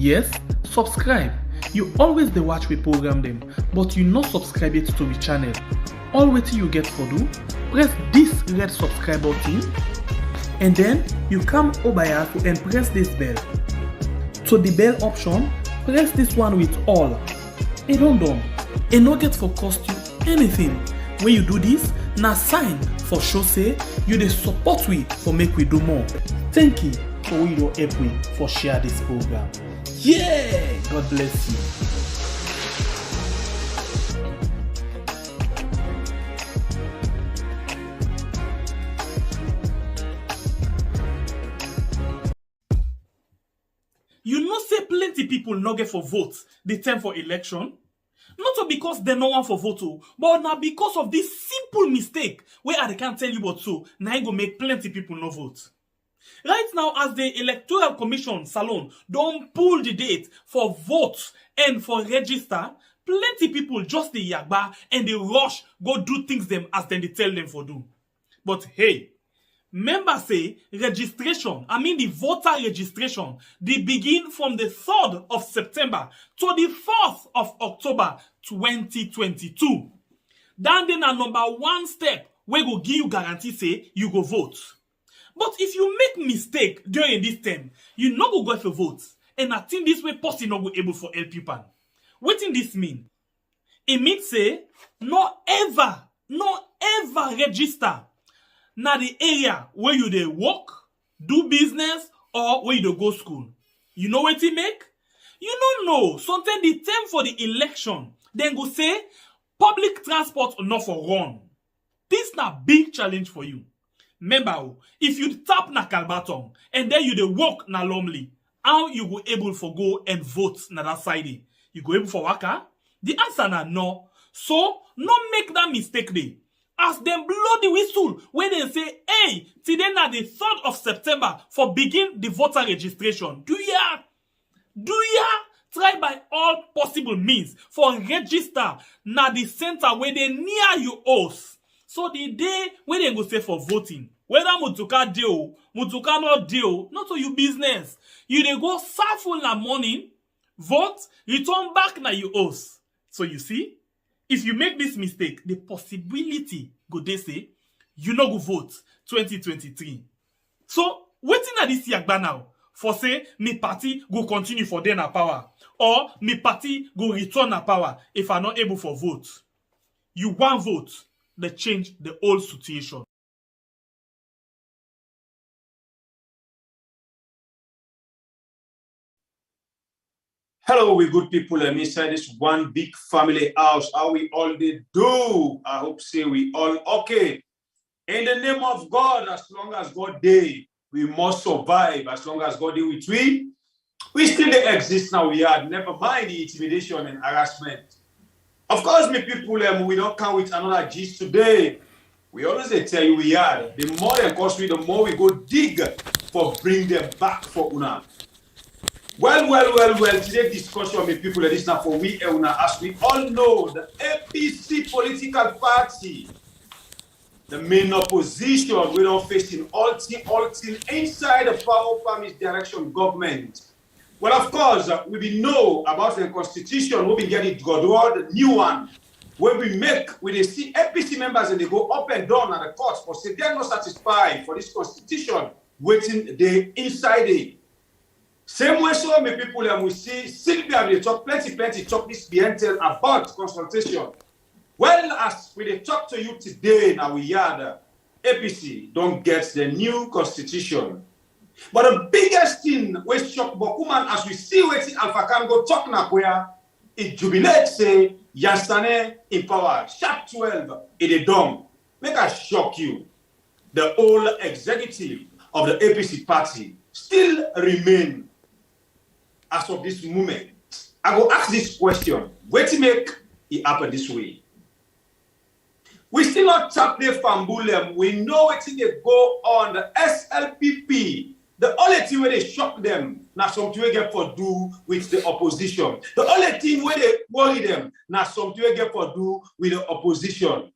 Yes, subscribe. You always dey watch we program them, but you not subscribe yet to the channel. All wetin you get for do, press this red subscribe button and then you come over here and press this bell. To the bell option, press this one with all. E don done. E no get for cost you anything. When you do this, na sign for show say you dey support we for make we do more. Thank you for wey you don help we for share this program. Yeah! God bless you. You know say plenty people no get for vote the time for election? Not because they no want for vote, but now because of this simple mistake where I can't tell you what so, now it go make plenty people no vote. Right now, as the Electoral Commission Salon don't pull the date for vote and for register, plenty people just the yagba and they rush go do things them as then they tell them for do. But hey, remember say registration, the voter registration, they begin from the 3rd of September to the 4th of October 2022. Then a number one step where go give you guarantee say you go vote. But if you make mistake during this time, you no go for vote. And I think this way person no go able for help people. What in this mean? It means say no ever register na the area where you dey work, do business, or where you dey go school. You know what it make? You don't know. Sometimes the time for the election, then go say public transport not for run. This na big challenge for you. Remember, if you tap na Kalbaton and then you dey work na Lomley, how you go able for go and vote na that side? You go able for waka? The answer na no. So, no make that mistake dey. As them blow the whistle when they say, hey, today na the 3rd of September for begin the voter registration. Do ya try by all possible means for register na the center where they near you house. So the day when they go say for voting, whether Mutuka deal, Mutuka not deal, not to you business. You dey go serve na morning, vote, return back na you house. So you see, if you make this mistake, the possibility go dey say you no go vote 2023. So wetin na this yagba now? For say me party go continue for then na power, or me party go return na power if I not able for vote. You want vote, they change the whole situation. Hello, we good people. Let me say this one big family house. How we all did do? I hope say we all okay. In the name of God, as long as God day, we must survive. As long as God day with we still dey exist now. We are never mind the intimidation and harassment. Of course, me people, we don't come with another gist today. We always tell you we are. The more they cost we, the more we go dig for bring them back for una. Well. Today's discussion with people, this now for we and una. As we all know, the APC political party, the main opposition, we don't facing all team inside the power promise direction government. Well, of course, we know about the constitution, we be getting the new one, where we make with the APC members and they go up and down at the courts, but say they're not satisfied for this constitution, waiting the inside it. Same way so many people we see Sylvia they talk plenty talk this BNTL about consultation. Well, as we talk to you today, now we are the APC don't get the new constitution. But the biggest thing we shock Bokuman as we see waiting Alpha Kango talk now where it jubilates say Yansane in power, sharp 12 in the dome. Make us shock you. The whole executive of the APC party still remain as of this moment. I go ask this question. Where to make it happen this way? We still not tap the fambulem. We know what they go on the SLPP. The only thing where they shock them, now something we get for do with the opposition. The only thing where they worry them, now something we get for do with the opposition.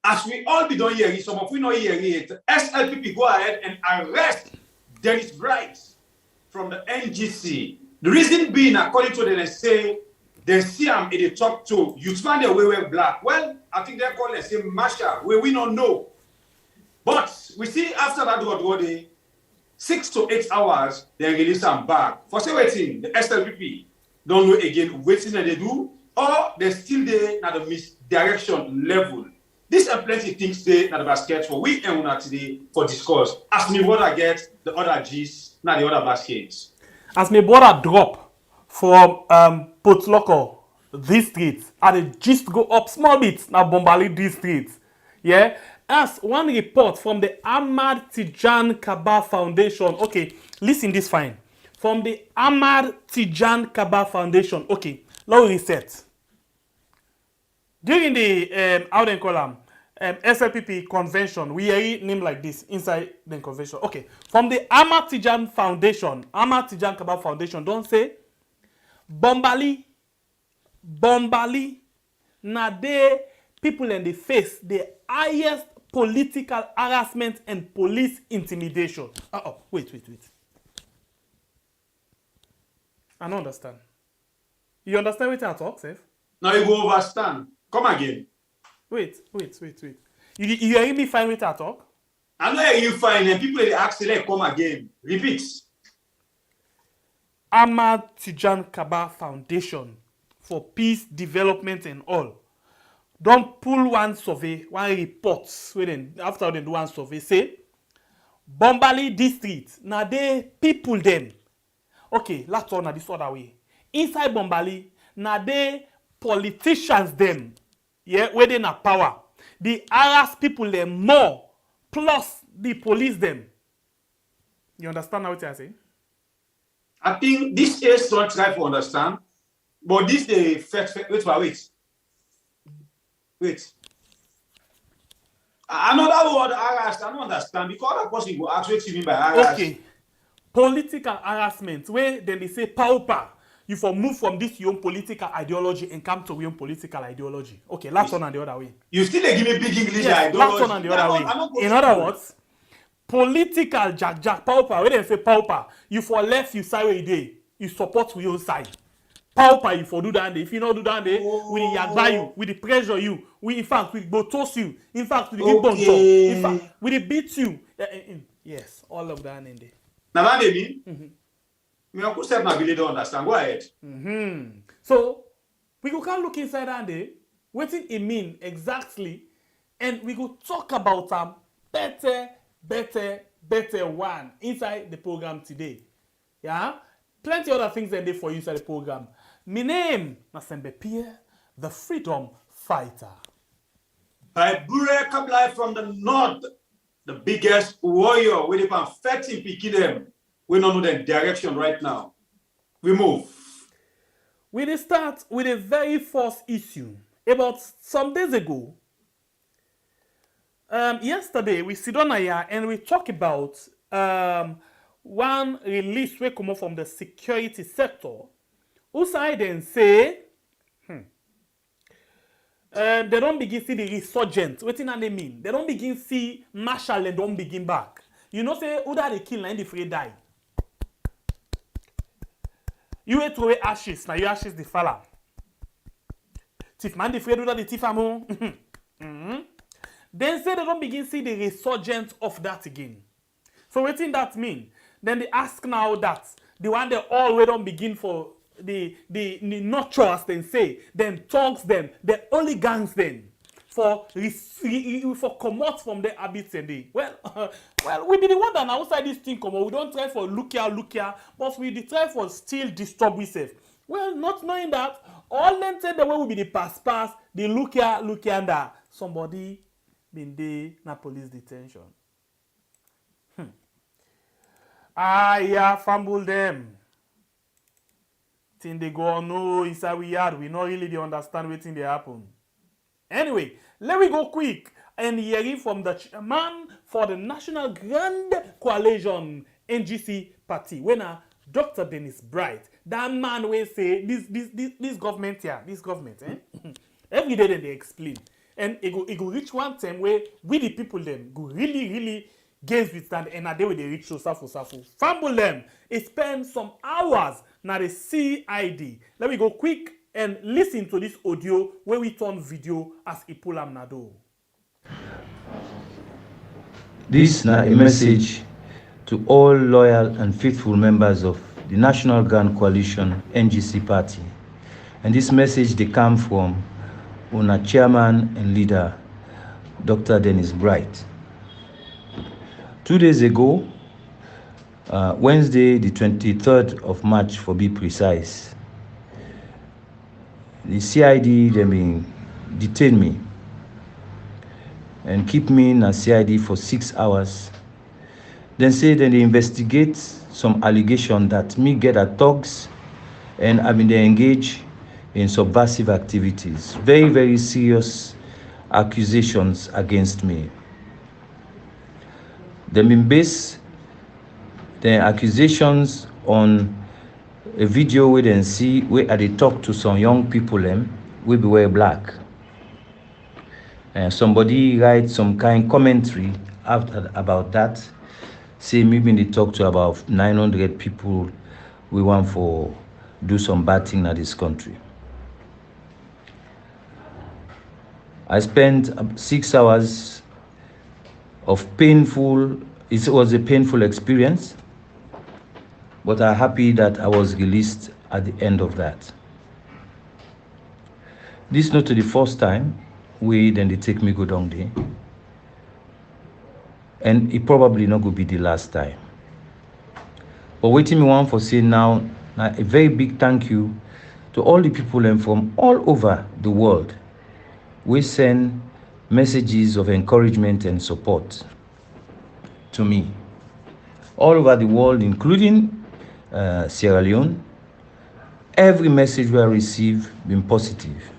As we all be done here, some of we not hear it. SLPP go ahead and arrest Dennis Bright from the NGC The reason being, according to them, they say they see him in the talk to you find the way black. Well, I think they call it say Masha, where we don't know. But we see after that what they 6 to 8 hours, they release them back. For say waiting, the SLPP don't know again waiting that they do, or they're still there at the misdirection level. This and plenty things they that basket for we and una today for discourse. As me what I get, the other G's, not the other baskets. As my brother drop from Potloko district, and it just go up small bit now Bombali district. Yeah. As one report from the Ahmad Tijan Kaba Foundation. Okay, listen this fine. From the Ahmad Tijan Kaba Foundation. Okay, let's reset. During the Auden column, SLPP convention, we hear name like this inside the convention. Okay, from the Ahmad Tijan Foundation, Ahmad Tijan Kaba Foundation, don't say Bombali, na they people in the face the highest political harassment and police intimidation. Wait. I don't understand. You understand what I talk, Seth? Now you go overstand. Come again. Wait. You hear me fine with I talk? I know you fine and people they ask like come again. Repeat. Ahmad Tijan Kaba Foundation for Peace, Development and all. Don't pull one survey, one report, after they do one survey, say, Bombali district, now they people them. Okay, let's turn this other way. Inside Bombali, now they politicians them, yeah, where they na power. They harass people them more, plus the police them. You understand what I say? I think this is not try to understand, but this the wait. Another word harass, I don't understand because other person will ask what you mean by harass. Okay. Political harassment, where then they say pauper. You for move from this your own political ideology and come to your own political ideology. Okay, last one and the other way. You still give me big English yes, ideology. Last one and the other way. In other words, political jack pauper, where they say pauper, you for left, you side where you day, you support your own side. Pauper, you for do that day. If you not do that day, we yagba you, we pressure you, we in fact we go toss you, in fact we give bone talk, in fact we beat you. Yes, all of that in there. Now that they mean? Me uncle said my village don't understand. Go ahead. So we go can look inside and there, what it mean exactly, and we go talk about better one inside the program today. Yeah, plenty other things are there for you inside the program. My name Nasembe Pierre, the freedom fighter. By Bure Kabla from the north, the biggest warrior with the 30 picking them. We don't know the direction right now. We move. We start with the very first issue. About some days ago, yesterday we sit on here and we talk about one release we come from the security sector. Who side then say they don't begin see the resurgent. What do they mean? They don't begin see marshal and don't begin back. You know say who that they kill and the free die. You will throw away ashes, now you ashes the fella. Thief man, the afraid of the thief among. Then say they don't begin see the resurgence of that again. So what does that mean? Then they ask now that the one they always don't begin for the nurture as they say, then thugs them, the hooligans them for come out from their habits and they well we be the one that outside this thing come on. We don't try for look here, but we try for still disturb ourselves. Well, not knowing that all them say the way will be the pass, the look here and that somebody been there na police detention. Yeah, fumble them. Think they go on no inside we yard. We not really understand what thing they happen. Anyway, let me go quick and hearing from the chairman for the National Grand Coalition NGC party. When Dr. Dennis Bright, that man will say this government here, every day then they explain. And it go reach one time where we the people them go really gaze with stand and a day where they reach so safu. Fumble them. It spend some hours na the CID. Let me go quick and listen to this audio where we turn video as e pull am na do. This is a message to all loyal and faithful members of the National Grand Coalition NGC party. And this message they come from our chairman and leader, Dr. Dennis Bright. 2 days ago, Wednesday, the 23rd of March, for be precise, the CID, they may detain me and keep me in a CID for 6 hours. Then say that they investigate some allegation that me get at thugs and I mean they engage in subversive activities. Very, very serious accusations against me. They been based the accusations on a video where they see where they talk to some young people we be wear black. Somebody write some kind commentary after about that. Say maybe they talk to about 900 people we want for do some bad thing in this country. I spent 6 hours of it was a painful experience, but I'm happy that I was released at the end of that. This is not the first time then they take me go down there. And it probably not going to be the last time. But waiting me one for saying now, a very big thank you to all the people from all over the world. We send messages of encouragement and support to me. All over the world, including Sierra Leone, every message we receive been positive.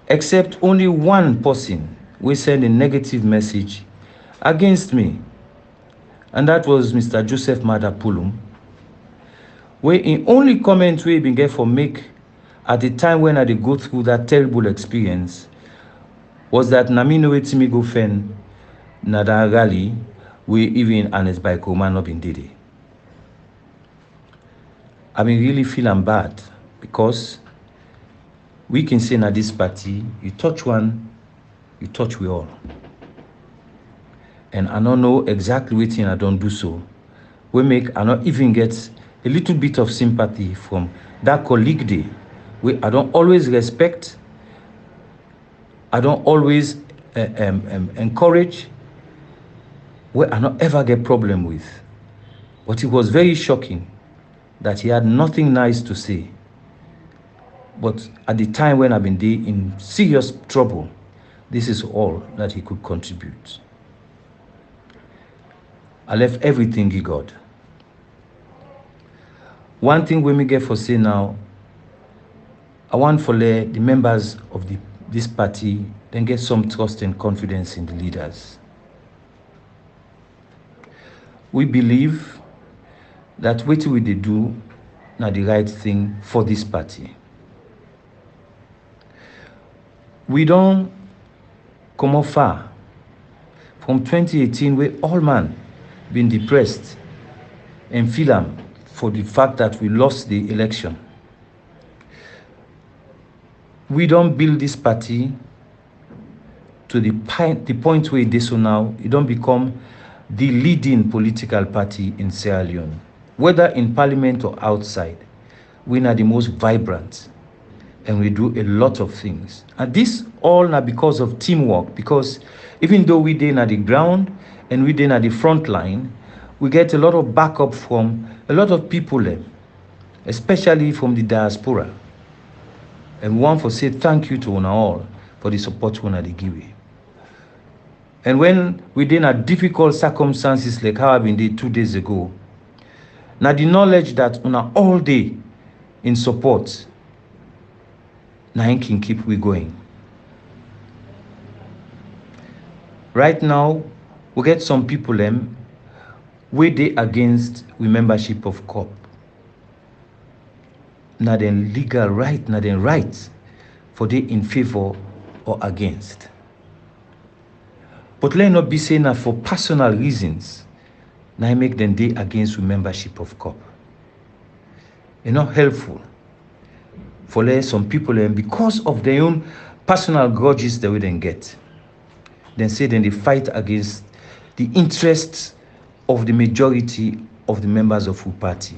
Except only one person we send a negative message against me, and that was Mr. Joseph Madapulum, where in only comment we been get for make at the time when I did go through that terrible experience was that Namino Etimi go fen Nada rally we even Ernest by Koroma not been did it. I mean really feeling bad because we can say na this party, you touch one, you touch we all. And I don't know exactly what thing I don't do so. I not even get a little bit of sympathy from that colleague day, where I don't always respect, I don't always encourage, where I not ever get problem with. But it was very shocking that he had nothing nice to say. But at the time when I've been there in serious trouble, this is all that he could contribute. I left everything he got. One thing we may get for say now, I want for the members of this party then get some trust and confidence in the leaders. We believe that what we do now the right thing for this party. We don't come off far from 2018 where all man been depressed and feel for the fact that we lost the election. We don't build this party to the point where it is so now, it don't become the leading political party in Sierra Leone. Whether in parliament or outside, we are the most vibrant and we do a lot of things. And this all now because of teamwork, because even though we did at the ground and we did at the front line, we get a lot of backup from a lot of people, especially from the diaspora. And we want to say thank you to one all for the support we they give. And when we did at difficult circumstances like how I've been there 2 days ago, now the knowledge that una all day in support, now can keep we going. Right now, we get some people where they against we membership of COP. Now then legal right, now then rights for they in favor or against. But let not be saying that for personal reasons, now make them they against we membership of COP. not helpful for some people, and because of their own personal grudges that we didn't get, then they fight against the interests of the majority of the members of the party.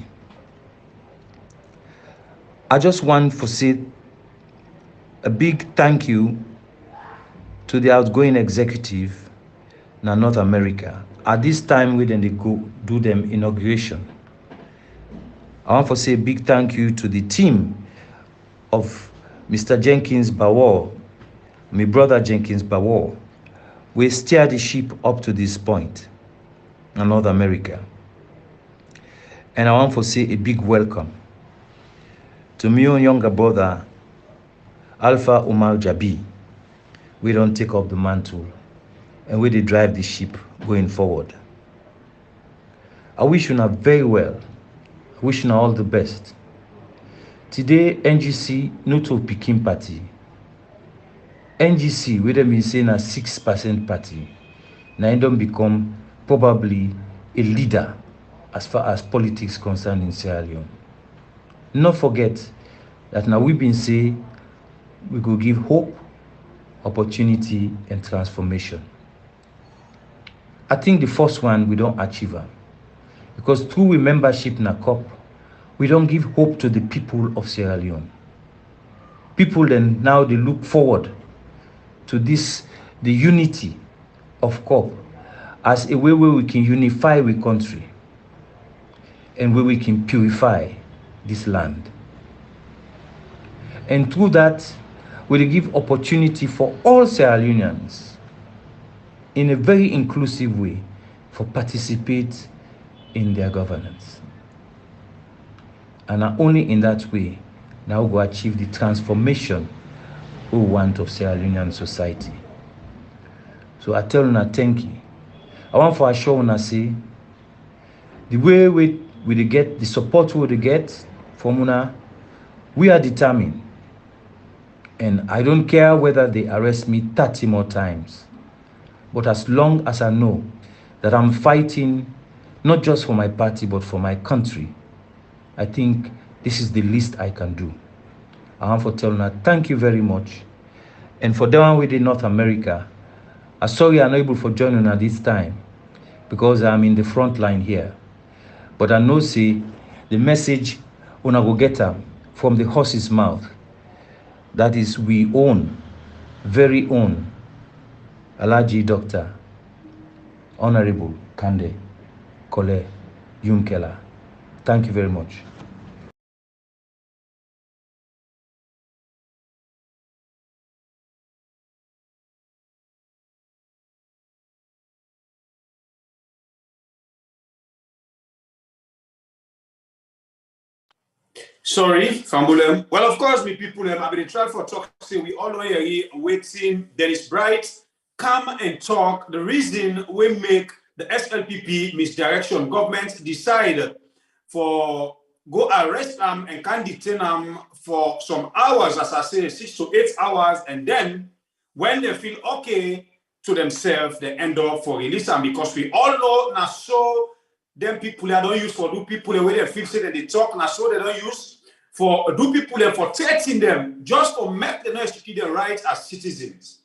I just want to say a big thank you to the outgoing executive in North America. At this time, when they go do them inauguration, I want to say a big thank you to the team of Mr. Jenkins Bawor, my brother Jenkins Bawor. We steer the ship up to this point in North America. And I want to say a big welcome to my own younger brother, Alpha Umar Jabi. We don't take up the mantle and we they drive the ship going forward. I wish you very well. I wish you all the best. Today, NGC not to Peking party. NGC, we them saying a 6% party. Now don't become probably a leader as far as politics concerned in Sierra Leone. Not forget that now we've been saying we go give hope, opportunity, and transformation. I think the first one we don't achieve it, because through membership in a COP, we don't give hope to the people of Sierra Leone. People then now they look forward to this, the unity of COP, as a way where we can unify the country and where we can purify this land. And through that, we give opportunity for all Sierra Leoneans in a very inclusive way for participate in their governance. And not only in that way, now we achieve the transformation we want of Sierra Leonean society. So I tell you, thank you. I want for assure you say the way we get the support we get from una, we are determined. And I don't care whether they arrest me 30 more times. But as long as I know that I'm fighting not just for my party, but for my country, I think this is the least I can do. I want to tell you, thank you very much. And for the one within North America, I'm sorry I'm not able to join you at this time because I'm in the front line here. But I know, see, the message when I go get them from the horse's mouth, that is we own, very own, Alaji Dr. Honorable Kande Kole Yunkela. Thank you very much. Sorry, Fambulem. Well, of course, we people have been trying for talk. Say we all know here waiting. Dennis Bright come and talk. The reason we make the SLPP misdirection government decide for go arrest them and can detain them for some hours, as I say, 6 to 8 hours, and then when they feel okay to themselves, they end up for release them, because we all know now so them people they don't use for do people the way they feel say that they talk now so they don't use for do people there for threatening them just to make them execute their rights as citizens.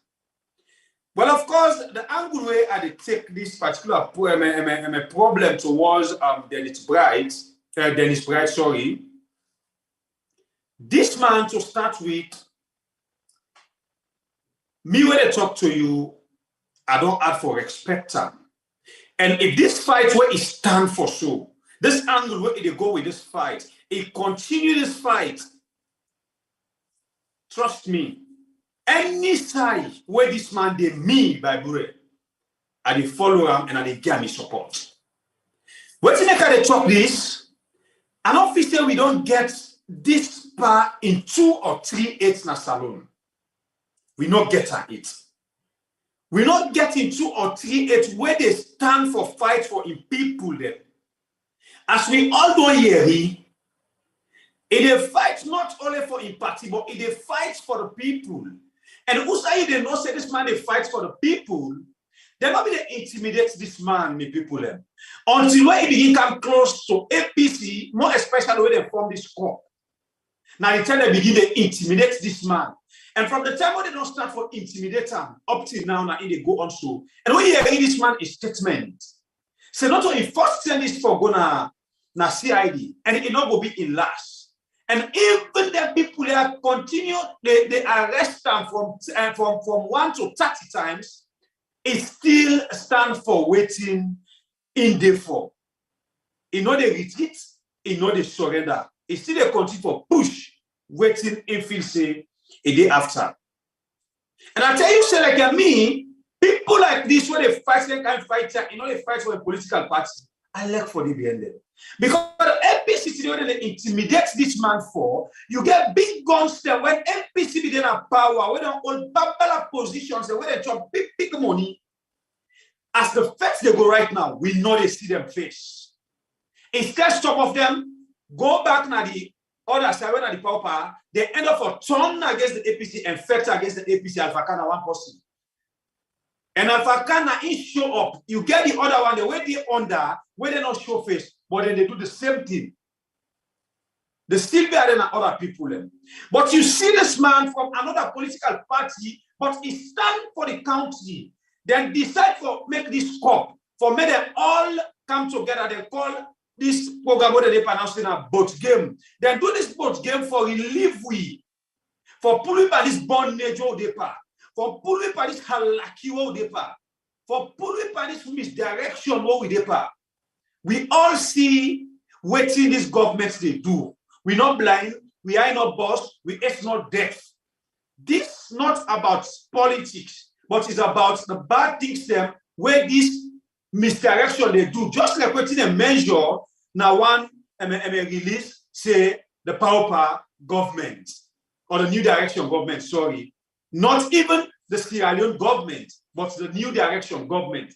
Well, of course, the angle way I take this particular problem towards Dennis Bright, sorry. This man, to start with, me when I talk to you, I don't ask for respect. And if this fight where it stand for so, this angle where they go with this fight, it continue this fight, trust me, any side where this man they me by Bure, I they follow him and I they give me support. What in they talk this? An officer we don't get this far in 2 or 3 8 na salon. We not get at it. We not get in 2 or 3 8 where they stand for fight for in people there. As we all know here, it fight not only for in party, but it fights for the people. And who say they not say this man they fight for the people? They not be they intimidate this man, me people them. Until when he begin come close to APC, more especially when they form this corps. Now the time they begin to intimidate this man. And from the time when they don't start for intimidate him, up till now they go on so. And when you hear this man is statement, say not only first send this for gonna na CID, and it not go be in last. And even the people that continue, they arrest them from 1 to 30 times, it still stand for waiting in day for. It know they retreat, it know they surrender. It still they continue for push, waiting in feel say a day after. And I tell you, say like me, people like this, when they fight, they can't fight, you know, they fight for a political party. I like for the behind them. Because the MPC, when they intimidate this man for, you get big guns there when MPC be in power, when they hold babala positions, when they chop big money. As the facts they go right now, we know they see them face. Instead, some of them go back na the other side, when the power, they end up for turn against the APC and fight against the APC Alpha Kana one person. And Alpha Kana in show up. You get the other one, the way they under, where they not show face, but then they do the same thing. They still better than other people. But you see this man from another political party, but he stand for the country. Then decide for make this cup, for make them all come together. They call this program what they pronounce in a boat game. Then do this boat game for relief we, for pulling by this born nature depa, for pulling by this halaki depa, for pulling by this misdirection what we depa. We all see waiting this government they do. We're not blind, we are not boss, we are not deaf. This is not about politics, but it's about the bad things them where this misdirection they do. Just like waiting a measure, now one release, say the power government or the new direction government, sorry. Not even the Sierra Leone government, but the new direction government.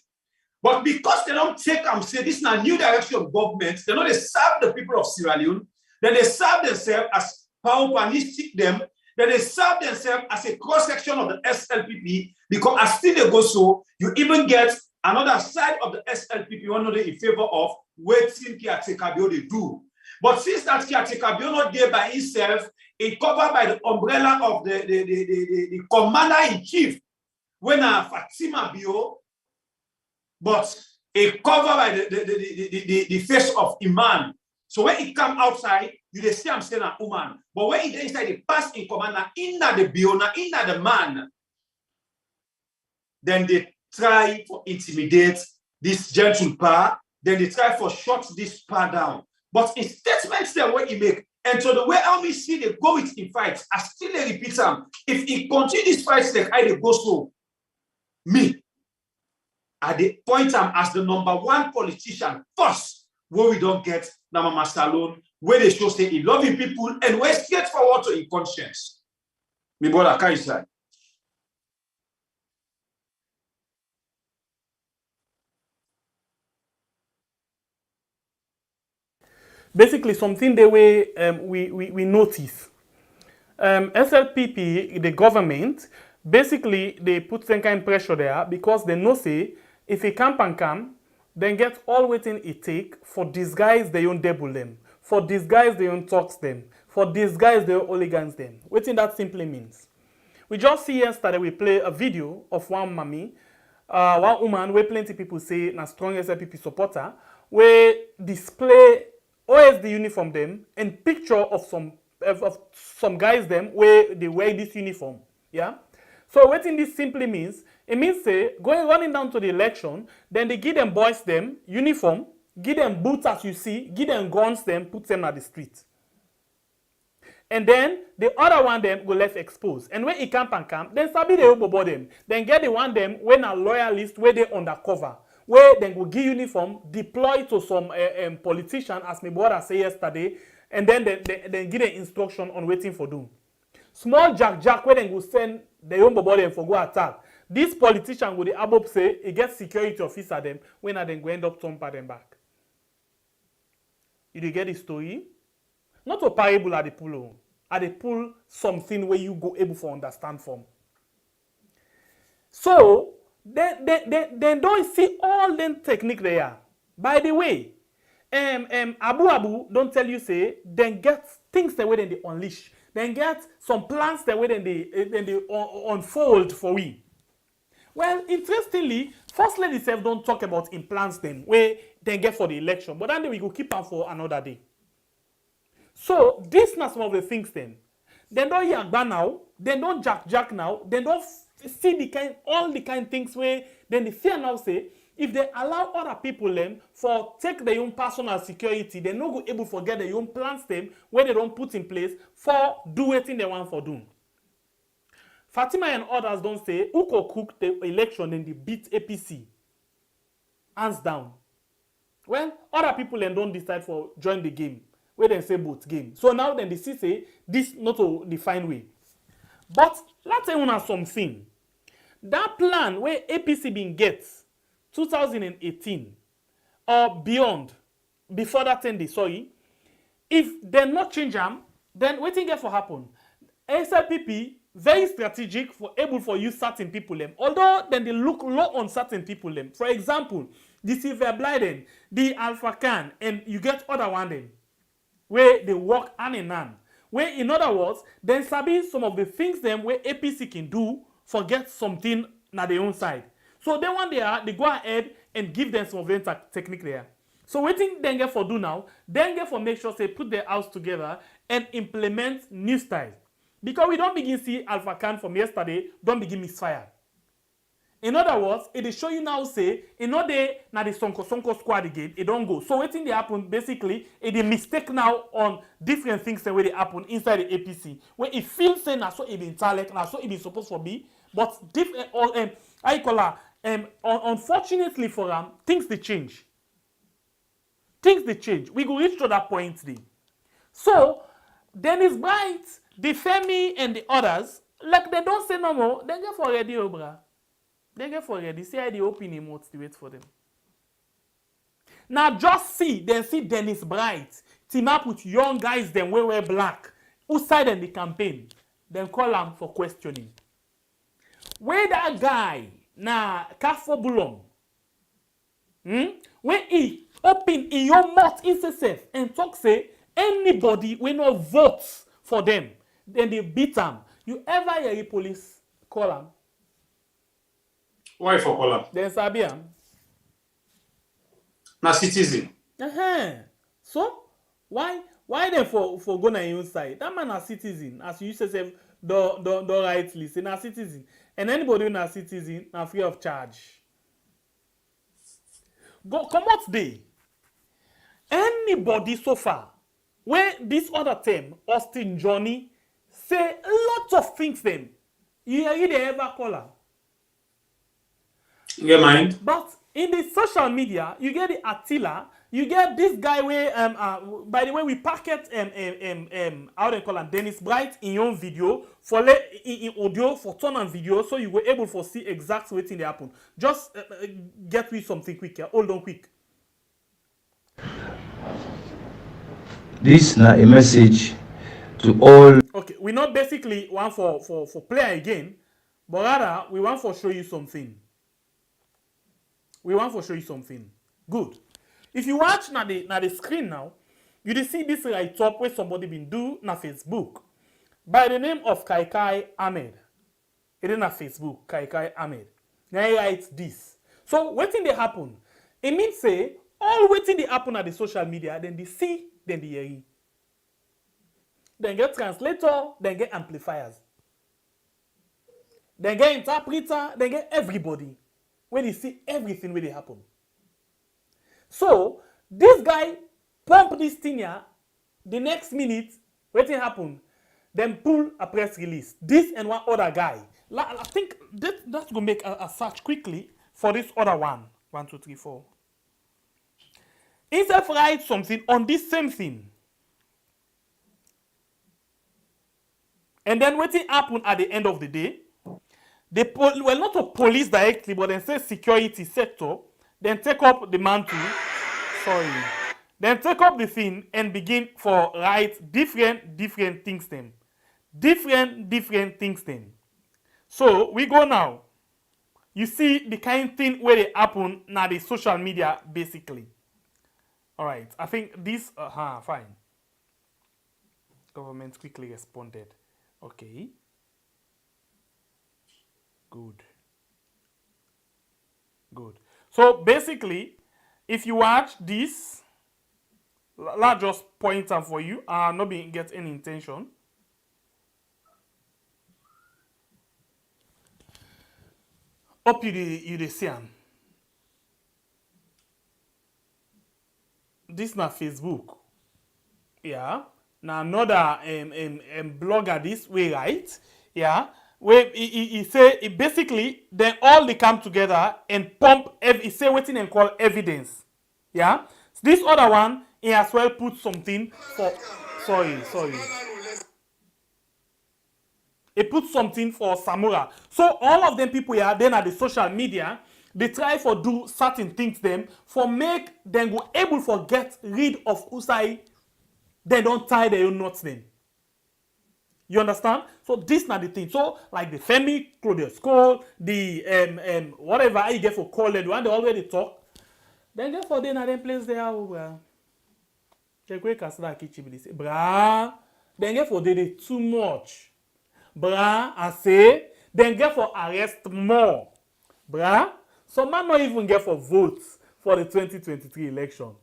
But because they don't take and say this is a new direction government, they know they serve the people of Sierra Leone, then they serve themselves as power-panistic them, then they serve themselves as a cross-section of the SLPP, because as still they go so, you even get another side of the SLPP, one of them in favor of waiting Kiatekabio they do. But since that Kiatekabio not there by itself, it covered by the umbrella of the commander-in-chief, when Fatima Bio, but it covered by the face of Iman. So when it come outside, you they see I'm saying a woman. But when it inside, it pass in commander, in the biona, in the man, then they try to intimidate this gentle power, then they try for shut this power down. But in statements the way he make, and so the way how we see they go with in fights, I still repeat them. If he continue this fight like I they go so, me, I they point him as the #1 politician first, where we don't get Namama Salone, where they show say he loving people and we're straightforward to in conscience. Me brother, can you say? Basically, something the way we notice. SLPP, the government, basically they put some kind of pressure there because they know say if a camp and come, then get all waiting it take for disguise they own double them, for disguise they own talks them, for disguise they own hooligans them. Waiting that simply means. We just see yesterday we play a video of one mommy, one woman where plenty people say na strong SLPP supporter, where display always the uniform them and picture of some guys them where they wear this uniform. Yeah. So what this simply means, it means say running down to the election, then they give them boys them uniform, give them boots as you see, give them guns them, put them at the street. And then the other one them go left exposed. And when it camp and camp, then sabi they obobo them. Then get the one them when a loyalist where they undercover. Where then go give uniform, deploy to some politician, as my brother say yesterday, and then they give them instruction on waiting for them. Small jack where they go send their own body for go attack. This politician would the above say he gets security officer them when I then go end up thumper them back. You get the story? Not a parable at the pull. At the pull something where you go able to understand from. So They don't see all them technique there. By the way, Abu don't tell you say then get things the way then they unleash. Then get some plans the way then they unfold for we. Well, interestingly, First Lady self don't talk in implants them where they get for the election, but then we go keep them for another day. So this na some of the things then. They don't yagba now, they don't jack now, they don't see all the kind things where then the fear now say if they allow other people them for take their own personal security, they no go able to get their own plans them where they don't put in place for do wetin they want for do. Fatima and others don't say who could cook the election and they beat APC. Hands down. Well, other people then don't decide for join the game. Where they say both game. So now then they see say this not a defined way. But let's say una something. That plan where APC been gets 2018 or beyond, before that 10 days, sorry, if they not change them, then what thing get for happen? SLPP very strategic for able for use certain people them. Although then they look low on certain people them. For example, the Silver Blyden, the Alpha Khan, and you get other one them where they work hand in hand. Where in other words, then sabi some of the things them where APC can do for get something na their own side. So then one they go ahead and give them some of them technique there. So waiting then get for do now, then get for make sure they put their house together and implement new style. Because we don't begin see Alpha Khan from yesterday, don't begin misfire. In other words, it is show you now say, in order now the Sonko squad again, it don't go. So waiting they happen basically, it is mistake now on different things the way they happen inside the APC. Where it feels say now so it been talent, now so it been supposed to be, but different I call her unfortunately for them, things they change. Things they change. We go reach to that point today. So Dennis Bright, the Femi and the others, like they don't say no more, they get for ready, Obra. They get for ready. See how they open emotes to wait for them. Now just see, then see Dennis Bright team up with young guys them wear black who side in the campaign. Then call them for questioning. Where that guy na Kafo Bulong, when he open in your mouth himself and talk say anybody will not vote for them, then they beat them. You ever hear the police call them? Why for call am? Then sabi am. Na citizen. So why then for go na your own side? That man a citizen, as you say, do rightly say na citizen, and anybody na citizen na free of charge. Go come out there. Anybody so far where this other term Austin Johnny say lots of things them, you hear they ever call her. You get mind? But in the social media, you get the Attila, you get this guy where by the way we packet how they call him Dennis Bright in your video for in audio for turn on video, so you were able to see exactly what thing they happen. Just get with something quick here. Hold on quick. This now a message to all. Okay, we not basically want for play again, but rather we want for show you something. We want to show you something. Good. If you watch na the screen now, you see this right top where somebody been do na Facebook by the name of Kaikai Ahmed. It is na Facebook, Kaikai Ahmed. Now he writes this. So what thing they happen? It means say all waiting they happen at the social media, then they see, then they hear. Then get translator, then get amplifiers. Then get interpreter, then get everybody. When you see everything really happen. So, this guy pump this thing here, the next minute, what happen? Then pull a press release. This and one other guy. I think that's going to make a search quickly for this other one. 1, 2, 3, 4. Instead write something on this same thing. And then what happen at the end of the day? They well, not a police directly, but then say security sector, then take up the mantle, then take up the thing and begin for write different things then. Different things then. So we go now. you see the kind thing where they happen now the social media basically. All right, I think this fine. Government quickly responded. Okay. Good. Good. So basically, if you watch this, let's just point out for you. Not being get any intention. Hope you see am. This na Facebook. Yeah. Now another blogger this way, right? Yeah. Where he say it basically then all they come together and pump he say waiting and call evidence. Yeah. This other one he as well put something for sorry. He put something for Samura. So all of them people here then at the social media, they try for do certain things them for make them go able for get rid of Usai. They don't tie their own knots then. You understand? So this not the thing. So like the Femi, Claudius Cole, the whatever you get for call the one they already talk. Then get for them at them place there. They go Castle kitchen they say, brah. Then get for they too much. Brah, I say, then get for arrest more. Brah, some man not even get for votes for the 2023 election.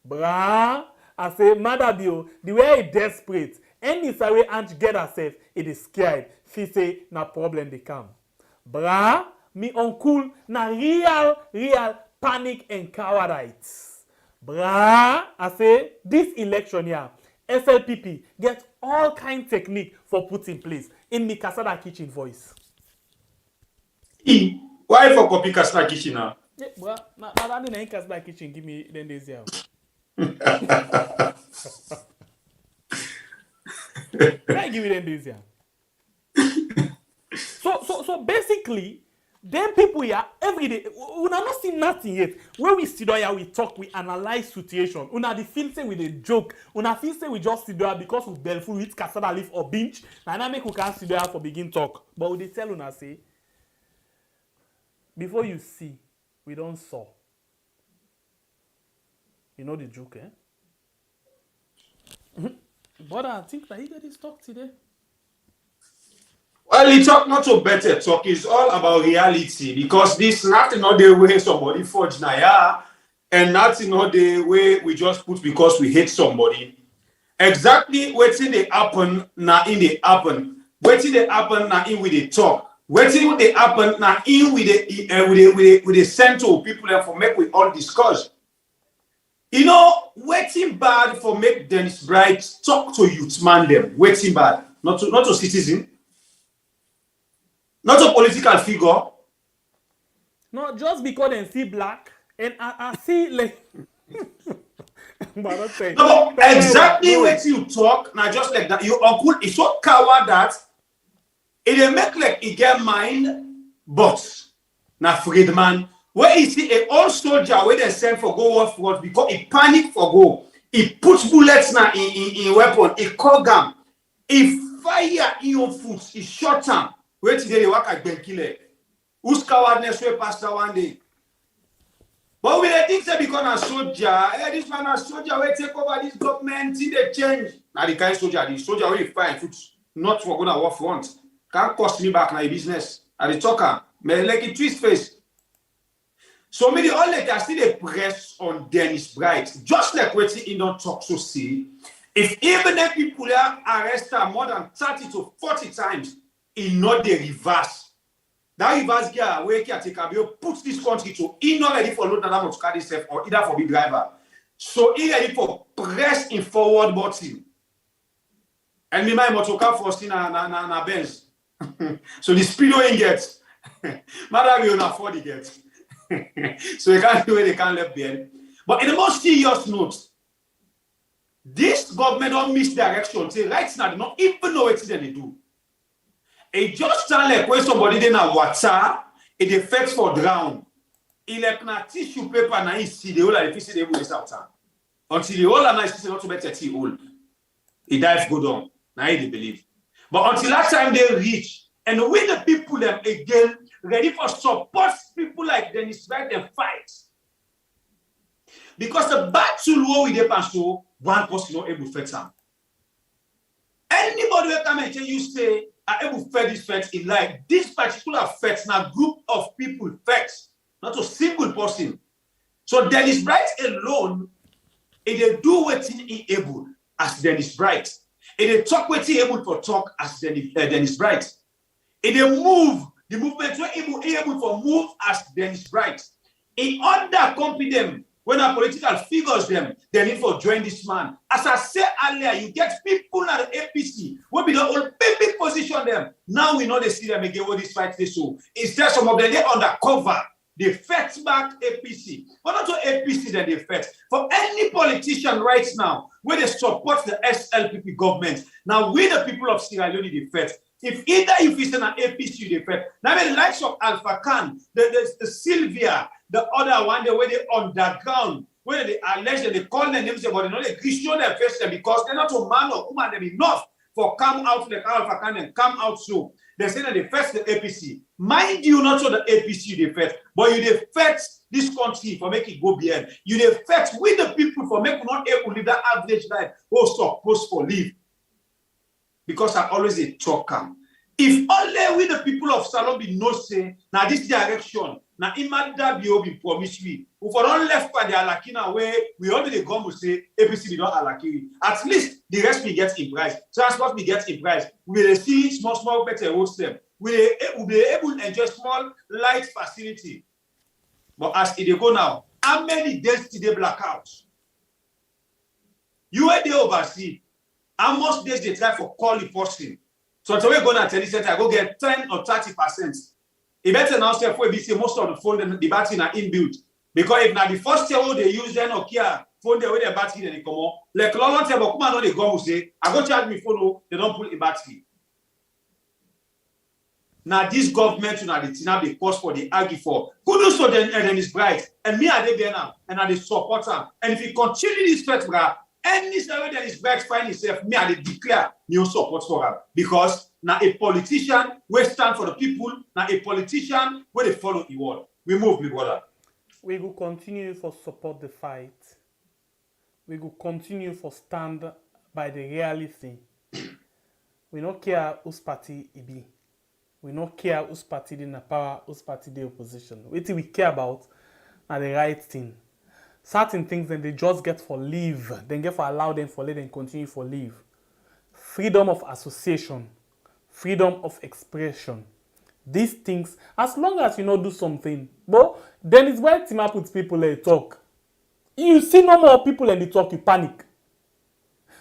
Brah, I say, mother bio, the way he desperate, any way Ange get herself, it is scared. She say, na problem they come. Brah, me uncle, na real panic and cowardice. Brah, I say, this election here, SLPP get all kind technique for put in place in me Kasada kitchen voice. Why for copy Kasada kitchen now? Yeah, well, now that in Kasada kitchen give me then days here. Can give me them days here. So basically, them people here every day, we not see nothing yet. When we sit there, we talk, we analyze situation. Una the feel say with a joke. Una feel say we just sit there because we belful with Kasada leaf or binge. And I make we can't sit there for begin talk. But we tell una say, before you see, we don't saw. You know the joke, eh? But I think that you get this talk today. Well, it's not so better talk. It's all about reality because this nothing not the way somebody forged Naya and nothing not the way we just put because we hate somebody. Exactly waiting they happen now in the happen. Waiting they happen now in with the talk. Waiting they happen now in with the send to people and for make we all discuss. You know, waiting bad for make Dennis Bright talk to youth man them. Waiting bad, not to citizen. Not a political figure. No, just because they see black and I see like. No, exactly what you talk, now just like that. Your uncle is so coward that it make like he get mind, but now afraid man. Where you see a old soldier where they send for go off what because he panic for go. He puts bullets now in weapon. He call them. He fire in your foot. He shot him. Wait till they work at Benkile. Whose cowardness will pass that one day? But we think say because a soldier, this man a soldier will take over this government, see the change. Now the kind soldier, the soldier will find foot, not for gonna war front. Can't cost me back my business. At the talker, may like a twist face. So maybe all like I see the press on Dennis Bright, just like what he don't talk so see. If even the people are arrested more than 30 to 40 times, in not the reverse. That reverse gear where Kiatekabio puts this country to in not ready for load another to carry self or either for big driver. So he ready for press in forward button. And me my motorcar for na Benz. So the speed he gets. Matter we don't afford it get. So they can't do it, they can't left there. But in the most serious note, this government don't miss direction. Say right now they don't even know what they do. It just sound like when somebody in a water, it affects for drown. Il like na tissue paper na see the whole of the they will out. Until the whole and I see not to better tea hole. It dive go down. Now they believe. But until that time they reach and when the people them again ready for support people like Dennis Wright and fight. Because the battle war with the so one person not able to fight them. Anybody will come and tell you say, I able to fight this fight in life. This particular fight now group of people fight, not a single person. So Dennis Bright alone, if they do what he able as Dennis Bright, if they talk what he able for talk as Dennis Bright, if they move, the movement were able for move as Dennis Bright. In order to compete them, when our political figures them, they need for join this man. As I said earlier, you get people at the APC, will be the old big position them. Now we know they see them again what this fight they so. Instead, some of them they undercover. They fight back APC. But not to APC that they fight. For any politician right now, where they support the SLPP government, now we the people of Sierra Leone they fight. If either you visit an APC, they fight. Now the likes of Alpha Khan, the Sylvia, the other one, the way they underground, where they allege that they call their names, but they know they show their face because they're not a man or woman, they're enough for come out like Alpha Khan and come out so. They say that they first the APC. Mind you, not so the APC they first, but you they first this country for make it go beyond. You they first with the people for make not able to live that average life or supposed for live. Because I always a talker. If only with the people of Salon be no say, now this direction, now imagine be obi promise me. If I don't left by the Alakina where we already come to say APC be not Alakiri. At least the rest we get in price. Transport we get in price. We will see small better road step. We will be able to enjoy small light facility. But as it go now, how many days did they black out? You were there oversee. How much days they try for call the person? So until we go to the center, I go get 10 or 30%. It better now say we say most of the phone the battery are inbuilt. Because if now the first year they use then Nokia phone they with the battery then they come on. Like long time but come on they go say I go charge me phone they don't put a battery. Now this government now the thing they cost for the argue for. Who do so then is bright and me are they there now and I they support them. And if you continue this threat, any survey that is bright find itself, me I they declare new support for her because now a politician will stand for the people. Now a politician will they follow the word. We move, my brother. We will continue for support the fight. We will continue for stand by the reality. We don't care whose party it be. We don't care whose party in the power, whose party the opposition. What we care about are the right thing. Certain things then they just get for leave. Then get for allow them for let them continue for leave. Freedom of association. Freedom of expression. These things, as long as you not do something, but then it's why Fatima puts people in talk. You see no more people in the talk, you panic.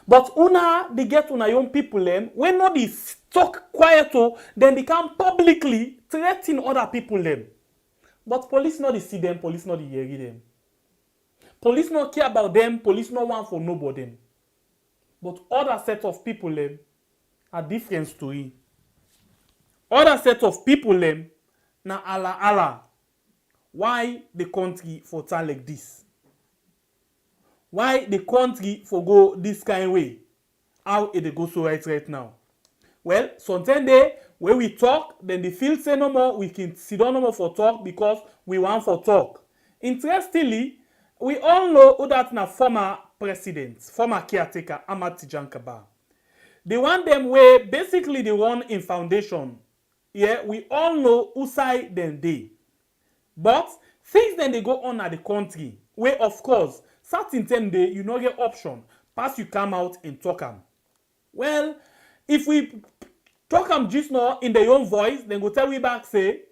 But una they get una young people in when not they talk quiet, then they can publicly threaten other people them. But police not they see them, police not they hear them. Police not care about them, police not want for nobody. But other set of people them are different story. Other set of people them na Allah. Why the country for turn like this? Why the country for go this kind way? How it go so right now? Well, sometimes they when we talk, then the field say no more, we can sit down no more for talk because we want for talk. Interestingly, we all know who that na former president, former caretaker, Ahmad Tijan Kaba. The one them way basically the one in foundation. Yeah, we all know who side them they. But things then they go on at the country, where of course, certain time they you no get option, pass you come out and talk them. Well, if we talk them just now in their own voice, then go tell we back say,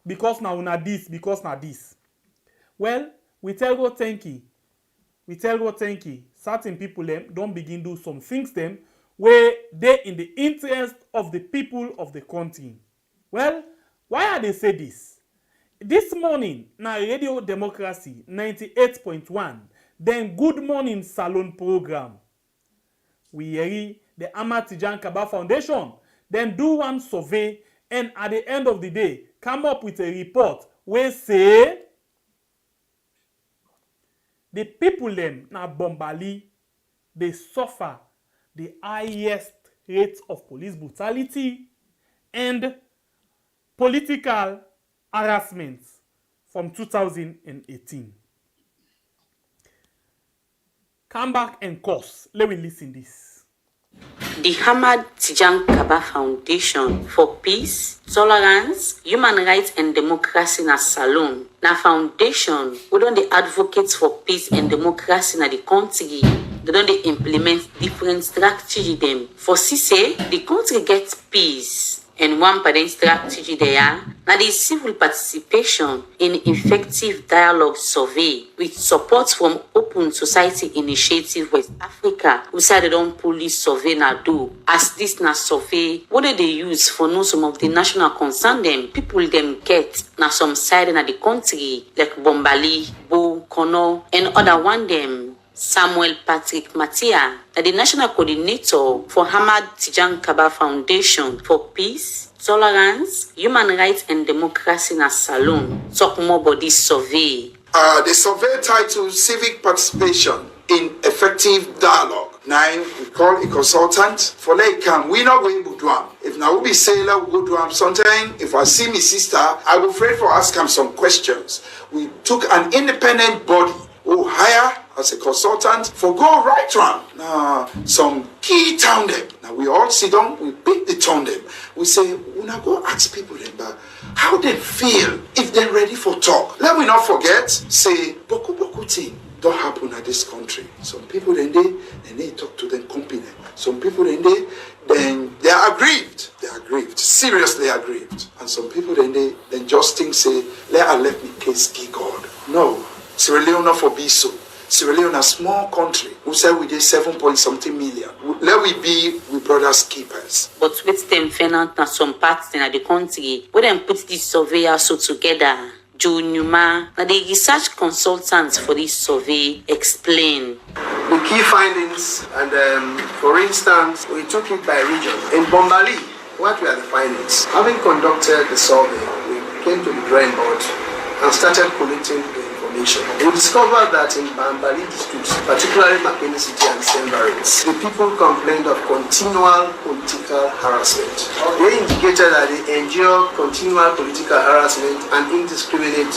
because now una this, because now this. Well, we tell God thank you. We tell God thank you. Certain people them don't begin do some things them where they in the interest of the people of the country. Well, why are they say this? This morning, na Radio Democracy 98.1, then Good Morning Salon program. We hear the Ahmad Tijan Kaba Foundation, then do one survey, and at the end of the day, come up with a report where say the people them na Bombali, they suffer the highest rates of police brutality and political harassment from 2018. Come back and course. Let me listen this. The Hamad Tijan Kaba Foundation for Peace, Tolerance, Human Rights and Democracy na Salon. Na foundation, we don't advocate for peace and democracy na the country. They don't implement different strategy them. For CC, the country gets peace. And one parent strategy there, now the civil participation in effective dialogue survey with support from Open Society Initiative West Africa, who said they don't police survey now do. As this na survey, what do they use for know some of the national concern them, people them get now some side in the country, like Bombali, Bo, Kono, and other one them. Samuel Patrick Matia, the National Coordinator for Hamad Tijan Kaba Foundation for Peace, Tolerance, Human Rights and Democracy na Salon. Talk more about this survey. The survey titled Civic Participation in Effective Dialogue. 9, we call a consultant. For like we not going to do. If now we be sailor, we go do. Sometimes if I see my sister, I will afraid for ask him some questions. We took an independent body who hire as a consultant for go right round. Now, some key town them. Now we all sit down, we pick the town them. We say, we now go ask people them about how they feel if they're ready for talk. Let me not forget, say, boku thing don't happen at this country. Some people then they talk to them company. Some people then they are aggrieved. They are aggrieved, seriously aggrieved. And some people then just think say, let me case key God. No, Sierra Leone not for be so. Sierra Leone a small country who said we did 7.something million. Let we be with brothers keepers. But with them finance na some parts in the country, we then put this survey also together. Joe Numa, na the research consultants for this survey, explain. The key findings, and for instance, we took it by region. In Bombali, what were the findings? Having conducted the survey, we came to the drawing board and started collecting the information. We discovered that in Bombali districts, particularly Makeni City and St. Barrens, the people complained of continual political harassment. They indicated that they endure continual political harassment and indiscriminate,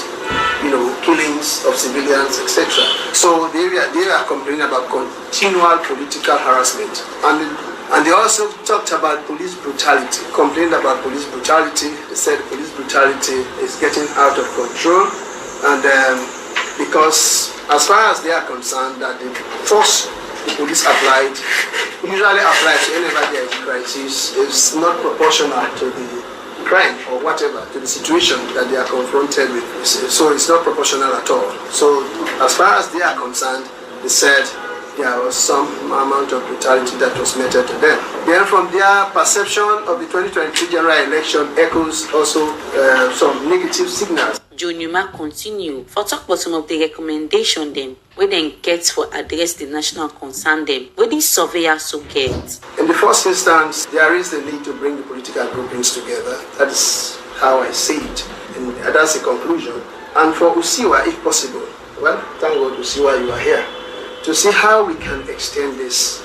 killings of civilians, etc. So they are complaining about continual political harassment. And they also talked about police brutality, complained about police brutality. They said police brutality is getting out of control. And because as far as they are concerned, that the force the police usually applied to whenever there is a crisis, is not proportional to the crime or whatever, to the situation that they are confronted with. So it's not proportional at all. So as far as they are concerned, they said there was some amount of brutality that was meted to them. Then from their perception of the 2023 general election echoes also some negative signals. Junuma continue for talk about some of the recommendation them where they get for address the national concern them where these surveyors so get. In the first instance, there is the need to bring the political groupings together. That is how I see it, and that's the conclusion. And for Usiwa, if possible, well, thank God Usiwa, you are here, to see how we can extend this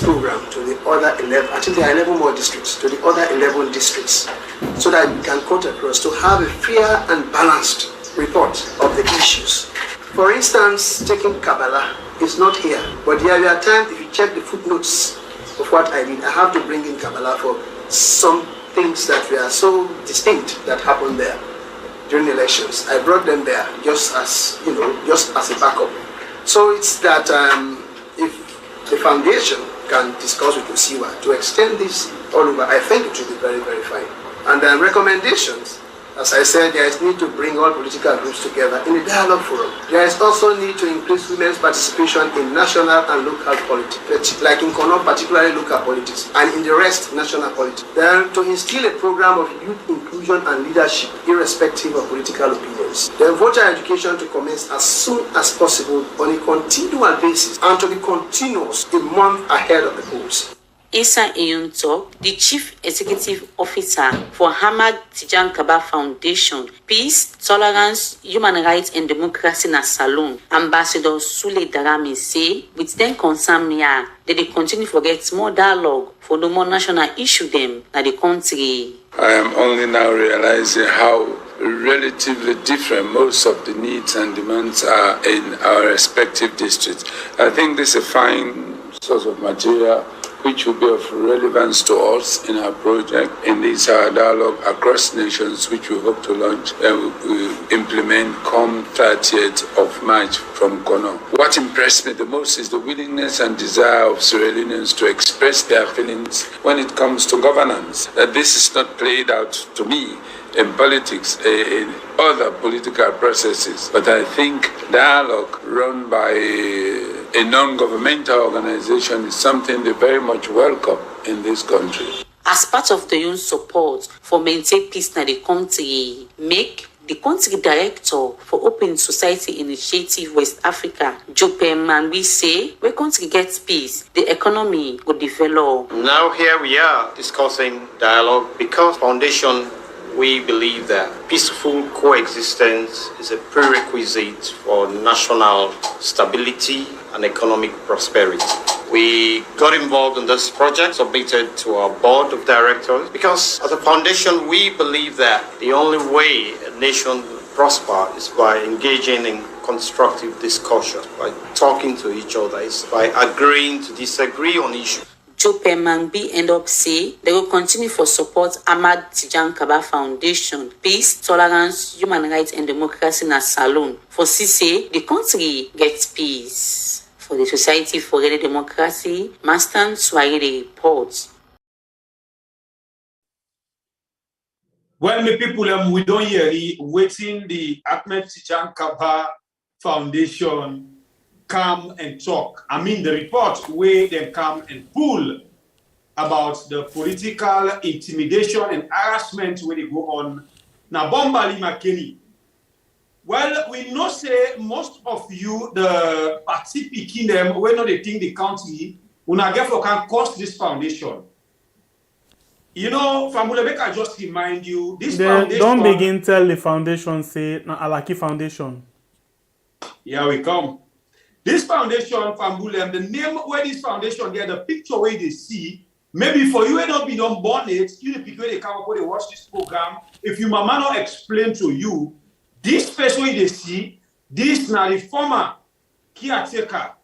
program to the other 11, I think there are 11 more districts, to the other 11 districts, so that we can cut across to have a fair and balanced report of the issues. For instance, taking Kabbalah is not here, but there are times, if you check the footnotes of what I did, I have to bring in Kabbalah for some things that were so distinct that happened there during the elections. I brought them there just as, just as a backup. So it's that if the foundation can discuss with Usiwa to extend this all over, I think it will be very, very fine. And recommendations, as I said, there is need to bring all political groups together in a dialogue forum. There is also need to increase women's participation in national and local politics, like in Kono, particularly local politics, and in the rest, national politics. Then to instill a program of youth inclusion and leadership, irrespective of political opinions. Then voter education to commence as soon as possible on a continual basis and to be continuous a month ahead of the polls. Inside Iyun talk, the Chief Executive Officer for Hamad Tijan Kaba Foundation, Peace, Tolerance, Human Rights and Democracy na Salon, Ambassador Sule Darami say, with them concern here, they continue to get more dialogue for the more national issue them na the country. I am only now realizing how relatively different most of the needs and demands are in our respective districts. I think this is a fine source of material which will be of relevance to us in our project, in this dialogue across nations, which we hope to launch and we implement come 30th of March from Kono. What impressed me the most is the willingness and desire of Sierra Leoneans to express their feelings when it comes to governance. That this is not played out to me in politics, in other political processes. But I think dialogue run by a non-governmental organization is something they very much welcome in this country. As part of the UN support for maintain peace in the country, make the country director for Open Society Initiative West Africa, Jope Manwi say, where country gets peace, the economy will develop. Now here we are discussing dialogue because foundation we believe that peaceful coexistence is a prerequisite for national stability and economic prosperity. We got involved in this project, submitted to our board of directors, because as a foundation, we believe that the only way a nation prosper is by engaging in constructive discussion, by talking to each other, is by agreeing to disagree on issues. Jope Mangbi end up say they will continue for support Ahmad Tijan Kaba Foundation, Peace, Tolerance, Human Rights and Democracy na Salon. For CC, the country gets peace. For the Society for Real Democracy, Mastan Swahili reports. Well, my people, we don't hear waiting the Ahmed Tijan Kaba Foundation come and talk. I mean, the report where they come and pull about the political intimidation and harassment where they go on. Now, Bombali Makeni. Well, we know say most of you, the party picking them, when they think the country, una therefore can cost this foundation. You know, Famulebeka just remind you, this foundation. Don't begin tell the foundation, say, na Alaki Foundation. Here we come. This foundation, Fambulem, the name where this foundation there, the picture where they see, maybe for you, not been unborn it, you the people they come up when they watch this program. If you mama not explain to you, this person they see, this now the former caretaker,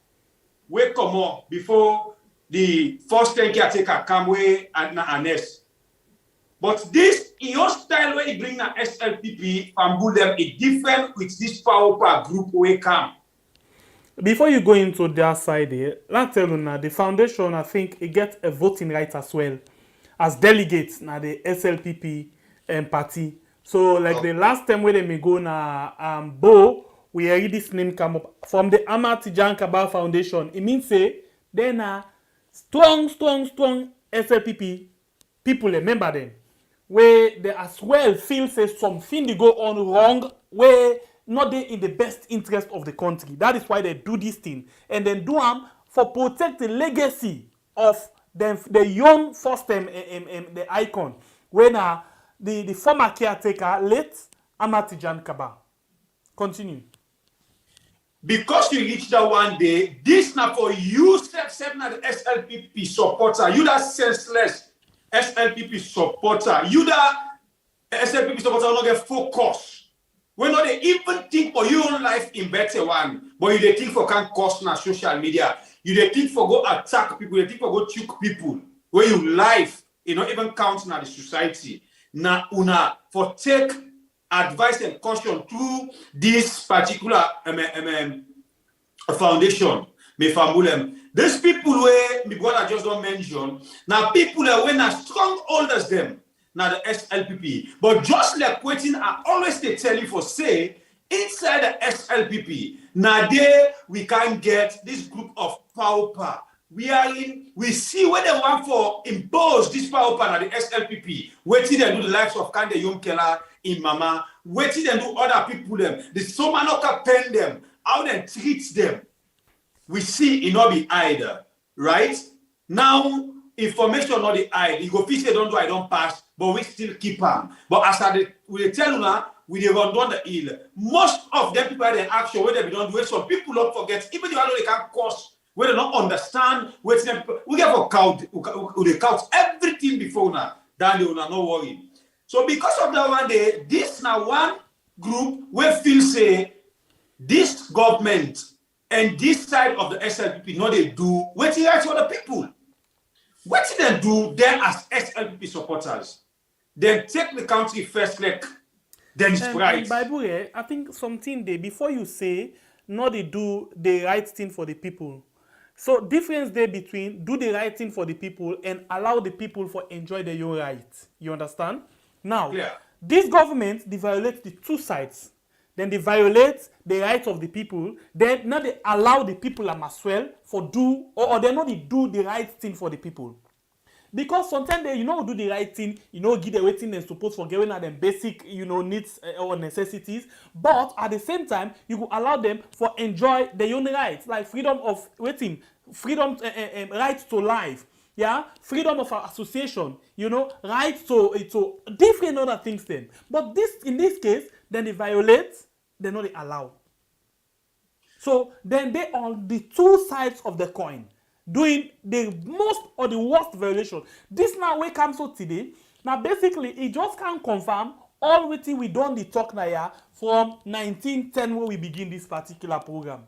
where come on before the first 10 caretaker come away and Ernest. But this, in your style where you bring the SLPP, Fambulem, is different with this power group where come. Before you go into their side here, let's tell you now, the foundation, I think, it gets a voting right as well as delegates now the SLPP party. So, like the last time where they may go na Bo, we heard this name come up from the Ahmad Tijan Kaba Foundation. It means say then strong SLPP people, remember them, where they as well feel say something they go on wrong, where not they in the best interest of the country. That is why they do this thing. And then do them for protect the legacy of them, the young first time the icon. When the former caretaker, late Ahmad Tijan Kaba. Continue. Because you reach that one day, this now for you, except now the SLPP supporter, you that senseless SLPP supporter, you that SLPP supporter will not get focus. When not they even think for your own life in better one, but you they think for can cost na social media. You they think for go attack people, you think for go choke people. Where you life, you not even count na the society. Na una for take advice and caution through this particular foundation. Me famulem. These people where me brother just don't mention. Now people are when as strong holders them. Now the SLPP. But just like waiting, I always they tell you for say, inside the SLPP, now there we can get this group of power. We see where they want for impose this power now the SLPP. Waiting they do the lives of Kande Yomkela in Mama. Waiting they do other people them. The Somanoka pen them. How they treat them. We see in all be either. Right? Now, information not the eye. You go fish don't do I don't pass, but we still keep them. But as we tell you now, we they run down the hill. Most of them people in action where they don't do it. So people don't forget, even if they can cause where they don't understand, we get for count, they count everything before now. Then they will not worry. So because of that one day, this now one group will feel say this government and this side of the SLPP, no, they do what they right for the people. What did they do then as SLPP supporters? Then take the country first leg, then it's right. Bible, I think something they before you say, no, they do the right thing for the people. So difference there between do the right thing for the people and allow the people for enjoy their own rights. You understand? Now, this government, they violate the two sides. Then they violate the rights of the people. Then now they allow the people as well for do, or they not they do the right thing for the people. Because sometimes they, do the right thing, give the waiting and support for giving them basic, needs or necessities. But at the same time, you could allow them for enjoy their own rights, like freedom of waiting, freedom, right to life, freedom of association, right to different other things then. But in this case, then they violate, they not they allow. So then they on the two sides of the coin, doing the most or the worst violation. This now way comes out today. Now basically, it just can't confirm all waiting we done the talk now from 1910 when we begin this particular program.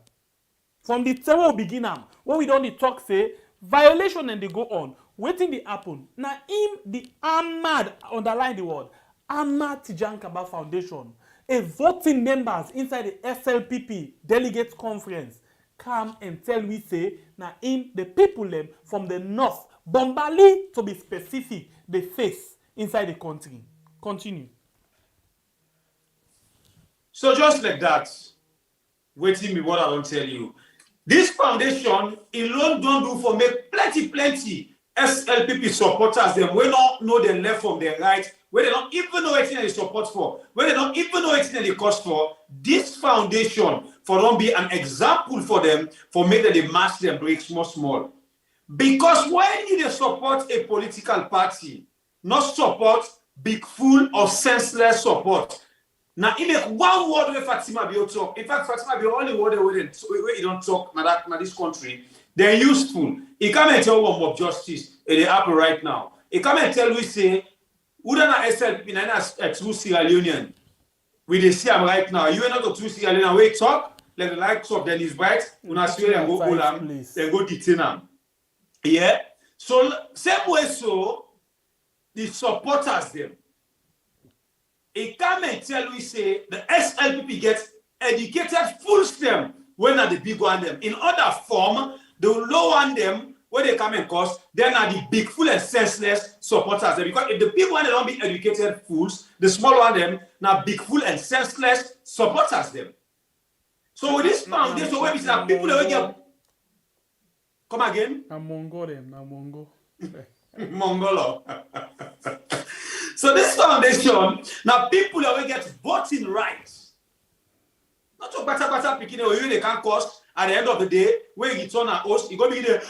From the time we begin when we done the talk say violation and they go on. Waiting the happen. Now the Ahmad, underline the word, Ahmad Tijan Kaba Foundation, a voting members inside the SLPP Delegates Conference come and tell me say now the people them from the north, Bombali to be specific, they face inside the country. Continue. So just like that, waiting me what I don't tell you. This foundation alone don't do for make plenty SLPP supporters them. We don't know the left from the right, where they don't even know anything they support for, where they don't even know anything they cost for. This foundation for them be an example for them for make that they match them break small. Because when you support a political party, not support big full of senseless support. Now, in one word where Fatima be talk. In fact, Fatima be only word where you don't talk in this country. They're useful. He come and tell one of justice and they happen right now. He come and tell we say, Udana SLP na true Sierra Leonean. We they see him right now. You are not a true Sierra Leonean. Wait talk, let the lights up, then he's bright. Una swear and go hold him, then go detain him. Yeah. So same way so the supporters them. He come and tell we say the SLPP gets educated full stem when are the big one them. In other form, the low one them where they come and cause, then are the big full and senseless supporters them. Because if the big one they don't be educated fools, the small one them now big full and senseless supporters them. So with this foundation, where we say people that will get come again? I'm Mongo them, I'm Mongo. Mongolo. So this foundation, now people that will get voting rights. Not to bata picking or you they can't cause at the end of the day, when you turn a host, you go be there,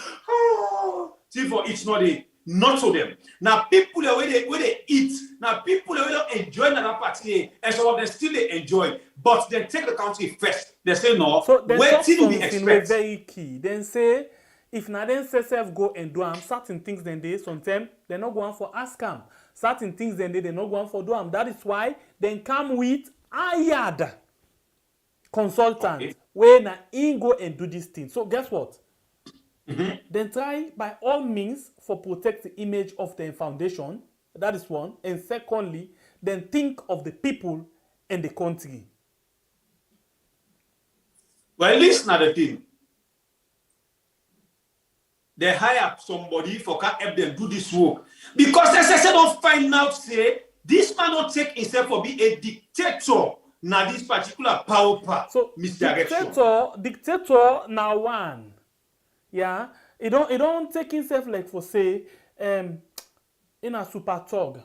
see for each not to them. Now people that where they eat, now people that don't enjoy another party, and some of them still they enjoy, but then take the country first. They say no, so wait till we expect. Very key. Then say if now then self go and do certain things then they sometimes they're not going for ask them. Certain things then they're not going for do them. That is why they come with hired consultant where now in go and do this thing. So guess what? Then try by all means for protect the image of the foundation. That is one. And secondly, then think of the people and the country. Well, at least not the thing. They hire somebody for can help them do this work. Because they don't find out, say, this man don't take himself for be a dictator now this particular power part. So dictator now one. Yeah. It don't take himself like for say in a super thug.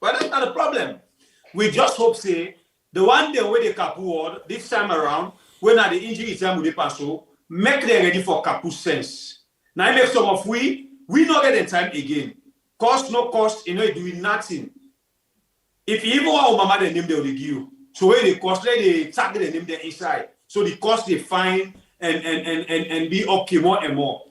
Well, that's not the problem. We just hope say the one day where they capu word this time around, when the injury is time with the pass, make them ready for capu sense. Now I make some of we not get the time again. Cost, no cost, doing nothing. If you even want mama the name they will give you. So when they cost, they tag the name there inside. So the cost they find and be okay more and more.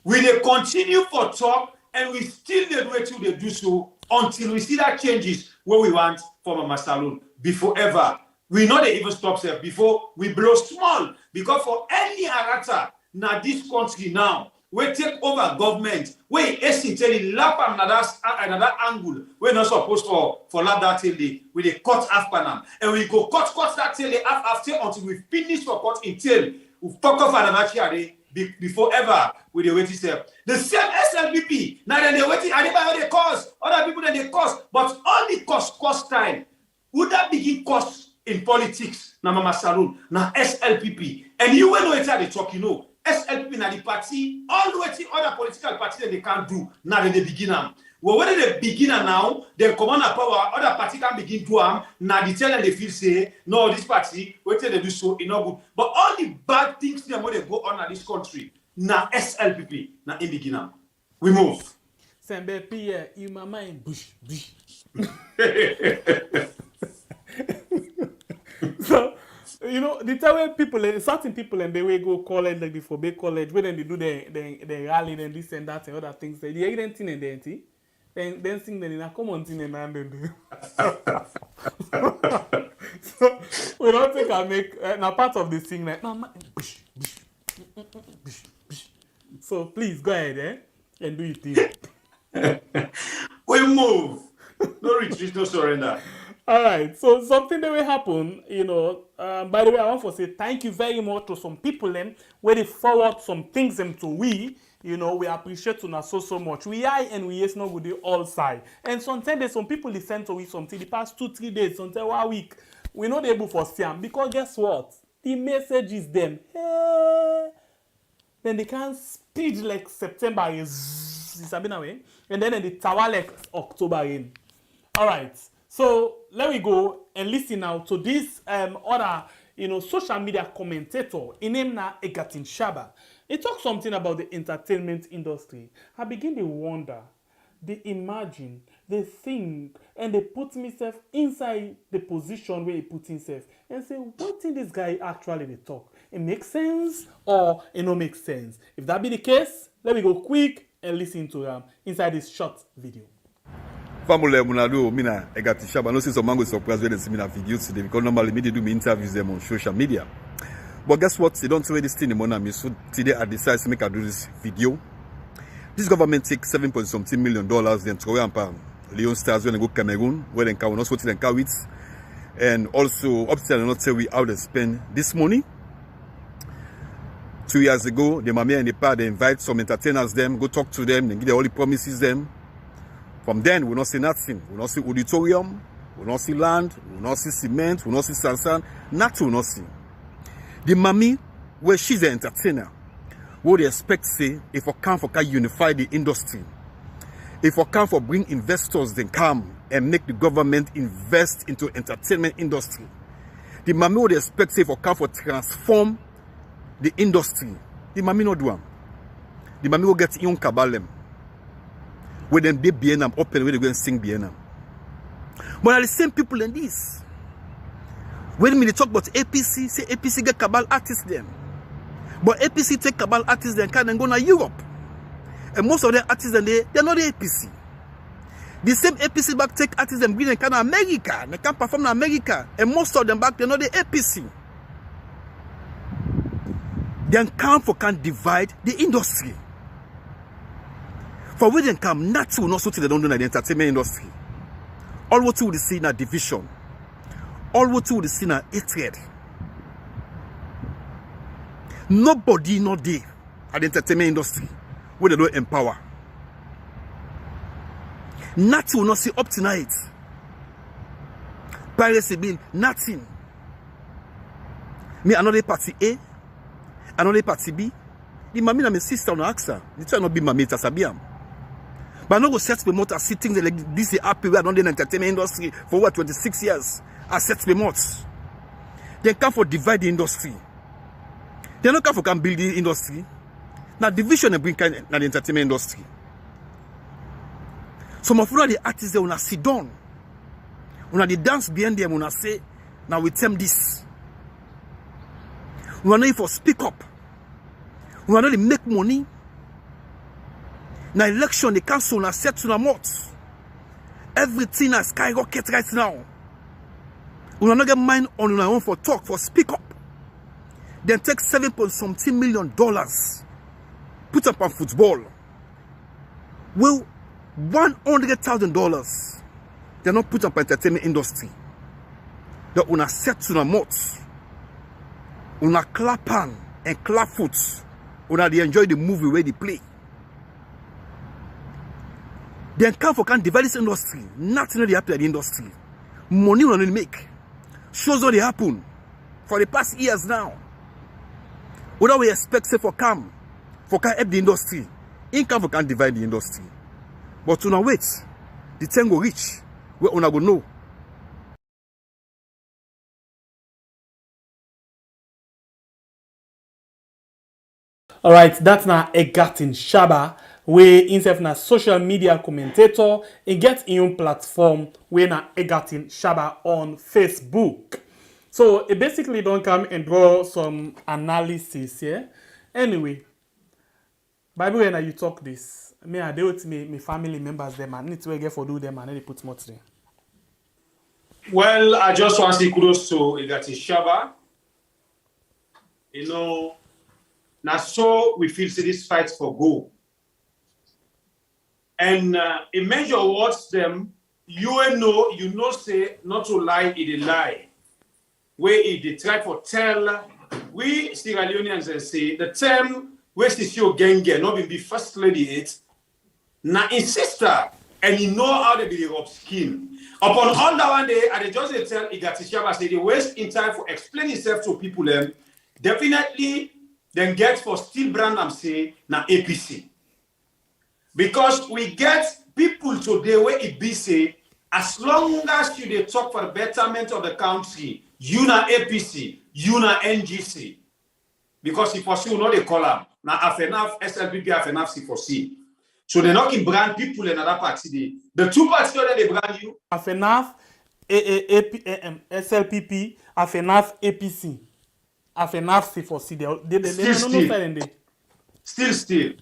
We they continue for talk and we still the way to they do so until we see that changes what we want for Mama Saloon before ever. We know they even stop there before we blow small. Because for any arata now this country now, we take over government, we essentially lap another angle. We're not supposed for lap that till we they cut after them. And we go cut that till after until we finish for cut until we fuck off another chair before ever with the waiting step. The same SLPP, now then they waiting, anybody they cause, other people that they cause, but only cost time. Would that begin cost in politics? Now Mama Saloon, now SLPP. And you will know it's how they talk, SLP na the party, all the way to other political parties that they can't do, now they begin them. Well, when they begin now, they command a power, other party can begin to them, now they tell them they feel say, no, this party, wait till they do so, it's not good. But all the bad things that they go on in this country, now SLPP, now in begin them. We move. Sembe Pierre, you mama in bush. So, the time when people, certain people, and they will go college, like before Bay College, when they do the rally and this and that and other things, they hear anything and then sing them in a common thing and then so, we don't think I make, now part of the thing, like, no, so please go ahead, and do your thing. We move. No retreat, no surrender. All right, so something that will happen, by the way, I want to say thank you very much to some people where they forward some things to we, we appreciate you so much. We are and we yes not good all side. And sometimes there's some people listen to we something the past 2-3 days, sometimes 1 week. We're not able for Siam because guess what? The message is them. Hey. Then they can speed like September is and then the tower like October in. All right. So let me go and listen now to this other, social media commentator. His name na Egatin Shaba. He talks something about the entertainment industry. I begin to wonder, they imagine, they think, and they put myself inside the position where he put himself and say, what thing this guy actually they talk? It makes sense or it don't make sense? If that be the case, let me go quick and listen to them inside this short video. Family Munado, Mina, Egati Shaba, no sense of mango surprise when they see me in video today because normally me they do me interviews them on social media. But guess what? They don't say this thing in me. So today I decided to make I do this video. This government takes $7.something million, then throw and pound. Leon Stars when they go Cameroon, where they can also tell them it. And also upstairs and not tell we how they spend this money. 2 years ago, the Mamia and the Pa, they invite some entertainers them, go talk to them, and give them all the promises them. From then, we not see nothing. We not see auditorium, we not see land, we not see cement, we not see sand, nothing we not see. The mommy, where she's an entertainer, what they expect say, if we come for unify the industry, if we come for bring investors, then come and make the government invest into entertainment industry. The mommy what they expect say, if we come for transform the industry, the mommy not do them. The mommy will get young kabalem. When them they be open, where they go and sing BNM. But are the same people in this. When they talk about APC, say APC get cabal artists them. But APC take cabal artists then can go to Europe. And most of the artists they're not the APC. The same APC back take artists and bring them to America. They can perform in America. And most of them back they're not the APC. Then can divide the industry. For where they come, nothing will not so they don't do in the entertainment industry. All what you will see in a division. All what you will see in a hatred. Nobody not there at the entertainment industry where they don't empower. Nothing will not see up tonight. Piracy bill, nothing. Me another party A, another party B. The mommy and my sister on AXA. The try not be my mate as a BM. But I no go set me out as sitting like this happy we are not in the entertainment industry for what 26 years. I set me out. They come for divide the industry. They don't come for can build the industry. Now division and bring kind na the entertainment industry. Some of the artists they wanna sit down. Una the dance behind them wanna say, now we tell this. We wanna for speak up. We wanna make money. Now election the council na set to the mouth. Everything has skyrocket right now. We wanna get mind on our own for talk, for speak up. Then take $7.something million. Put up on football. Well, $100,000. They're not put up on entertainment industry. They're on a set to the mouth. On a clap hand and clap foot. On a they enjoy the movie where they play. Then can't develop this industry. Nothing really happen at the industry. Money will only make. Shows what they happen for the past years now. What do we expect say for can help the industry? Income for can divide the industry. But to now wait, the time go reach where una go know. All right, that's now Egatin Shaba, where himself na social media commentator. He get his own platform where na Egatin Shaba on Facebook. So it basically don't come and draw some analysis here. Anyway, Bible when you talk this, me I deal with me family members them and need to get for do them and they put more today. Well, I just want to say kudos to Egatin Shaba. You know, now so we feel this fight for go. And in major words them, you know say not to lie, it a lie. Where they try to tell we Sierra Leoneans and say the term where she show genge not be first lady it na in sister and you know how they be the rub skin. Upon all that one day, I just tell Egatin Shaba say the waste in time for explain himself to people them definitely then get for still brand and say na APC. Because we get people today where it be say as long as you they talk for the betterment of the country, you na APC, you na NGC. Because if you know they call them, now FNAF, SLPP, FNAF, C4C. So they're not in brand people in another party. The two parties that they brand you. FNAF, SLPP, FNAF, APC. FNAF, C4C. They Still.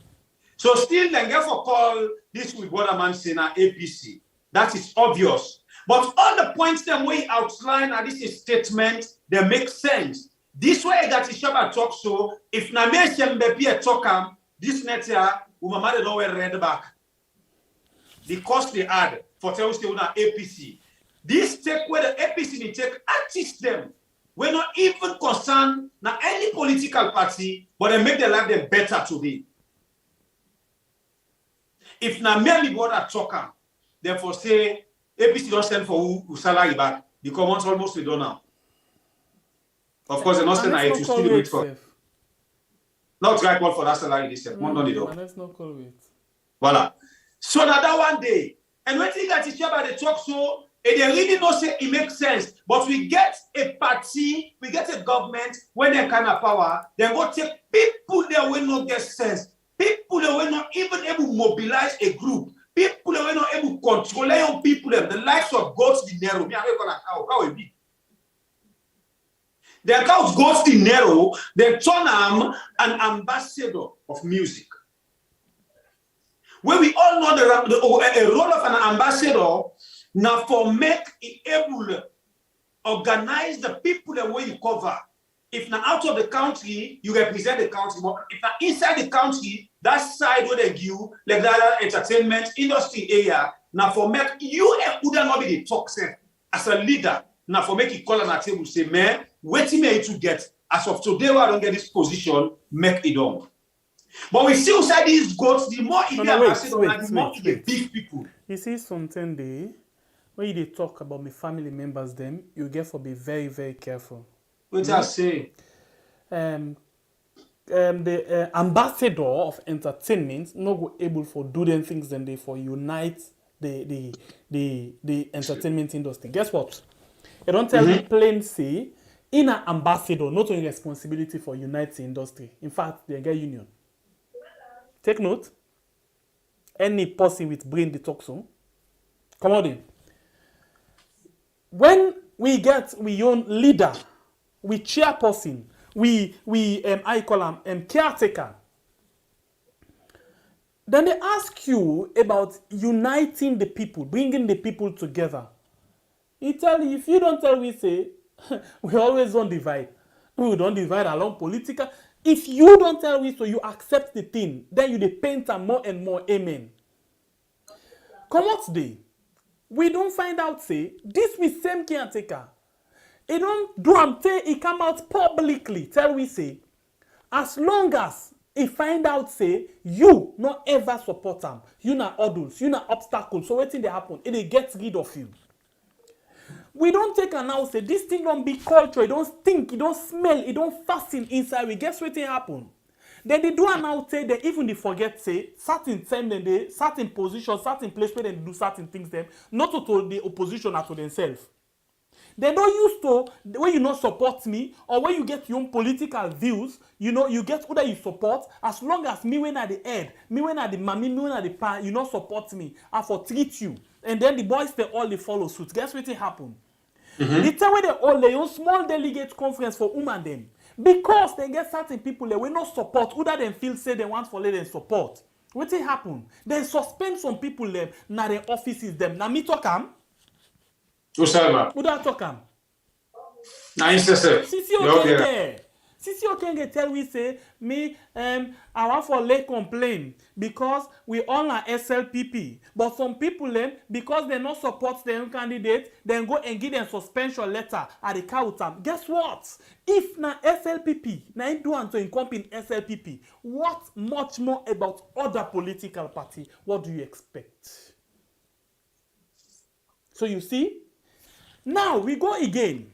So still then get for call this with what a man saying na APC. That is obvious. But all the points that we outline at this statement, they make sense. This way Egatin Shaba talk so, if na me Shembepi talk this next year, umama they don't wear red back. The cost they add for tell say una APC. This take where the APC they take artist them. We're not even concerned na any political party, but they make their life them better today. If na merely brother talk therefore say APC don't send for who salary back. The commons almost we don't now. Of course, they're not saying that you still wait for. Not right call for that salary this year. Let's not call it. Voila. So now that one day, and when you got Shaba they talk so, and they really not say it makes sense. But we get a party, we get a government when they kind of power, then go take people there will not get sense. People that were not even able to mobilize a group. People that were not able to control their own people, the likes of Goats Dinero. The account Goats Dinero, they turn him an ambassador of music. When we all know the role of an ambassador, now for make it able to organize the people the way you cover. If not out of the country, you represent the country. But if not inside the country, that side where they give, like that entertainment industry area, now for make you would not be the toxic as a leader. Now for make it call on a table say, man, waiting me to get as of today, I don't get this position, make it on. But we still say these goats, the more the more the big people. You see something there, when you talk about my family members, them, you get to be very, very careful. What I say? The ambassador of entertainment not go able for do them things then they for unite the entertainment industry. Guess what? You don't tell me plain say in an ambassador not only responsibility for unite the industry. In fact, they get union. Take note. Any person with brain they talk so. Come on in. When we get we own leader, we chairperson, we I call them caretaker. Then they ask you about uniting the people, bringing the people together. He tell you, if you don't tell me, say, we always don't divide. We don't divide along political. If you don't tell me, so you accept the thing, then you dey paint am more and more. Amen. Come out today. We don't find out, say, this we same caretaker. He don't do am say he come out publicly, tell we say, as long as he find out, say, you not ever support him, you not adults, you not obstacles, so wetin dey happen, it dey get rid of you. We don't take an out, say, this thing don't be culture, it don't stink, it don't smell, it don't fasten inside, we guess wetin happen. Then they do an out, say, they even they forget, say, certain time, then they, certain position, certain place where they do certain things, them, not to the opposition or to themselves. They don't use to, when you not support me, or when you get your own political views, you know, you get who that you support, as long as me when at the head, me when at the mommy, me when at the pa, you not support me, I for treat you. And then the boys, they all they follow suit. Guess what happen? The time when they all their own small delegate conference for women them. Because they get certain people that will not support, who that them feel say they want for let them support. What happen? They suspend some people them, na their offices them. Na me talk am. Who that talk am? Na insist. Sisi Okenge. Sisi Okenge tell we say, me, I want for late complain because we all are SLPP. But some people them, because they not support their own candidate, then go and give them suspension letter at the count. Guess what? If na SLPP, na in do to incumbent SLPP, what much more about other political party? What do you expect? So you see, now we go again.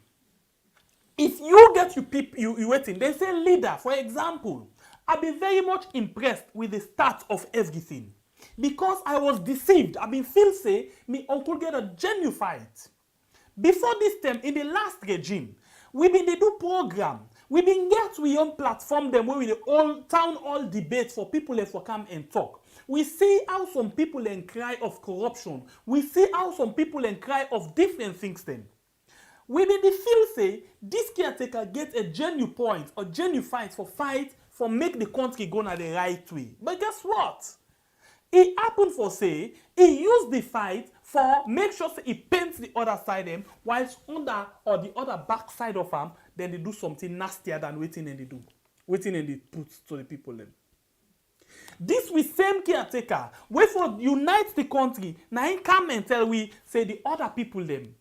If you get your people, you waiting, they say leader, for example, I've been very much impressed with the start of everything. Because I was deceived. I've been feel say, me uncle get a genuine fight. Before this time, in the last regime, we been they do program. We been get we on platform them where we the all town hall debates for people that for come and talk. We see how some people and cry of corruption. We see how some people and cry of different things then. We been the feel say this caretaker get a genuine point or genuine fight for make the country go na the right way. But guess what? It happened for say he used the fight for make sure say he paints the other side them, whilst under or the other back side of him, then they do something nastier than waiting and they do. Waiting and they put to the people them. This we same caretaker, wait for unite the country. Now he come and tell we say the other people them.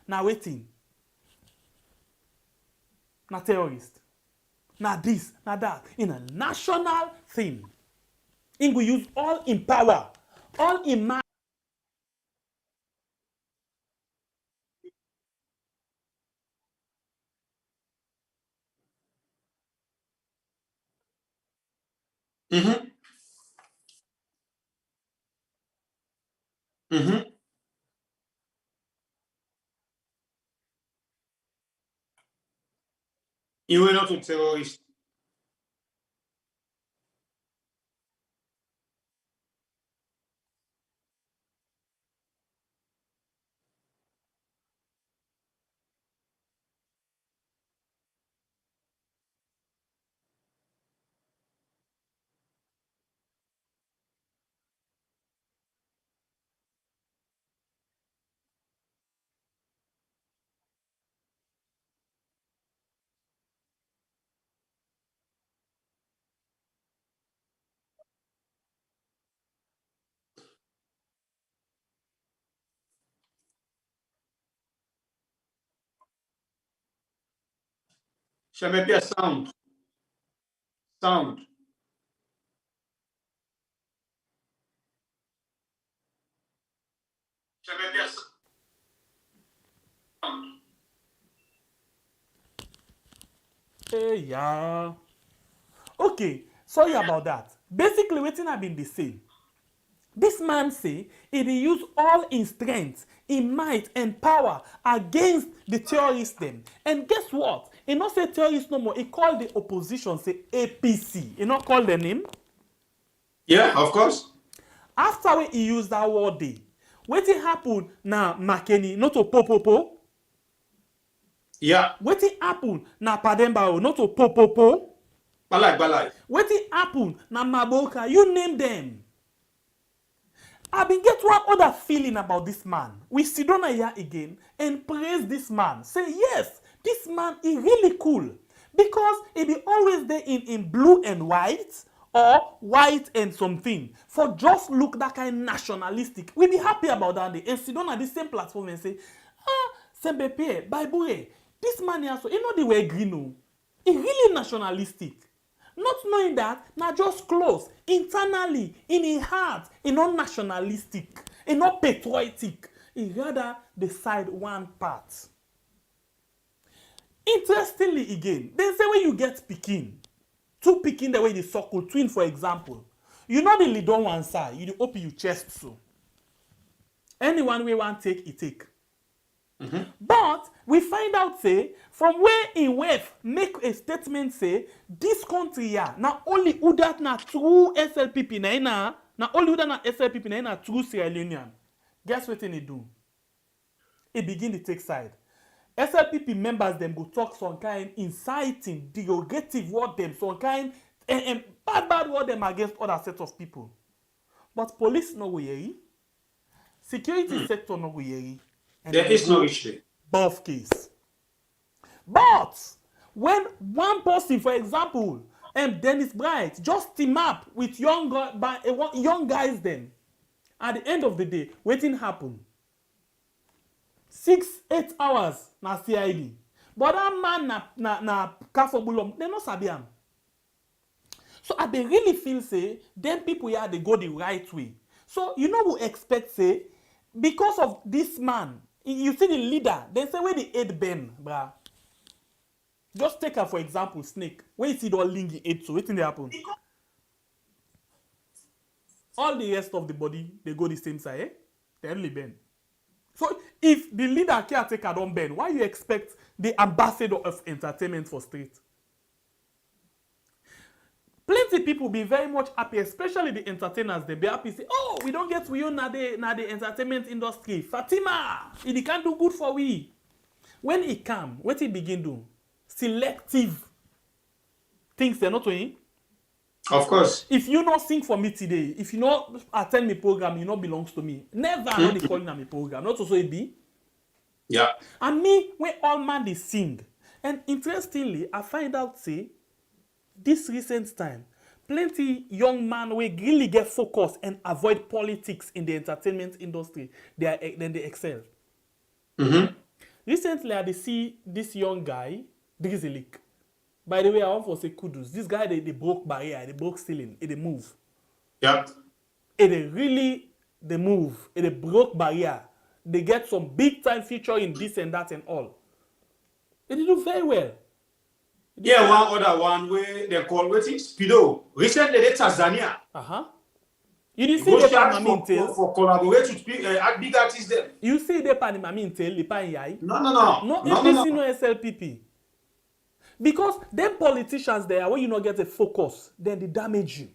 Now waiting. Na terrorist. Na this, na that. In a national thing. In we use all in power, all in mind. You were not a terrorist. Chame sound. Sound. Hey, yeah. Okay, sorry about that. Basically, waiting have been the same. This man say he use all his strength, in might and power against the terrorists them. And guess what? He not say terrorists no more. He called the opposition say APC. He not call the name. Yeah, of course. After when he used that word day, wetin happen na Makeni, not to popopo. Yeah. Wetin happen na Padembao, not to popopo. Balai. Wetin happen na Maboka, you name them. I been get one other feeling about this man. We sit down here again and praise this man. Say, yes, this man is really cool. Because he be always there in blue and white or white and something. For just look that kind nationalistic. We be happy about that day. And sit down at the same platform and say, Sembepe, Bible, this man here, so he know the way green. No. He really nationalistic. Not knowing that, now just close. Internally, in his heart, he not nationalistic. He not patriotic. He rather decide one part. Interestingly again, they say when you get Pekin, two Pekin the way they circle, twin for example, you know the lead on one side, you open your chest so. Anyone we want take, he take. But we find out say from where in West make a statement say this country here na only who that na true SLPP na only who that na SLPP na true Sierra Leonean. Guess what they do? It begin to take side. SLPP members them go talk some kind inciting, derogative word them, some kind bad word them against other sets of people. But police no go hear. Security sector no go hear. There is no issue. Both case. But when one person, for example, Dennis Bright, just team up with young guys then, at the end of the day, waiting happen. 6-8 hours na CID. But that man na Kafobulom, they no sabi am. So I they really feel say, them people here they go the right way. So you know who expect say, because of this man, you see the leader, they say where the aid Ben, bruh. Just take her for example, Snake. When you see the all lingy aid, so what thing they happen? All the rest of the body, they go the same side, eh? They only bend. So if the leader caretaker don't bend, why you expect the ambassador of entertainment for street? Plenty people be very much happy, especially the entertainers. They be happy say, oh, we don't get we own na the entertainment industry. Fatima, it can't do good for we. When it come, what he begin do? Selective things they're not doing. Of course. If you not sing for me today, if you not attend my program, you not belongs to me. Never not they calling on my program. Not also it be. Yeah. And me, when all man they sing. And interestingly, I find out say, this recent time, plenty young men will really get focused and avoid politics in the entertainment industry. Then they excel. Recently, I see this young guy, Drizzly. By the way, I want to say kudos. This guy, they broke barrier, they broke ceiling, they move. Yeah. They really, they move, they broke barrier. They get some big time feature in this and that and all. They do very well. Yeah, one other one where they call waiting Speedo. Recently, they Tanzania. You didn't see the Panama tail for collaborate with big artists there. You see the Panama tail, the pan yai. No. No SLPP. Because them politicians there, when you not get a focus, then they damage you.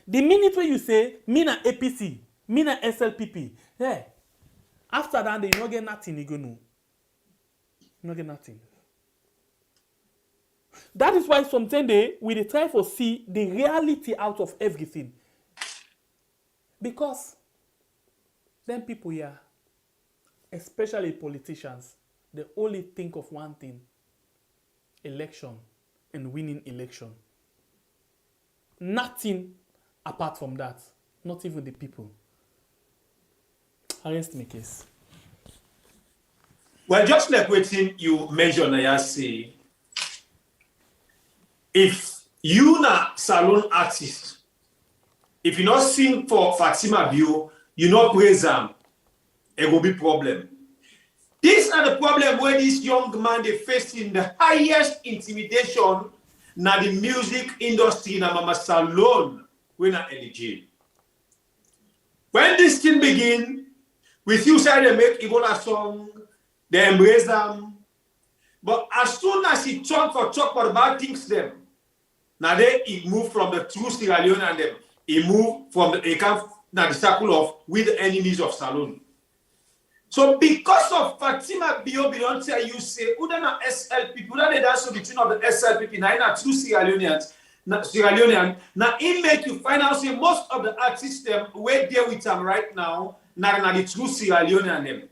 The minute when you say, me na APC, me na SLPP, yeah. After that, you not get nothing, you go no. You not get nothing. That is why sometimes we try to see the reality out of everything. Because them people here, especially politicians, they only think of one thing: election and winning election. Nothing apart from that. Not even the people. Arrest my case. Well, just like waiting you mentioned, I say, if you na salon artist, if you not sing for Fatima view, you not praise them, it will be problem. These are the problem where this young man they facing the highest intimidation na the music industry na mama salon when na eligible. When this thing begin, with you say they make Ebola song, they embrace them. But as soon as he talk about things them, Now he moved from the true Sierra Leone and them. He moved from the circle of with the enemies of Salon. So because of Fatima Bio don't tell you say Udana SLP, Udana dance between of the SLP, now true Sierra Leonean, now it make you find out say most of the artists them where there with them right now, now the true Sierra Leonean them.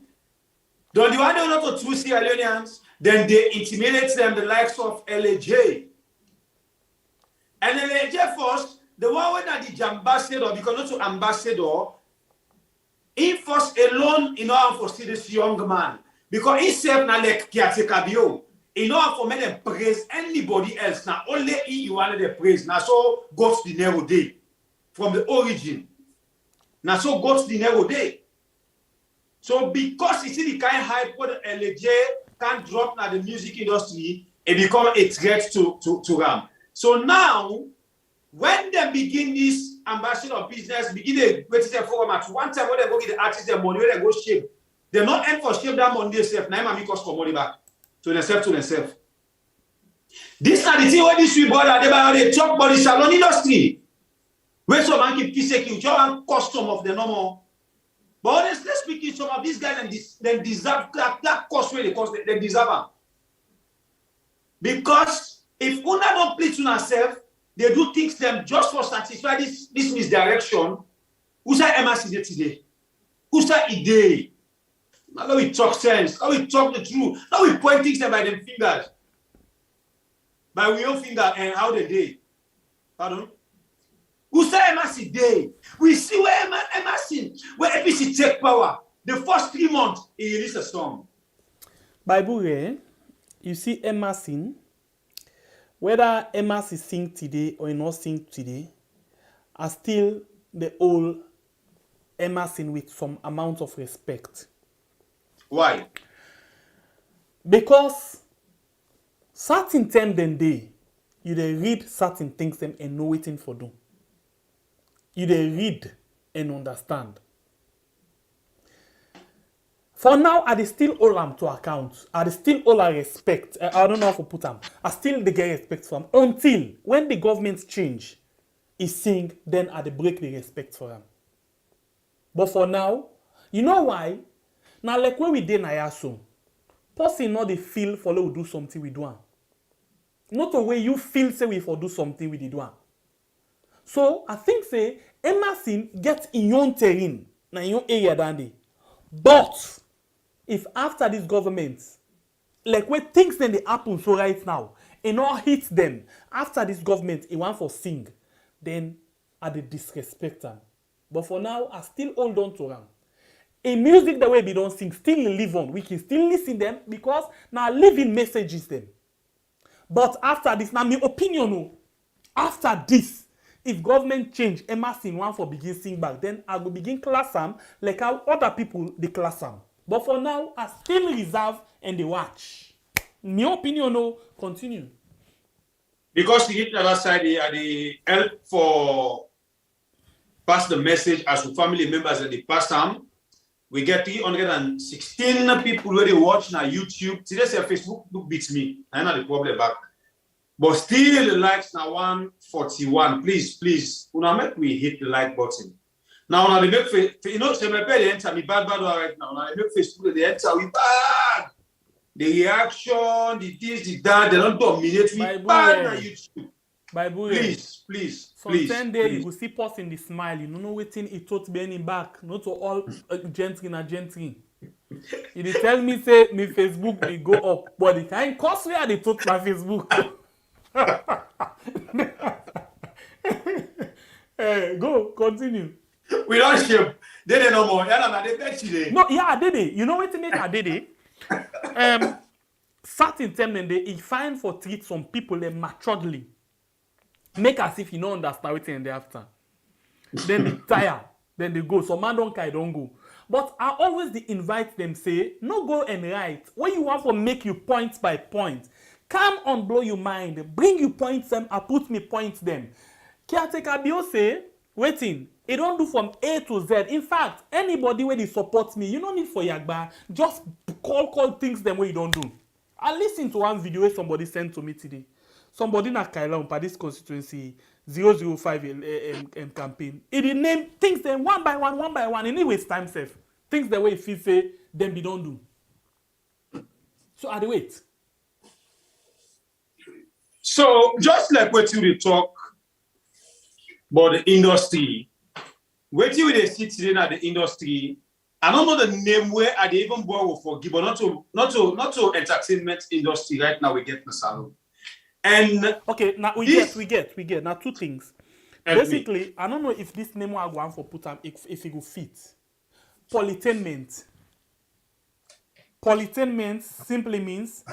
Don't you want to know the true Sierra Leoneans? Then they intimidate them the likes of LAJ. And LAJ first, the one when the ambassador, because not to ambassador, he first alone in order for see this young man. Because he said now like Kiatekabio, in order for me to praise anybody else. Now only he wanted to praise. Now so God's dinero day from the origin. Now so God's dinero day. So because you see the kind of hype what the LAJ can drop now the music industry, it become a threat to Ram. So now, when they begin this ambassador of business, begin the greatest forum at one time when they go get the artists their money, when they go shape, they're not end for shape that money themselves. Now I'm cost for money back to themselves. This are the thing where this we bother they talk about the salon industry. Where some man keep kissing you, custom of the normal. But honestly speaking, some of these guys they deserve that cost where they deserve them. Because if una don't please to yourself, they do things them just for satisfy this misdirection. Who's that MRC today? Who's that idea? Now we talk sense. Now we talk the truth. Now we point things them by them fingers. By we own finger and how they day. Pardon? Who's that MRC day? We see where MRC, where APC take power. The first 3 months, he released a song. Bible, you see MRC. Whether Ernest sing today or not sing today, are still the old Ernest with some amount of respect. Why? Because certain time then day, you they read certain things them and know waiting for them. You they read and understand. For now, I still all am to account. I still all I respect. I don't know how to put them. I still they get respect from until when the government change, he sing, then I break the respect for him. But for now, you know why? Now like when we did Nayaso, person not the feel for we do something we do. Not the way you feel say we for do something we do. So I think say Emerson get in your terrain, na in your area dandy. But if after this government, like when things then they happen so right now, it all hits them, after this government, it want for sing, then I they disrespect them. But for now, I still hold on to them. In music, the way we don't sing, still live on. We can still listen them because now living messages them. But after this, now my opinion, after this, if government change, Emerson one for begin sing back, then I will begin class them like how other people they class them. But for now, I still reserve and they watch. My opinion, no, continue. Because the other side, they help for pass the message as to family members that they pass them. We get 316 people where they watch on YouTube. Today, say Facebook beats me. I know the problem back. But still, the likes now 141. Please, una make we hit the like button. Now, on the make you know, say my they enter me bad right now. Now they make Facebook they enter we bad. The reaction, the this, the that, they don't dominate me bad on YouTube. Bible, please. Sometimes there you will see person the smile. You know waiting it taught Benny back. Not to all gentry and gentry. You dey tell me say me Facebook they go up, but the kind cost where they taught my Facebook. Hey, go continue. We don't ship. They don't know more. They bet today. No, yeah, I did it. You know what to make I did it. Certain time then they fine for treat some people they maturely. Make as if you don't understand what they after. Then they tire. Then they go. Some man don't go. But I always invite them say, no go and write. When you want to make you point by point. Come on, blow your mind. Bring you points them. I put me points them. Caretaker Bio say, waiting. It don't do from A to Z. In fact, anybody when they support me, you don't need for Yagba. Just call things them way you don't do. I listened to one video where somebody sent to me today. Somebody na Kaila on this constituency 005 campaign. It name things them one by one. Anyways, time safe. Things the way if you say them be don't do. So I wait. So just like what you talk about the industry, what you they sit today at the industry, I don't know the name where I even borrow for give, but not to entertainment industry right now we get in the salon. And okay, now we get now two things. Basically, I don't know if this name will go on for put them if it will fit. Polytainment. Polytainment simply means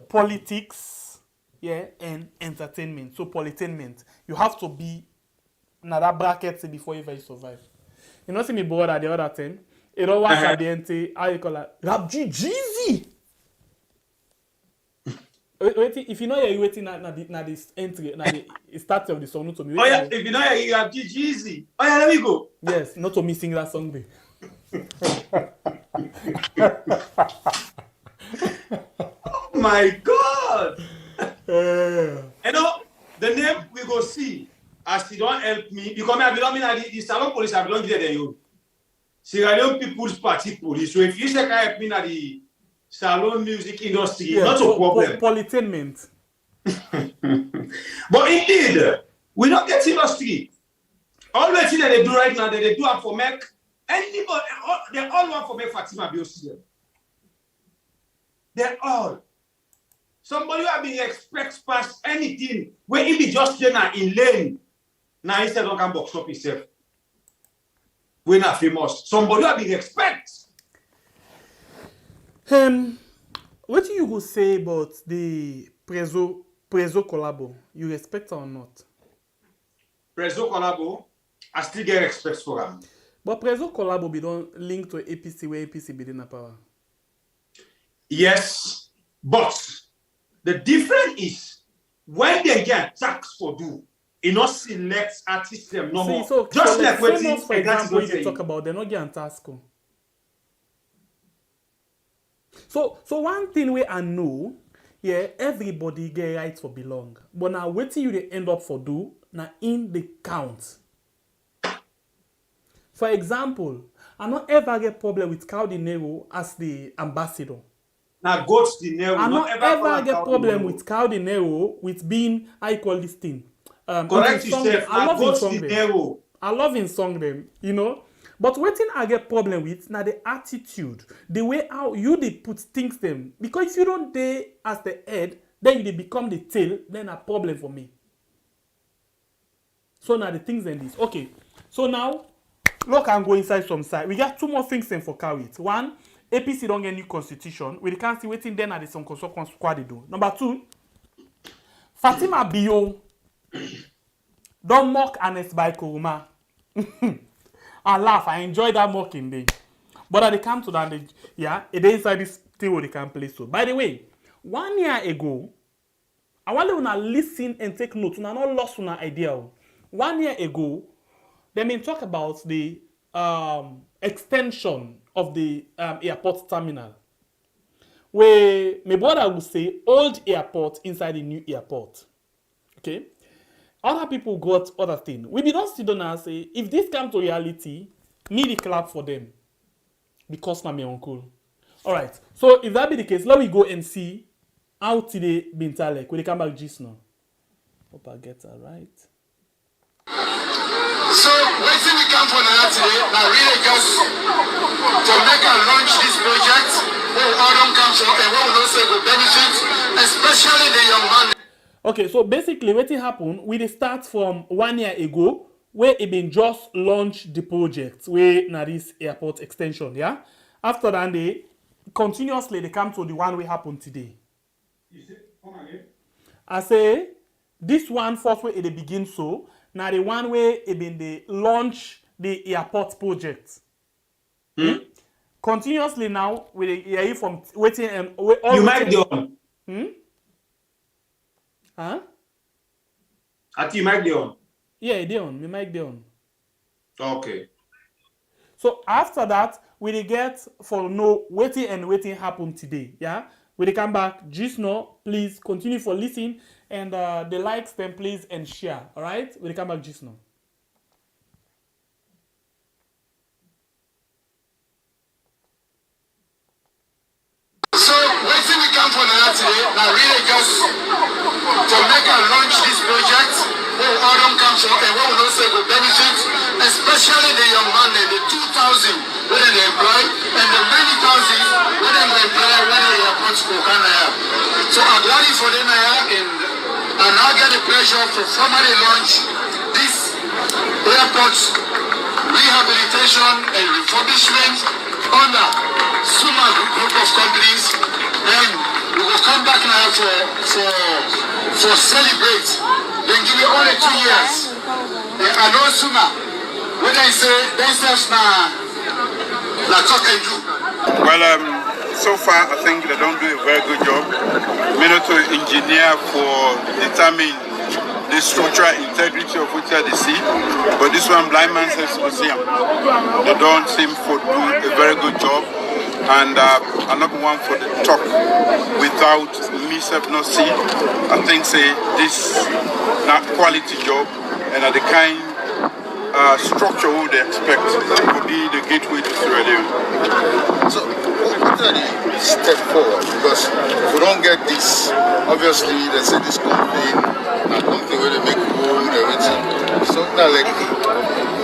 politics, yeah, and entertainment. So polytainment, you have to be in that bracket before you even survive. You know, see me bored at the other thing. You don't watch at the NT, how you call it? Rap Jeezy. Waiting, if you know you're waiting na this entry, na the start of the song, not to me. Oh yeah, if you know you have Jeezy. Oh yeah, let me go. Yes, not to me sing that song there. Oh my God! You know, the name we go see as he don't help me because I belong in the salon police. I belong there. You, Sierra Leone People's Party police. So if you say can help me na the salon music industry, yeah, not a problem. Polytainment. But indeed, we don't get industry. All the things that they do right now, they do it for make anybody. They all want for make Fatima be OCM. They're all. Somebody who have been expects past anything where he be just there in lane. Now he said don't can box up himself. We're not famous. Somebody who have been expects. What do you go say about the Prezo collabo? You respect or not? Prezo collabo, I still get respect for them. But Prezo collabo be don't link to APC where APC be in power. Yes, but the difference is when they get tax for do, it not select artists them no more. So, just like what for example, you talk about, they're not getting task. So one thing we I know, yeah, everybody get rights for belong. But now wait till you they end up for do, now in the count. For example, I not ever get problem with Cow Dinero as the ambassador. Now Goats Dinero. I not ever get problem with Cow Dinero with being, I call this thing. Correct yourself. I love his song them. I love his song them, you know. But what thing I get problem with now the attitude, the way how you they put things them. Because if you don't dare as the head, then you become the tail, then a problem for me. So now the things in this. Okay. So now, look, I'm going inside some side. We got two more things then for carry it. One, APC don't get new constitution. We can't see waiting then at the some consultant squad they do. Number two, Fatima Bio don't mock Ernest by Koroma. I laugh. I enjoy that mocking day. But at the come to that, yeah, it is inside this thing where they can play so. By the way, 1 year ago, I want you to listen and take notes. Una not lost una idea. 1 year ago, they may talk about the extension of the airport terminal. Where my brother would say old airport inside the new airport. Okay? Other people got other things. We don't sit down and say, if this comes to reality, me the clap for them. Because na my uncle. Alright. So if that be the case, let we go and see how today been like when they come back just now. Hope I get that right. So waiting we come for now today, now really just to make and launch this project. Where all don't come from and what will also go benefit, especially the young man. Okay, so basically what happened, we start from 1 year ago, where it been just launched the project, where now this airport extension, yeah? After that, they continuously they come to the one we happened today. You say, come again? I say, this one first way it begin so, now the one way it been they launch the airport project. Continuously now, we hear from waiting and all you might be on. Huh? At you might be on. Yeah, they on. We might be on. Okay. So after that, we get for no waiting and waiting happen today. Yeah. When they come back, just know, please continue for listening, and the likes then please and share. All right? When they come back, just know. So, waiting we come for now today, now really just to make and launch this project, where all don't come from and what will also go benefit, especially the young man, the 2,000 where they employ, and the many thousands where they employ, where they airport to Canada. So I'm glad for them and now get the pleasure to formally launch this airport rehabilitation and refurbishment under Suma group of companies. Then we will come back now for celebrate. Then give you only 2 years. I know Suma. When I say themselves now talk and do. Well, so far I think they don't do a very good job. Military engineer for determine the structural integrity of what they see, but this one blind man says museum. They don't seem to do a very good job, and another one for the talk without me not see. I think say this not quality job, and at the kind structure what they expect would be the gateway to Sierra Leone. So what are the step forward? Because if we don't get this, obviously they say this company and something where they make road everything. So now like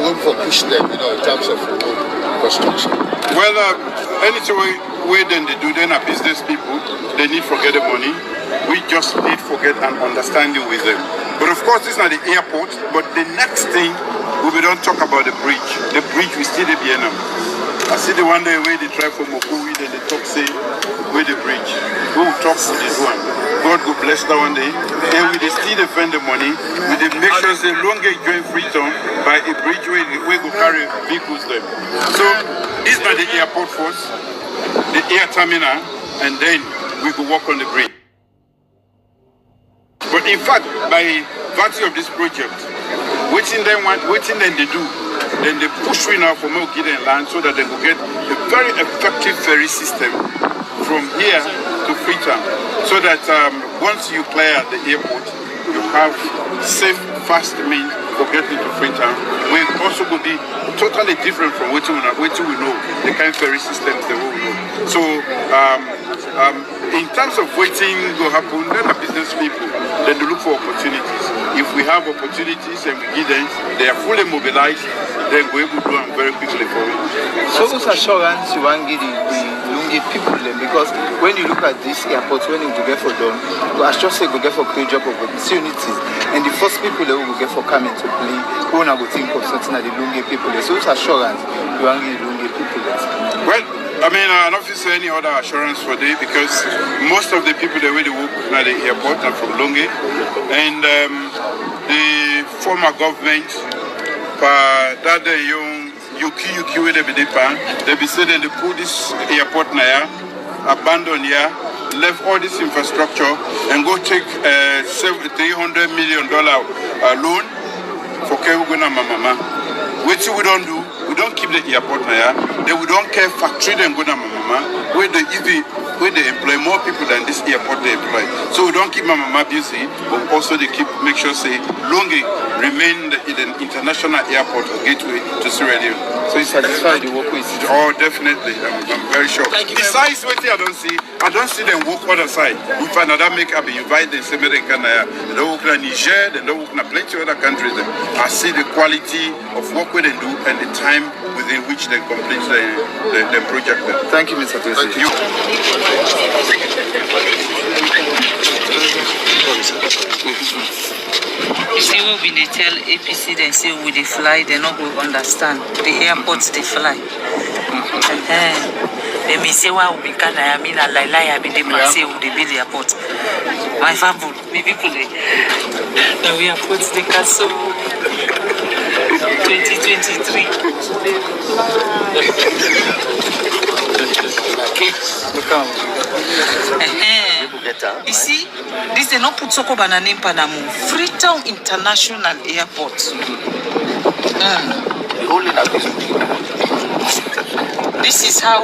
room for push them, in terms of road construction. Well, anything way then they do, then are business people. They need to get the money. We just need to get an understanding with them. But of course, this is not the airport. But the next thing, we don't talk about the bridge. The bridge we still be in. I see the one day where they try for Mokui, then they talk say where the bridge. We will talk for this one. God go bless that one day. And we still defend the money. We make sure say longer join Freetown by a bridge where we go carry vehicles there. So this is not the airport first, the air terminal, and then we go walk on the bridge. But in fact, by virtue of this project, waiting then they do, then they push we now for more get and land so that they will get a very effective ferry system from here to Freetown. So that once you clear the airport, you have safe, fast means for getting to Freetown. We also will be totally different from what we know, the kind of ferry systems they will know. So in terms of waiting to happen, then are business people, then they look for opportunities. If we have opportunities and we give them, they are fully mobilized, then we're able to do them very quickly for it. So whose assurance you want to give the people then? Because when you look at this airport, when you get for them, I just say go get for create job opportunities, and the first people that will get for coming to play, who are going to think of something that the Lungi people. So whose assurance you want to give the Lungi people? Well, I mean, I don't feel any other assurance for them because most of the people that really work at the airport are from Lungi, and the former government, that the young Yuki where they be said that they put this airport now, abandon here, left all this infrastructure, and go take $300 million loan for Kewuguna Mama. Which we don't do. We don't keep the airport now. Then we don't care factory them go to Mama where they employ more people than this airport they employ. So we don't keep Mama busy, but also they make sure say Lungi remain in an international airport or gateway to Sierra Leone. So you satisfied the work with it? Oh, definitely. I'm very sure. Besides what I don't see them work other side. We find that make up invite them say they don't work in Niger, they don't work in plenty of other countries. I see the quality of work they do and the time within which they complete the project. Thank you, Mr. President. Thank you. You see what we they tell APC, they say we they fly, they not will understand. The airports they fly. They may say why we can't. I mean, I mean they must say we they build the airport. My family, me people they. Now we airport the castle 2023. You see, this they not put Soko Banana in Panama. Freetown International Airport. This is how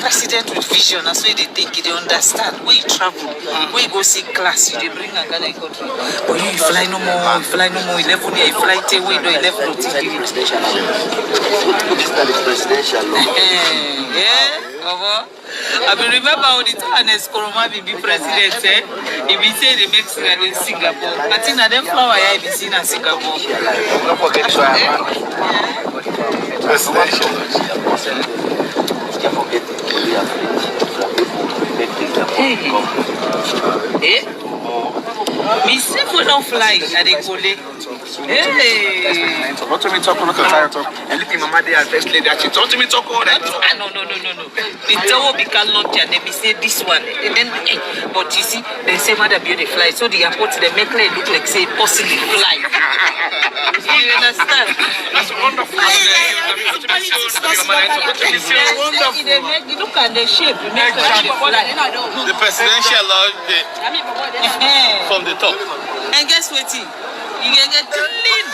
president with vision, that's why they think, they understand. Where you travel, where you go see class, they bring a Ghana country. But you fly no more, 11 years, you fly till we do 11 or 10 years. Presidential. Yeah, I mean, remember how the time Ernest Koroma be president, he be say they make cigarette in Singapore. I think that them flower I be seen in Singapore. Don't forget presidential. Me say we don't fly at the Gole. Hey! What to me talk on the talk? And let Mama there first lady that she talk to me talk all that. No. The tower be can launch and they say this one. And then but you see, they say mother beauty fly. So the airport they make it look like say possibly fly. You understand? That's wonderful. Look at the shape. The presidential law from the top. And guess what? You can get clean.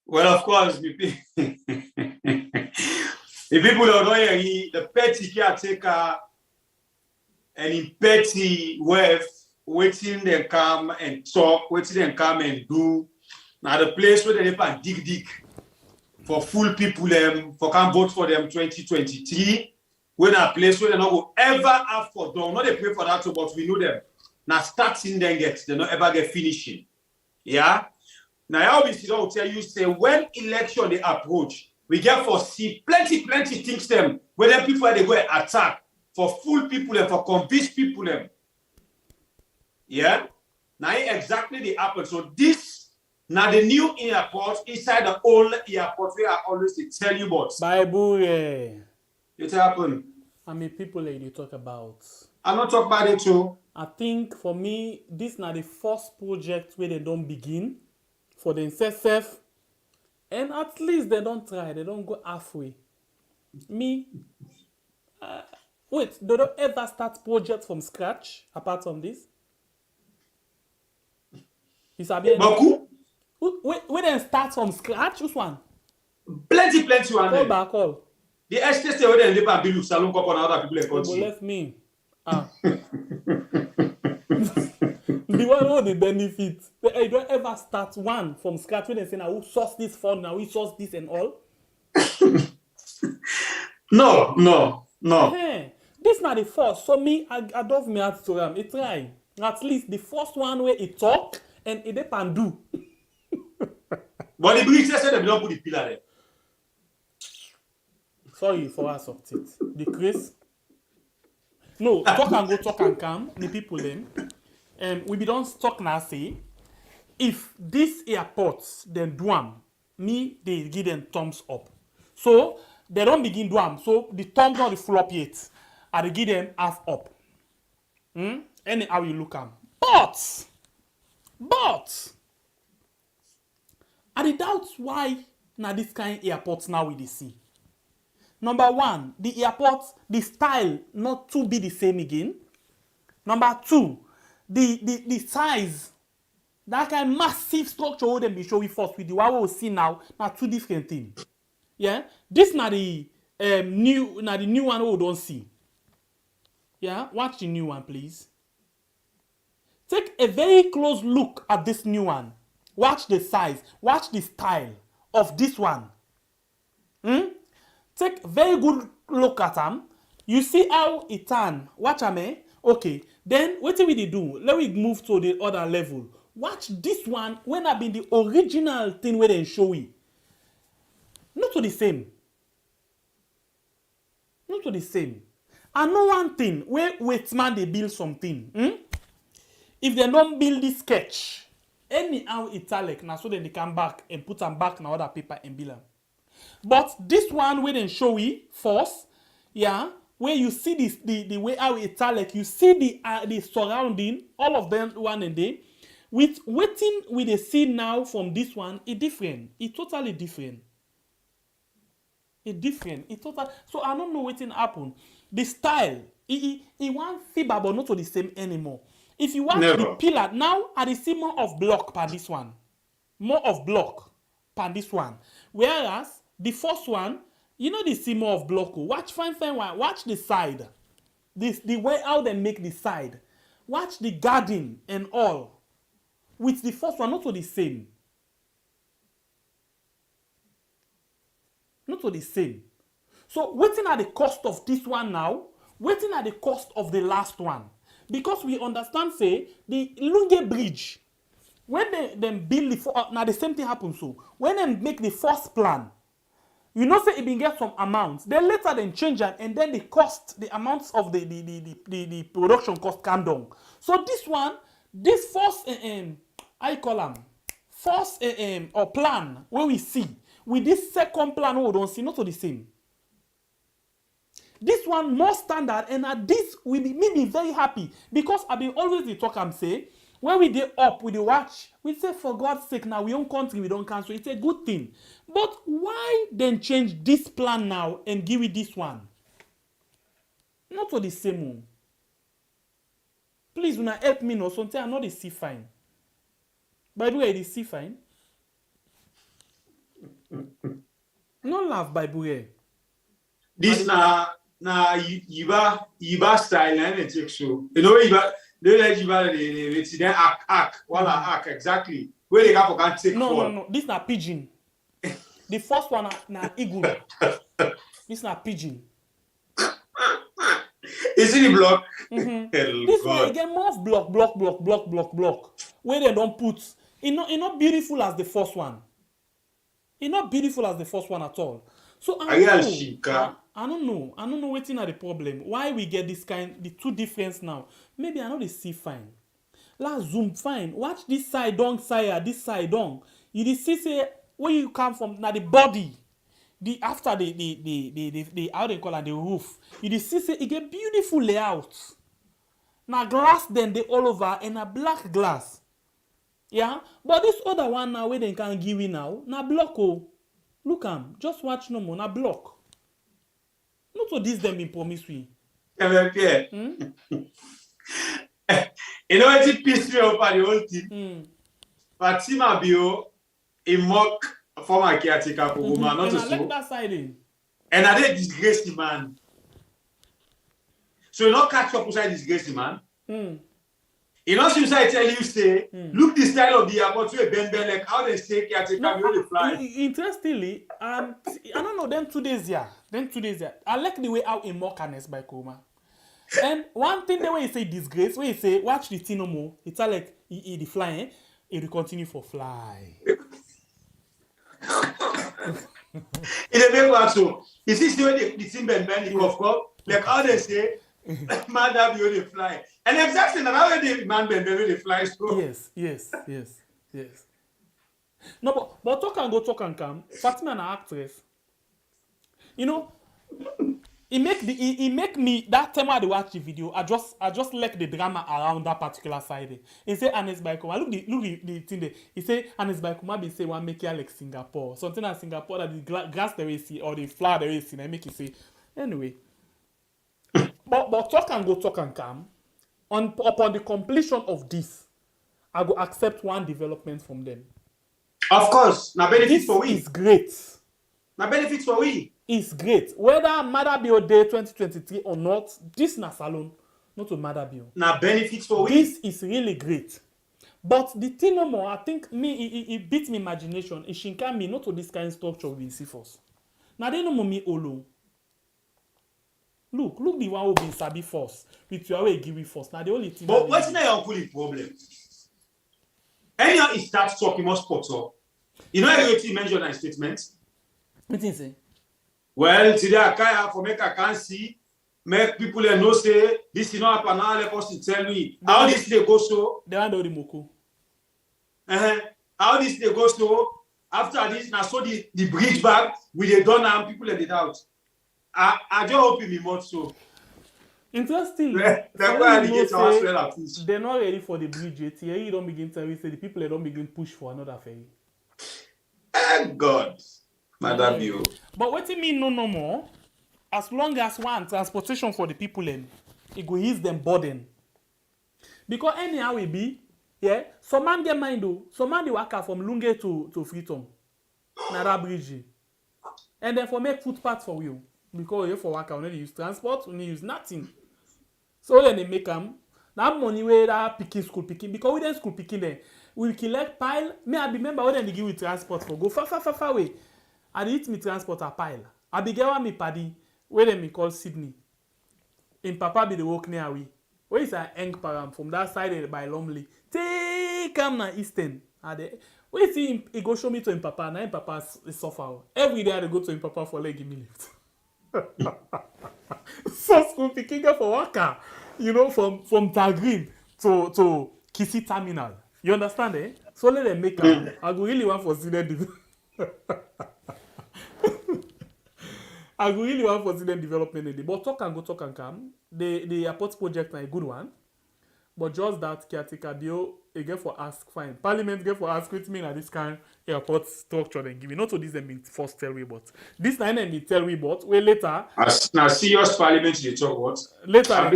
Well, of course, the people don't know the petty caretaker and in petty wealth, waiting them come and talk, waiting them come and do. Now the place where they can dig for full people them for can vote for them 2023. When a place where they not go ever have for them. Not they pray for that, but we know them. Now starting them they not ever get finishing. Yeah. Now, obviously, I'll tell you, say, when election they approach, we get for see plenty things them, whether people they go attack for full people and for convince people them. Yeah? Now, exactly the happen. So this, now the new airport inside the old airport, we are always tell you about. Bible, yeah. It happen. I mean, people like you talk about. I'm not talking about it too. I think for me, this now the first project where they don't begin. For themselves, and at least they don't try, they don't go halfway. Me, wait, they don't ever start project from scratch apart from this? Is that bien? We then start from scratch, which one? Plenty one. Call back, call. The estate where they live and build salon couple and other people like left me. The one who the benefit. You don't ever start one from scratch when they say, now who source this fund, now we source this and all. No. Hey, this not the first. So me, I don't me at to it try. At least the first one where it talk and it can do. But the bridge said they don't put the pillar there. Sorry for us of it. The Chris. No, talk and come. The people them. We be don't talk now say if this airports then do them, me they give them thumbs up. So they don't begin do them. So the thumbs not the flop yet. I they give them half up. Anyhow you look am. But I dey doubt why now this kind of airports now we dey see. Number one, the airport, the style not to be the same again. Number two, the size, that kind of massive structure will them be showing first with the one we see now two different things. Yeah, this na the new one we don't see. Yeah, watch the new one, please. Take a very close look at this new one. Watch the size, watch the style of this one. Take very good look at them. You see how it turn. Watch am. Okay. Then what do we do? Let me move to the other level. Watch this one when I been the original thing where they show you. Not to the same. I know one thing, where man they build something. If they don't build this sketch, anyhow italic, now so then they come back and put them back in other paper and build them. But this one where they show we force, yeah, where you see this the way how italic, you see the surrounding, all of them one and day. With waiting with the see now from this one, it's different. It's totally different. It's different. It's total. So I don't know what happen. The style, it one fiber, but not to the same anymore. If you watch the pillar, now I see more of block per this one. More of block per this one. Whereas the first one, you know the see more of block. Watch fine one. Watch the side. The way how they make the side. Watch the garden and all. With the first one, not to the same. Not to the same. So waiting at the cost of this one now, waiting at the cost of the last one. Because we understand, say, the Lunge Bridge, when they build the now the same thing happens. So when they make the first plan, you know, say it been get some amounts. Then later they change it, and then the cost, the amounts of the production cost come down. So this one, this first I call them first or plan where we see with this second plan we don't see not to the same. This one more standard, and at this we be very happy because I been always the talk and say when we dey up with the watch, we say for God's sake now we own country we don't cancel. It's a good thing. But why then change this plan now and give it this one? Not to the same one. Please, una help me no. Something I know the see fine. By the way, the see fine. No laugh, by the way. This na Yiba style and it takes so. You know Yiba, they let Yiba the then act, act exactly. Where they got for can take. No. This na pigeon. The first one na eagle. This na pigeon. Is it the block? This one again more of block. Where they don't put. It's not beautiful as the first one. It's not beautiful as the first one at all. So I don't know waiting at the problem. Why we get this kind, the two difference now? Maybe I know they see fine. Let's zoom fine. Watch this side down, this side down. You see say where you come from now the body. The after the how they call it the roof. You see say it get beautiful layout. Now glass then they all over and a black glass. Yeah, but this other one now where they can give you now block oh. Look just watch no more na block. Not to this them in promise we. Pierre. You know what it pissed me off at the whole thing? Fatima bio a mock former caretaker Koroma, not to so. That side in. And I did disgrace the man. So you not catch up beside disgrace the man. You know, since I tell you, say, look the style of the airport to a bend like how they say caretaker no, fly. Interestingly, I don't know, them 2 days here. I like the way how in mock Ernest by Koroma. And one thing the way you say disgrace, when you say watch the thing no more, it's like the flying, it will continue for fly. In a big one, so you see the thing bend the cough like how they say, man that you the fly. And exactly now the man bend the fly. So. Yes. No, but talk and come. Fatima an actress. You know, it make me that time I watch the video. I just like the drama around that particular side. He say Ernest by Koroma. Look the thing there. He say Ernest by Koroma be say one make it like Singapore. Something like Singapore that the grass there is see or the flower there is see. I make it say anyway. but talk and come. Upon the completion of this, I go accept one development from them. Of course, now benefits for we. It's great. Now benefits for we. It's great. Whether Mother Bio Day 2023 or not, this na salon, not to Mother Bio. Now benefits for we. This is really great. But the thing no more, I think it beats my imagination. It shinka me not to this kind of structure we see first. Now they no more me olo. Look the one who been sabi first. With your way give it first. Now the only thing. But what's not your only problem? Anyhow, it starts talking more spots up. You know everything mentioned in statement. What did you say? Well, today I can't for make I can't see. make people know say this is not happen now. Let us to tell me how this they go so. They want to do Moko. How this they go so. After this, now so the bridge back with the done and people let it out. I just hope you be more so. Interesting. They're not ready for the bridge yet. Here you don't begin to say the people they don't begin push for another ferry. Thank God. Madam you. But what do you mean no more? As long as one transportation for the people it go ease them burden. Because anyhow it be, yeah, some man get mind though. Some man they walk from Lunge to Freetown. Na that bridge. And then for make footpath for you. Because you for work we need use transport, we need use nothing. So then they make them that money where that picking school picking because we then school picking there. We collect pile. Me I remember when they give you transport for go far away. I eat me transport a pile. I be get one me paddy where them me call Sydney. In Papa be the walk near we. Where is a Eng Param from that side by Lumley. Take him na Eastern. Where see him, he go show me to him Papa. Now him Papa is suffer. Every day I go to him Papa for like give me lift. So school picking for worker, you know, from Tagreen to Kisi Terminal. You understand, eh? So let them make I go really want for student I go really want for student development. But talk and come. The airport project is a good one. But just that caretaker bill, get for ask fine. Parliament get for ask with me na this kind airport structure then give me. Not to this them first tell we but this time them tell we but where later. Now serious parliament they talk what? Later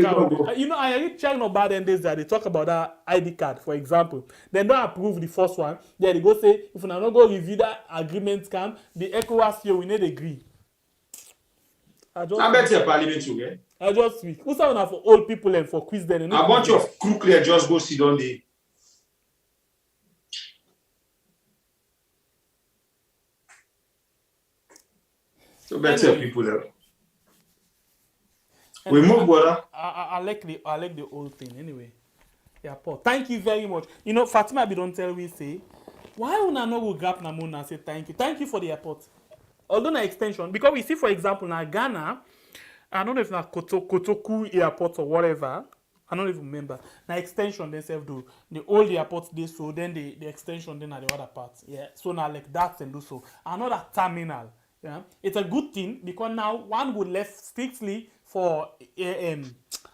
you know I read check no bad days that they talk about that ID card for example. Then don't approve the first one. Then they go say if we not go review that agreement come the ECOWAS here we need agree. I bet your parliament you get. I just speak. Who's that for old people and for quiz then? A bunch of crook there just go sit on the. So better people there. We move, brother. I like the old thing anyway. Yeah, Paul. Thank you very much. You know, Fatima be don't tell we say why una no go grab na moon and say thank you. Thank you for the airport. Although na extension because we see for example na Ghana. I don't know if it's Kotoku airport or whatever. I don't even remember. Now extension themselves do. The old airport they so then the extension then at the other part. Yeah. So now like that and do so. Another terminal. Yeah. It's a good thing because now one would left strictly for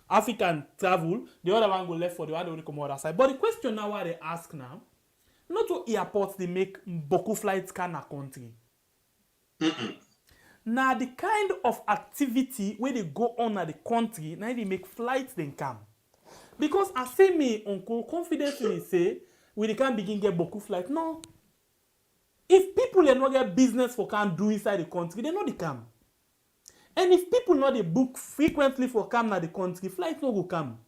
African travel. The other one go left for the one come other side. But the question now what they ask now, not to airports they make boku flights can a country. Now the kind of activity where they go on at the country, now they make flights then come. Because I say me uncle confidently say we can't begin get boku flight. No. If people are not get business for can do inside the country, they know they come. And if people not they book frequently for come na the country, flights no go come.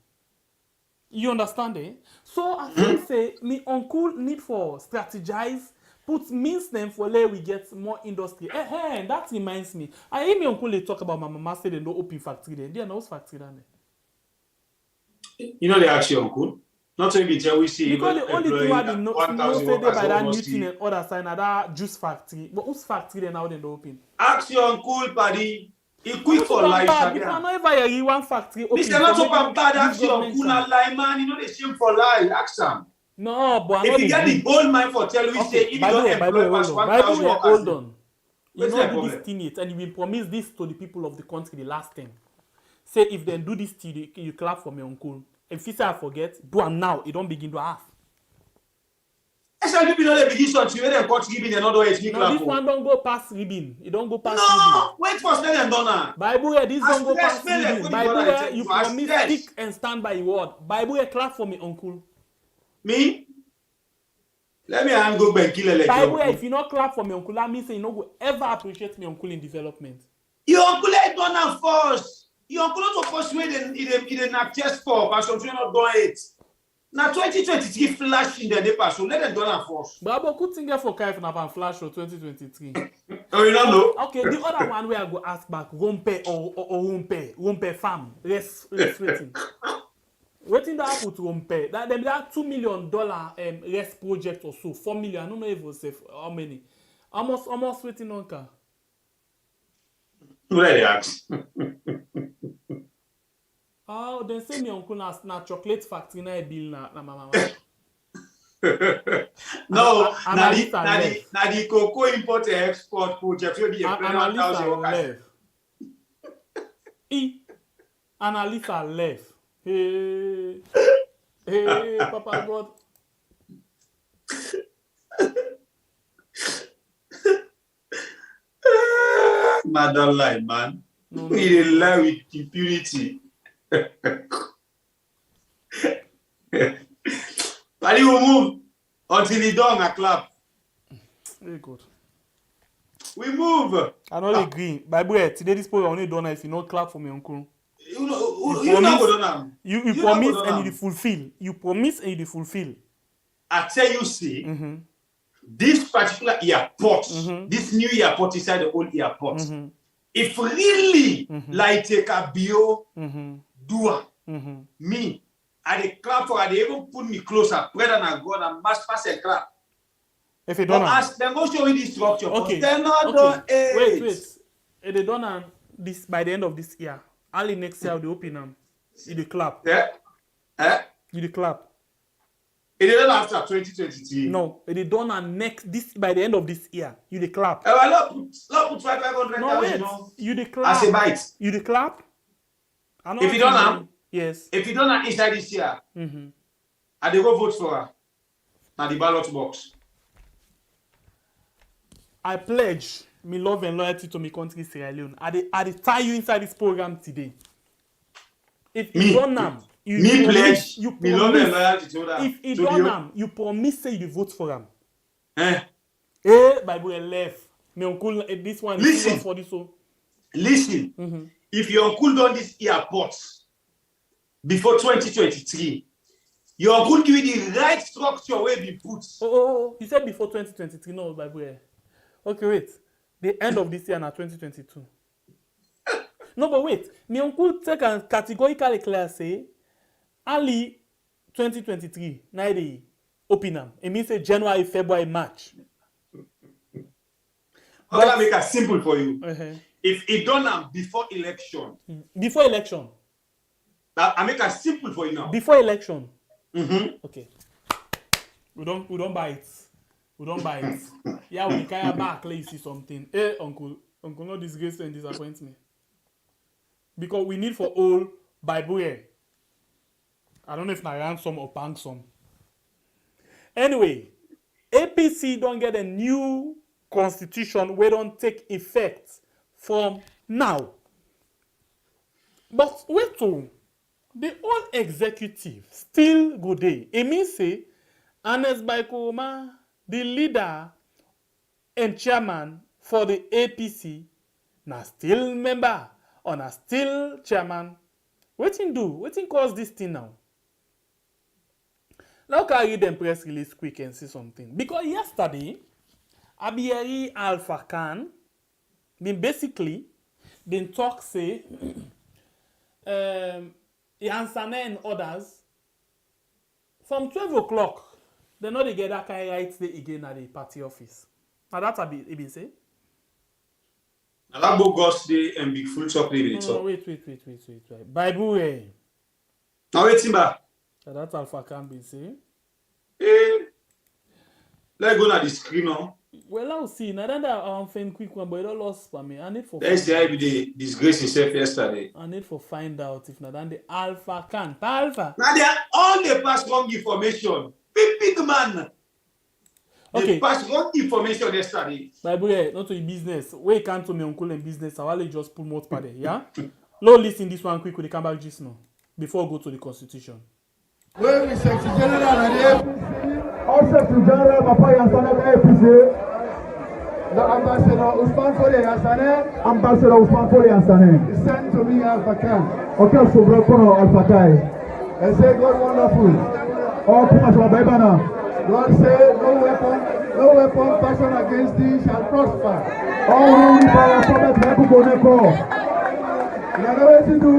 You understand, eh? So I think say me uncle need for strategize. Put means them for where we get more industry. That reminds me. I hear me uncle they talk about my mama say they don't open factory there. They are no factory down there. You know they actually uncle. Not so we tell we see. Because the only thing I did not say they by that Newton and other side na that juice factory. But whose factory they now they don't open? Ask your uncle, buddy. He quick for life. You can never hear one factory open. Mr. Not so bad. Ask your uncle na lie man. You know they shame for life. Ask them. No, but if you get the gold mine for tell we say if you don't employ past 1,000 workers. Hold on. You know do this thing yet, and you will promise this to the people of the country the last time. Say if they do this to you, you clap for my uncle. If you say I forget, do them now. It don't begin to half. Some people don't begin something when they got ribbon and other ways. No, this one don't go past ribbon. It don't go past ribbon. No, wait for smell and donna. Bible here, this don't go past ribbon. Bible here, you promise stick and stand by your word. Bible here, clap for me, uncle. Me? Let me go back kill a Bible, if you not clap for me, uncle, that means you no go ever appreciate me, uncle, in development. Your uncle ain't done that first. Your uncle not first way in a chest for, but some not done it. Now 2023 flash in the pass, so let them do that first. But I could think for Kai and flash for 2023. Oh, you don't know? Okay, the other one where I go ask back, Rompe or Rompe farm, rest rating. Waiting that happen to Rompe, that them that $2 million rest project or so, 4 million. I don't know if it was how many. Almost waiting on car. Who let you ask? Oh, they say me uncle na chocolate factory na bill na mama. No, na the cocoa import and export project will be a left. Analyst left. Hey, Papa God. Man, don't lie, man. We dey lie with impunity. But you will move until he done a clap. Very good. We move. I don't agree. By the way, today this program only done if you not clap for me, uncle. You promise and you fulfill. You promise and you fulfill. I tell you, see, this particular airport, this new airport inside the old airport, if really like take a bio doer, me, I dey clap for, I dey even put me closer, pray than I go and mass pass a clap. If you don't ask them, go show you this structure. Okay. Wait. If they done this by the end of this year, early next year they open them. You the clap. Yeah. You the clap. It didn't after 2023. No, it is done this by the end of this year. You the clap. Not put 500,000. No, wait. You the clap. As a bite. You the clap. If you don't have, yes. If you don't have inside this year, I dey go vote for her. Now the ballot box. I pledge me love and loyalty to my country, Sierra Leone. I dey tie you inside this program today. If you don't have, me pledge me love and loyalty to that. If you don't have, you promise say you vote for him. Bible left. My uncle, this one is for this one. Listen, if your uncle done this airport before 2023, your uncle give you the right structure where be put. Oh, you said before 2023, no, Bible. Okay, wait. The end of this year na 2022. No, but wait. My uncle take a categorically clear say early 2023, na they open them. It means say January, February, March. How can I make it simple for you? If it done before election. Before election. I make it simple for you now. Before election. Okay. We don't buy it. We don't buy it. Yeah, when you carry back, let you see something. Hey, uncle, not disgrace and disappoint me. Because we need for all Bible here. I don't know if I ransom or pansom. Anyway, APC don't get a new constitution where don't take effect from now. But wait till the old executive still go there. It means say Ernest by Koroma, the leader and chairman for the APC, na still member or na still chairman. Wetin do? Wetin cause this thing now? Now can I read them press release quick and see something? Because yesterday, Abiyeri Alpha Khan basically talk say Yansane and others from 12 o'clock they know they get that kind of right day again at the party office. Now that's what it been say. Now that bogus day and big full chocolate. No, wait. Bible way. Now wait, Timba. That's Alpha can be say. Let's go to the screen now. Well, I'll see. Now that I'm saying quick one, but it all lost for me. I need for. Let's say I be the disgrace himself yesterday. I need for find out if not then the Alpha can. Alpha. Now they are all the pass wrong information. Big man. Okay. They pass wrong information yesterday. Bible, not to your business. Where you come to me uncle and business, I will just pull more part there. Yeah. Low listen this one quick. We come back just now before I go to the constitution. Where is Secretary General and the APC? All Secretary General Papa Yansane APC. The Ambassador Usman Fole Yansane. Ambassador Usman Fole Yansane. He sent to me Alpha Khan. Okay, so Brokono Alpha Kai. And say God wonderful. Oh, God say no weapon fashioned against thee shall prosper. All who by a prophet never go neko. You know what to do?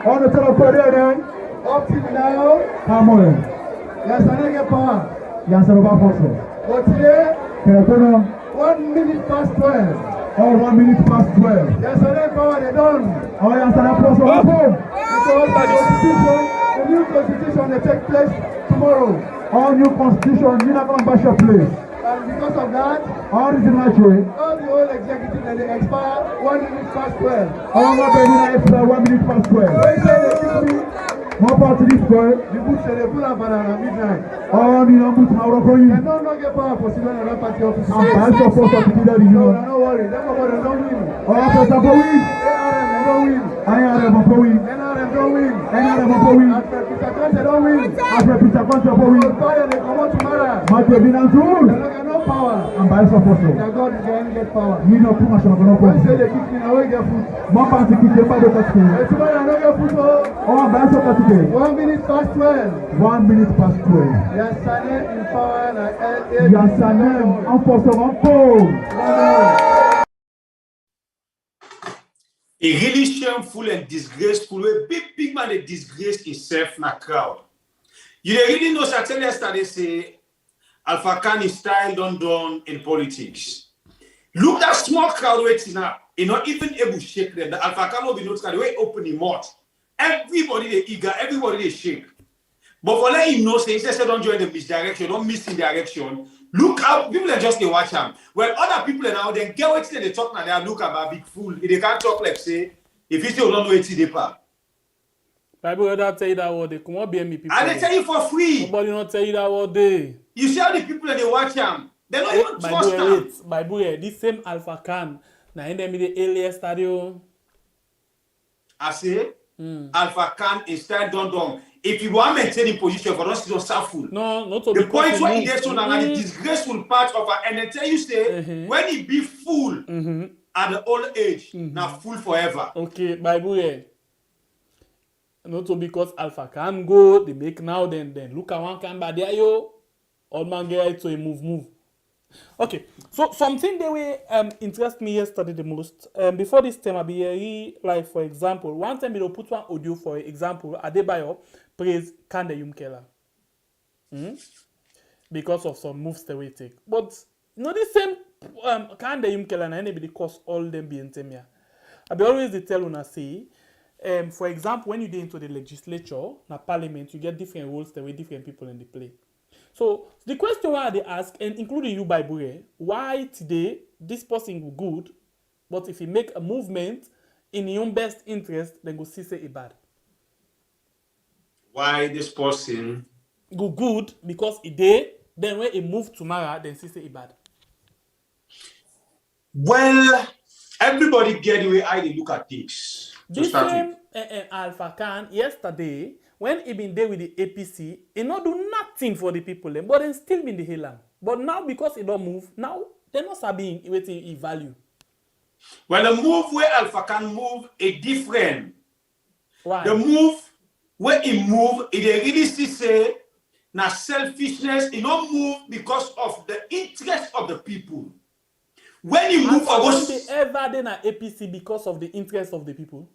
On the telephone up till now. Come on. Yansane get power. Yansane over force. But today, 1 minute past 12. Oh, 1 minute past 12. Yansane power they done. Oh, Yansane plus The new constitution will take place tomorrow. All new constitution, you not going to bash your place. And because of that, all the way, all the whole executive and they expire 1 minute past 12. All my baby expire 1 minute past 12. More power to this boy. The boots they pull up at midnight. All the numbers now are going. They don't get power for civil and party officers. I'm bad support of the leader. No, don't worry. That's what they don't win. All for the win. ARM they don't win. IRM for win. NRM don't win. NRM for win. After Peter Conte don't win. After Peter Conte for win. Fire they come out tomorrow. Matthew Binanzul. They don't get no power. I'm bad support. Their God is going to get power. You know too much of no power. Say they kick me now, we get food. More power to kick them by the country. Tomorrow I don't get food. Oh, bad support today. 1 minute past 12. 1 minute past 12. Yasanem in power and Yasanem en force en pause. A really shameful and disgraceful way. Big man they disgrace himself in a crowd. You really know certain yesterday say Alpha Khan is style done in politics. Look that small crowd waiting up. You're not even able to shake them. The Alpha Khan will be noticed the way open the mouth. Everybody they eager, everybody they shake. But for let him know, say instead don't join the misdirection, don't miss in direction. Look out, people are just they watch him. Well, other people are now then get what they talk now. They look about big fool. They can't talk like say if you still don't know it's the part. Bible will not tell you that word. They come up behind me people. And they tell you for free. Nobody not tell you that word day. You see how the people that they watch him. They don't even trust him. Bible, this same Alpha Khan. Now in them the earlier stadium. I say Alpha Khan instead don't. If you want to maintain a position for us, it's not full. No, not to the point where he gets on and the disgraceful part of her, and they tell you say when he be full at the old age, now full forever. Okay, Bible. Not so because Alpha Khan go, they make now then look at one can but there yo, old man get to a move. Okay, so something that will interest me yesterday the most. Before this time, I be here, like for example, one time we will put one audio for example, Adebayo praise Kande Yumkela. Because of some moves they will take. But not the same Kande Yumkela and anybody cause all them being temia. I be always they tell una say, for example, when you get into the legislature, na parliament, you get different roles there with different people in the play. So the question why they ask, and including you, Bible, why today this person go good, but if he make a movement in your own best interest, then go see say it bad. Why this person go good because he did, then when he move tomorrow, then see say it bad. Well, everybody get the way I look at things. This same Alpha Khan yesterday. When he been there with the APC, he not do nothing for the people, but then still been the Hilam. But now because he don't move, now they're not sabi waiting he value. Well, the move where Alpha Khan move is different. Why? The move where he move, it really say na selfishness. He not move because of the interest of the people. When you move for what they ever done at APC because of the interest of the people?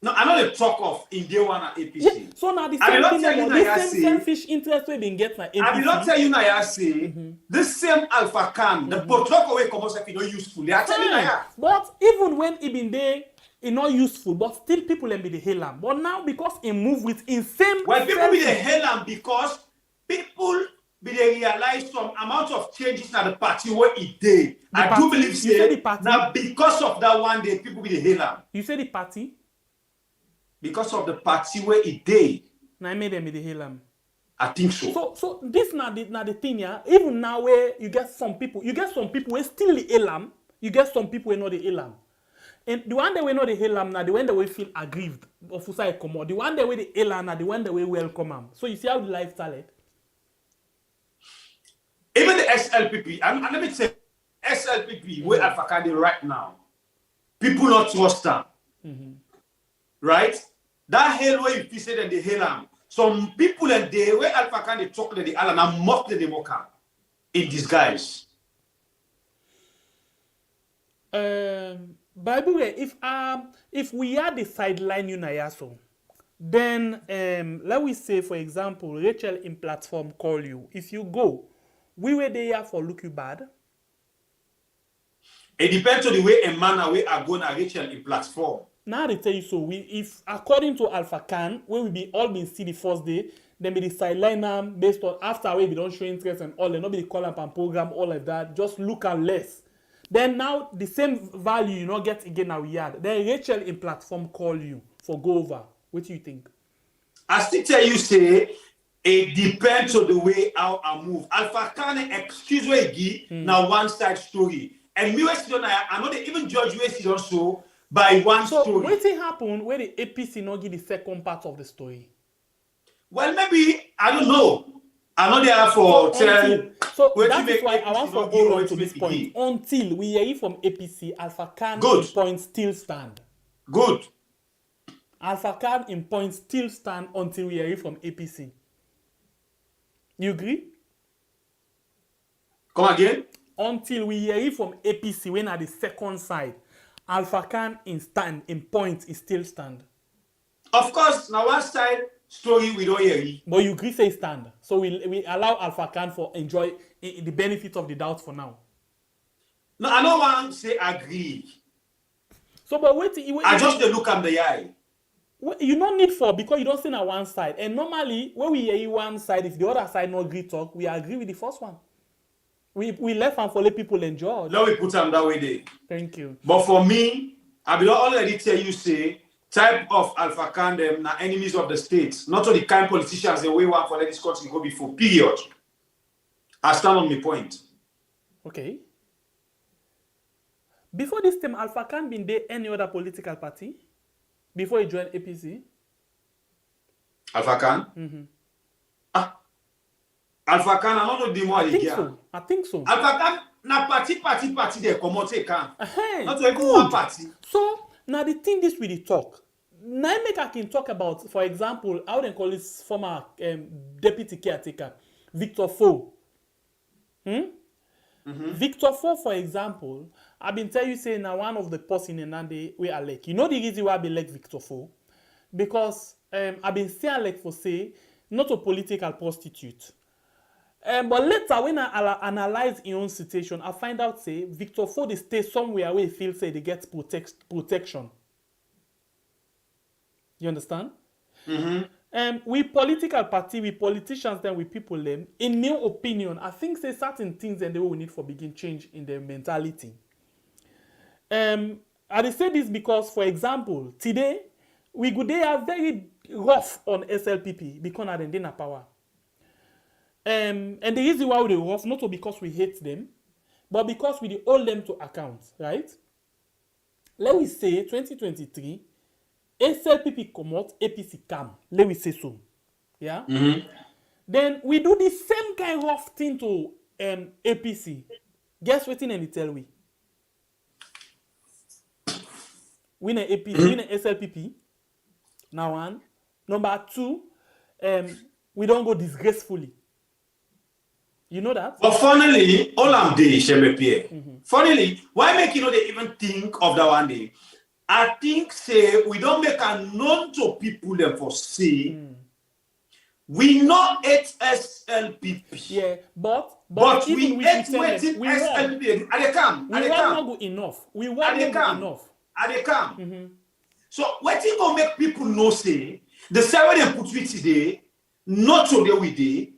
No, I know the talk of in day one at APC. Yeah, so now the same thing about the same selfish interest we been get at APC. I will not tell you now, I say, this same Alpha Khan, the talk away comes if not useful. They are telling you now. But even when he been there, it's not useful, but still people be the hell am. But now because he move with in same well, people be the hell am because people be they realize some amount of changes in the party where it did. I do believe say now because of that one day, people be the hell am. You say the party? Because of the party where it did. Now I made them the Hilam. I think so. So this now the thing, yeah. Even now where you get some people who still the Elam, you get some people who know the Elam. And the one that we know the Elam now, the one that we feel aggrieved of Usai Komo, the one that we the Elam now, the one that we welcome them. So you see how the lifestyle it. Even the SLPP, and let me say SLPP where Alpha Khan right now, people not trust them. Right? That hell where you said and the hell some people and they where Alpha Khan they talk to the Alan and mock the Demoka in disguise. Bible if we are the sideline Unayaso, then let we say for example Rachel in platform call you. If you go, we were there for look you bad. It depends on the way a man away are going to Rachel in platform. now they tell you so. If according to Alpha Khan, where we be all been see the first day, then be the sideline them based on after we don't show interest and all, and nobody call up and program all of that. Just look at less. Then now the same value you not get again now we had. Then Rachel in platform call you for go over. What do you think? I still tell you say it depends on the way how I move. Alpha Khan excuse me now one side story. And me I know they even judge we also by one story. So what thing happen where the APC not give the second part of the story? Well, maybe I don't know. I know they are for so that is why I want to hold on to this point until we hear from APC. Alpha Khan in point still stand. Good. Alpha Khan in point still stand until we hear from APC. You agree? Come again? Until we hear from APC when at the second side, Alpha Khan in stand in point is still stand. Of course, now one side story we don't hear it. But you agree say stand. So we allow Alpha Khan for enjoy the benefit of the doubt for now. No, I don't want to say agree. So but wait, I just look at the eye. You don't need for because you don't say on one side. And normally when we hear one side, if the other side not agree talk, we agree with the first one. We left and for let people enjoy. Now we put them that way there. Thank you. But for me, I will already tell you say type of Alpha Khan them na enemies of the state. Not all the kind politicians the way one for let this country go before. Period. I stand on my point. Okay. Before this time, Alpha Khan been there any other political party? Before he joined APC? Alpha Khan? Mm-hmm. Alpha Khan, I don't know the more I think so. Alpha Khan, na party they come out take can. Not even Good. one party. So now the thing this with the talk. Now make I can talk about, for example, how they call this former deputy caretaker, Victor Fo. Victor Fo, for example, I've been telling you saying now one of the person in Nande we are like. You know the reason why I be like Victor Fo? Because I've been saying like for say not a political prostitute. But later, when I analyze his own situation, I find out, say, Victor Ford stay somewhere where he feels, say, they get protection. You understand? We political party, we politicians, then we people, them, in my opinion, I think, say, certain things then they will need for begin change in their mentality. I say this because, for example, today, they are very rough on SLPP because they're in power. And the reason why they rough, not because we hate them, but because we hold them to account, right? Let me say 2023, SLPP come out, APC come. Let me say so. Yeah? Then we do the same kind of thing to APC. Guess what in tell we? We na APC, we na SLPP. Now one. Number two, we don't go disgracefully. You know that? But funnily, all I'm doing, Pierre. Funnily, why make you know they even think of that one day? I think say we don't make a known to people them for say we not hate SLPP. Yeah, but we hate waiting SLPP. Are they come? We want not good enough. We want not good enough. Are they come? So what you gonna make people know say the same way they put it today, not today we day.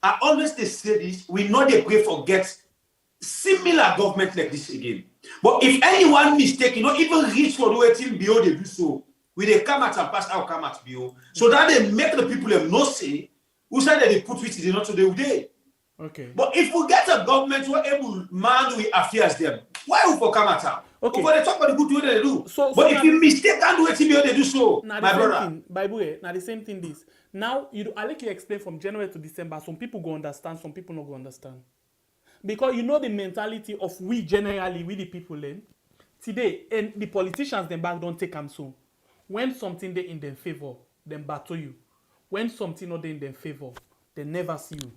I always say this, we know they pray forget similar government like this again. But if anyone mistake, even reach for the way till BO they do so, we they come at and pass out come at BO. So that they make the people have no say, who said that they put which is not today with day. Okay. But if we get a government who are able man we affairs them, why we for come at them? Okay. But they talk about the good way they do. But if you mistake and do it, they do so, my brother. By the way, now the same thing this. Now, I like you explain from January to December. Some people go understand, some people not go understand. Because you know the mentality of we generally, we the people then. Today, and the politicians them back don't take them so. When something they in their favor, them battle you. When something not in their favor, they never see you.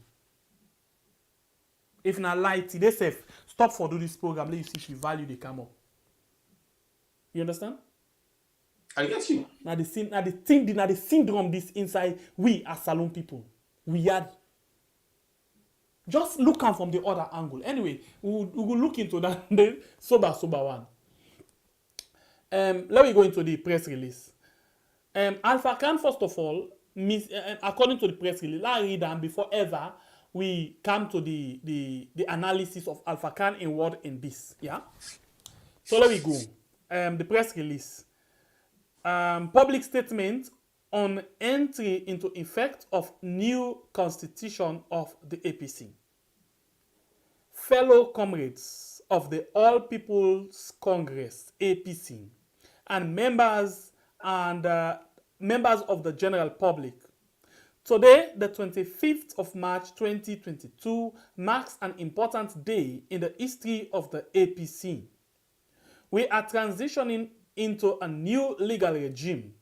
If not lie, today safe, stop for do this program, let you see if you value they come up. You understand? I get you. Now the syndrome this inside we as Salon people. We had just look at from the other angle. Anyway, we will look into that the sober one. Let me go into the press release. Alpha Khan, first of all, according to the press release, let's read them before ever we come to the analysis of Alpha Khan inward in this. Yeah. So let me go. The press release. Public statement on entry into effect of new constitution of the APC. Fellow comrades of the All People's Congress APC and members of the general public. Today, the 25th of March 2022 marks an important day in the history of the APC. We are transitioning into a new legal regime.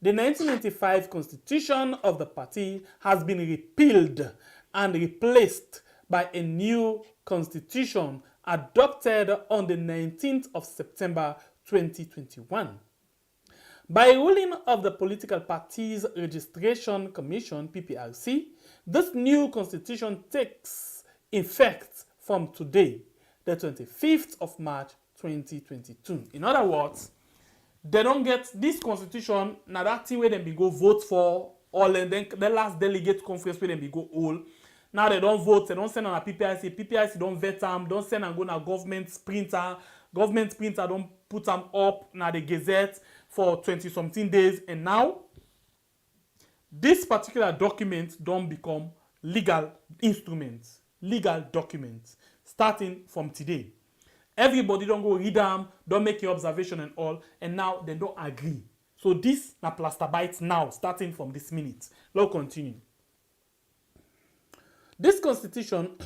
The 1995 constitution of the party has been repealed and replaced by a new constitution adopted on the 19th of September 2021. By ruling of the Political Parties Registration Commission, PPRC, this new constitution takes effect from today, the 25th of March 2022. In other words, they don't get this constitution, now that thing where they be go vote for, all and then the last delegate conference where they be go all. Now they don't vote, they don't send on a PPRC don't vet them, don't send and go na government printer don't put them up na the gazette for 20-something days, and now this particular document don't become legal instruments, legal documents, starting from today. Everybody don't go read them, don't make your observation and all, and now they don't agree. So this na plaster bites now, starting from this minute. Let's continue. This constitution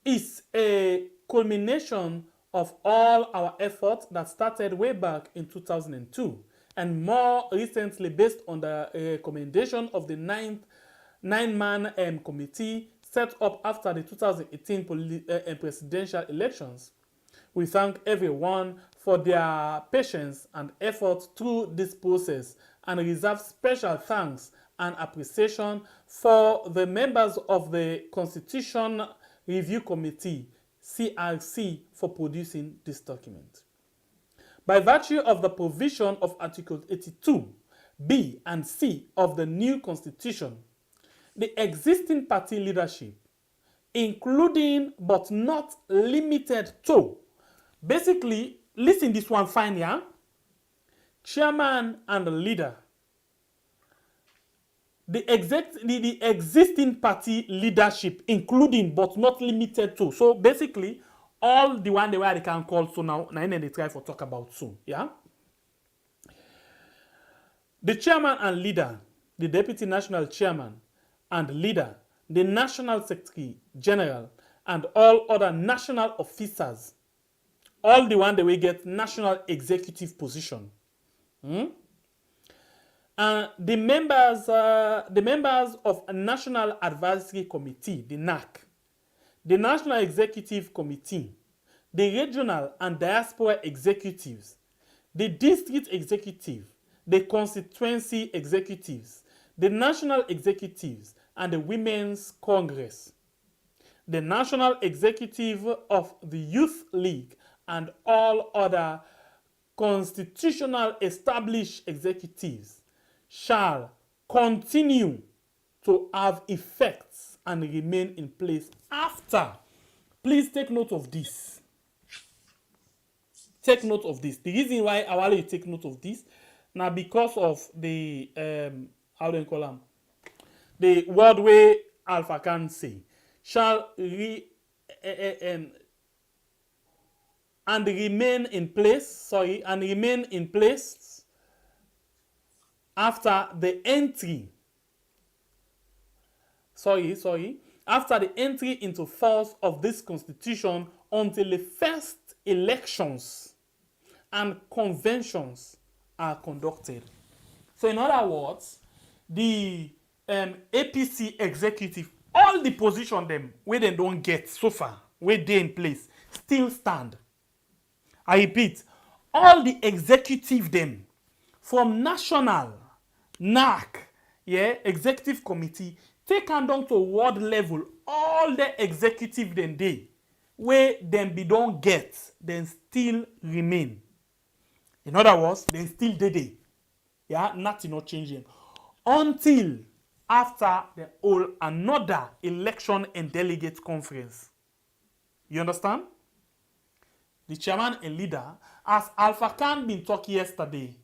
is a culmination of all our efforts that started way back in 2002, and more recently based on the recommendation of the nine-man committee set up after the 2018 presidential elections. We thank everyone for their patience and effort through this process and reserve special thanks and appreciation for the members of the Constitution Review Committee, CRC, for producing this document. By virtue of the provision of Article 82, B and C of the new Constitution, the existing party leadership, including but not limited to, basically, listen this one fine, yeah? Chairman and the leader. The existing party leadership, including but not limited to. So basically, all the one they can call so now they try for talk about soon. Yeah. The chairman and leader, the deputy national chairman and leader, the national secretary general, and all other national officers, all the one that will get national executive position. The members of a National Advisory Committee, the NAC, the National Executive Committee, the regional and diaspora executives, the district executive, the constituency executives, the national executives, and the Women's Congress, the national executive of the Youth League, and all other constitutional established executives shall continue to have effects and remain in place after. Please take note of this. Take note of this. The reason why I want you to take note of this now because of the how do you call them? The word way Alpha Khan say shall and remain in place. And remain in place after the entry. After the entry into force of this constitution until the first elections and conventions are conducted. So in other words, the APC executive, all the position them where they don't get so far, where they in place, still stand. I repeat, all the executive them from national, NAC, executive committee, take on down to world level, all the executive them they, where them be don't get, then still remain. In other words, they still dey. Yeah, nothing not changing until after the whole another election and delegate conference. You understand? The chairman and leader, as Alpha Khan been talking yesterday,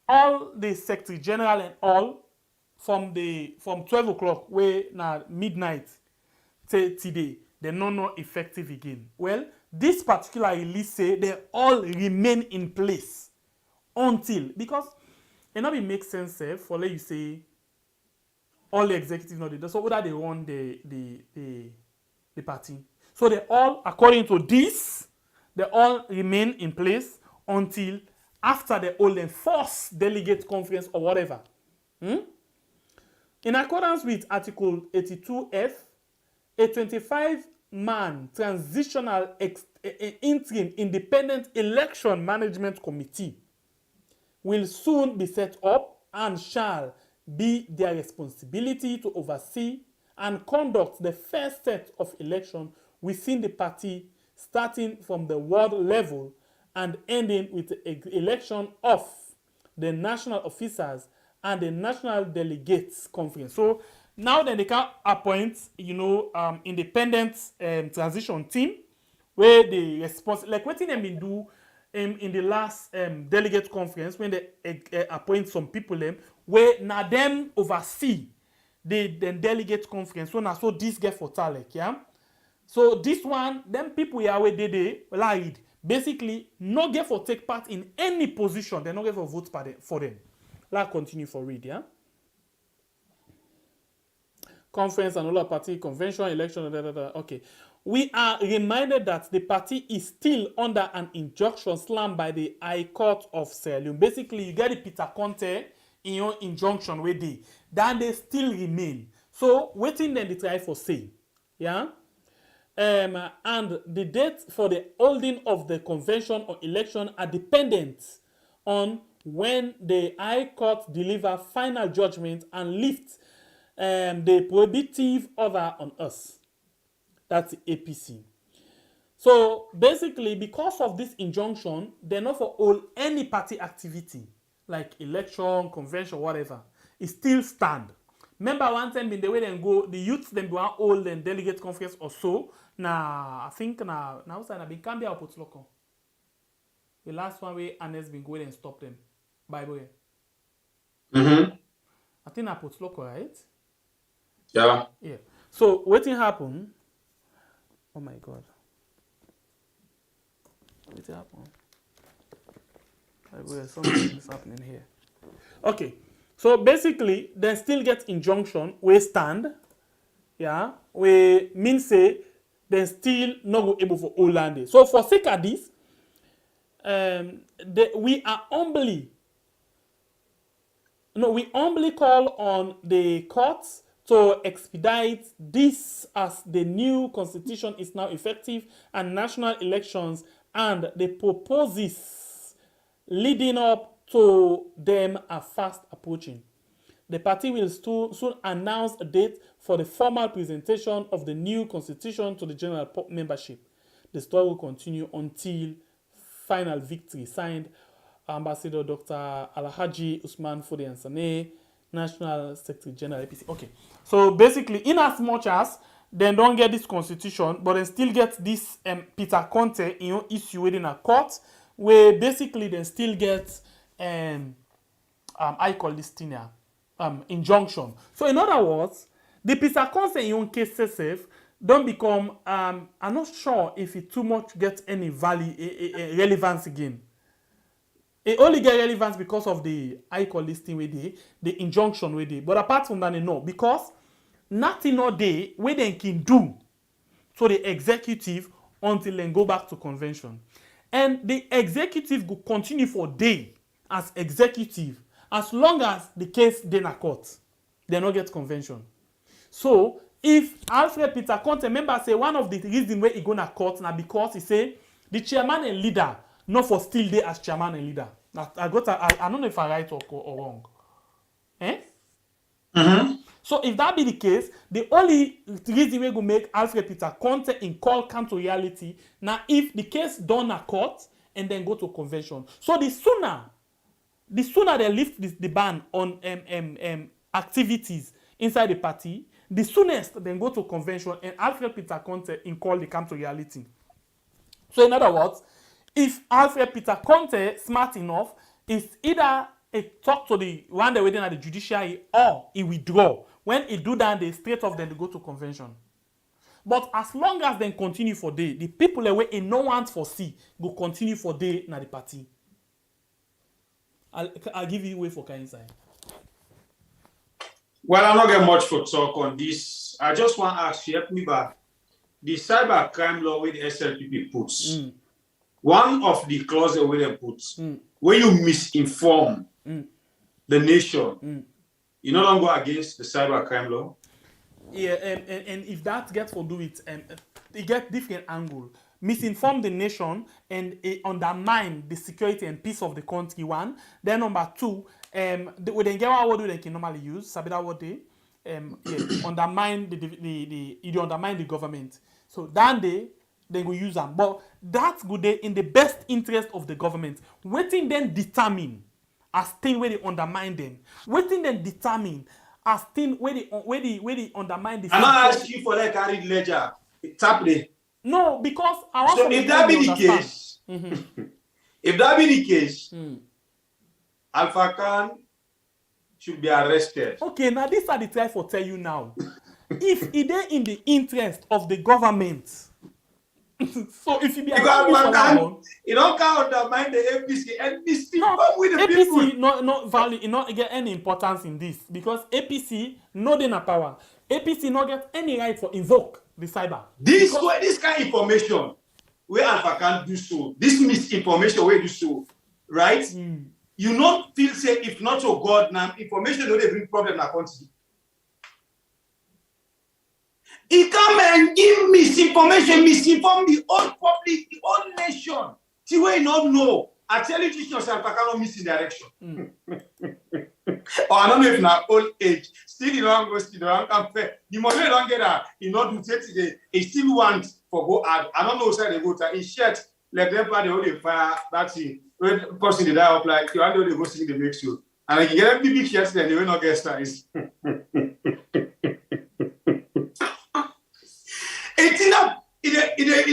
all the secretary general and all from 12 o'clock way now midnight today, they're not effective again. Well, this particular release say they all remain in place until, because it not be make sense for let you say all the executives not there. So whether they run the party. So they all, according to this, they all remain in place until after the all the first delegate conference or whatever. In accordance with Article 82F, a 25-man transitional interim independent election management committee will soon be set up and shall be their responsibility to oversee and conduct the first set of election within the party, starting from the ward level and ending with the election of the national officers and the national delegates conference. So now then they can appoint, independent transition team where they respond, like what they been do in the last delegate conference when they appoint some people where now them oversee the delegate conference. So now so this get for Talek, yeah. So this one, them people here where they lied basically not get for take part in any position. They not get for vote for them. Let's continue for read, yeah. Conference and all party convention election. Okay, we are reminded that the party is still under an injunction slammed by the High Court of Sierra Leone. Basically, you get the Peter Conte in your injunction where they still remain. So waiting then they try for say, yeah. And the date for the holding of the convention or election are dependent on when the High Court deliver final judgment and lift the prohibitive order on us. That's the APC. So basically, because of this injunction, they're not for all any party activity like election, convention, whatever. It still stand. Remember one time in the way they go, the youth them go hold and delegate conference or so. Now I think now I been Cambia or Potloko. The last one where Ernest been going and stop them. Bible. Mm-hmm. I think I Potloko, right? Yeah. Yeah. So what happened? Oh my God. What happened? Something is happening here. Okay. So basically, they still get injunction. We stand. Yeah. We mean say they still not go able for all land. So for sake of this, we humbly call on the courts to expedite this as the new constitution is now effective and national elections and the purposes leading up to them are fast approaching. The party will soon announce a date for the formal presentation of the new constitution to the general membership. The story will continue until final victory. Signed, Ambassador Dr. Alhaji Usman Fode Ansane, National Secretary General APC. Okay, so basically, in as much as they don't get this constitution, but they still get this Peter Conte issue within a court, where basically they still get I call this thing injunction. So in other words, the Peter Conte in your case safe don't become I'm not sure if it too much gets any value relevance again. It only get relevance because of the I call this thing with the injunction with it. But apart from that, no, because nothing all day where they can do so the executive until they go back to convention. And the executive will continue for day as executive as long as the case then a court. They not get convention. So if Alfred Peter Conte member say one of the reasons where he go to court now because he say the chairman and leader not for still there as chairman and leader. I don't know if I right or wrong. Eh? Mm-hmm. So if that be the case, the only reason we go make Alfred Peter Conte in call come to reality now if the case done a court and then go to convention. So the sooner they lift the ban on activities inside the party, the soonest they go to convention and Alfred Peter Conte in call the come to reality. So in other words, if Alfred Peter Conte smart enough, it's either a talk to the one they're waiting at the judiciary or he withdraw. When he do that, they straight off then they go to convention. But as long as they continue for day, the people away in no one foresee go continue for day na the party. I'll give you way for inside. Well, I'm not getting much for talk on this. I just want to ask you, help me back. The cyber crime law with the SLPP puts, one of the clauses where they put, when you misinform the nation, you no longer go against the cyber crime law. Yeah, and if that gets to do it, it get different angle. Misinform the nation and undermine the security and peace of the country. One. Then number two, we then get what they can normally use. Sabida what they undermine the undermine the government. So then they go use them. But that's good day in the best interest of the government. Waiting then determine as thing where they undermine them. Waiting then determine as thing where they undermine the. I'm not asking you for like a read ledger. Tap there. No, because I want so if that be the case, if that be the case, Alpha Khan should be arrested. Okay, now this are the try for tell you now. If it is in the interest of the government, so if you be you don't count undermine the APC and misinform with the people. APC not value, not get any importance in this because APC no dey na power. APC not get any right for invoke the cyber. This kind of information where Alpha can do so, this misinformation where do so, right? You not feel safe if not your God now. Information don't bring problem in our country. He come and give misinformation, misinform the whole public, the whole nation. See where you not know. I tell you, teach yourself, I cannot miss in direction. Or I don't know if now old age, still you don't go, still you don't come fair. The money you don't get that, you not do today. He still want for go out. I don't know where they go to. In shirt, like them part the only fire. That's it. When person they die up like you want to go see the make sure. And you get a big shirt, then they will not get size.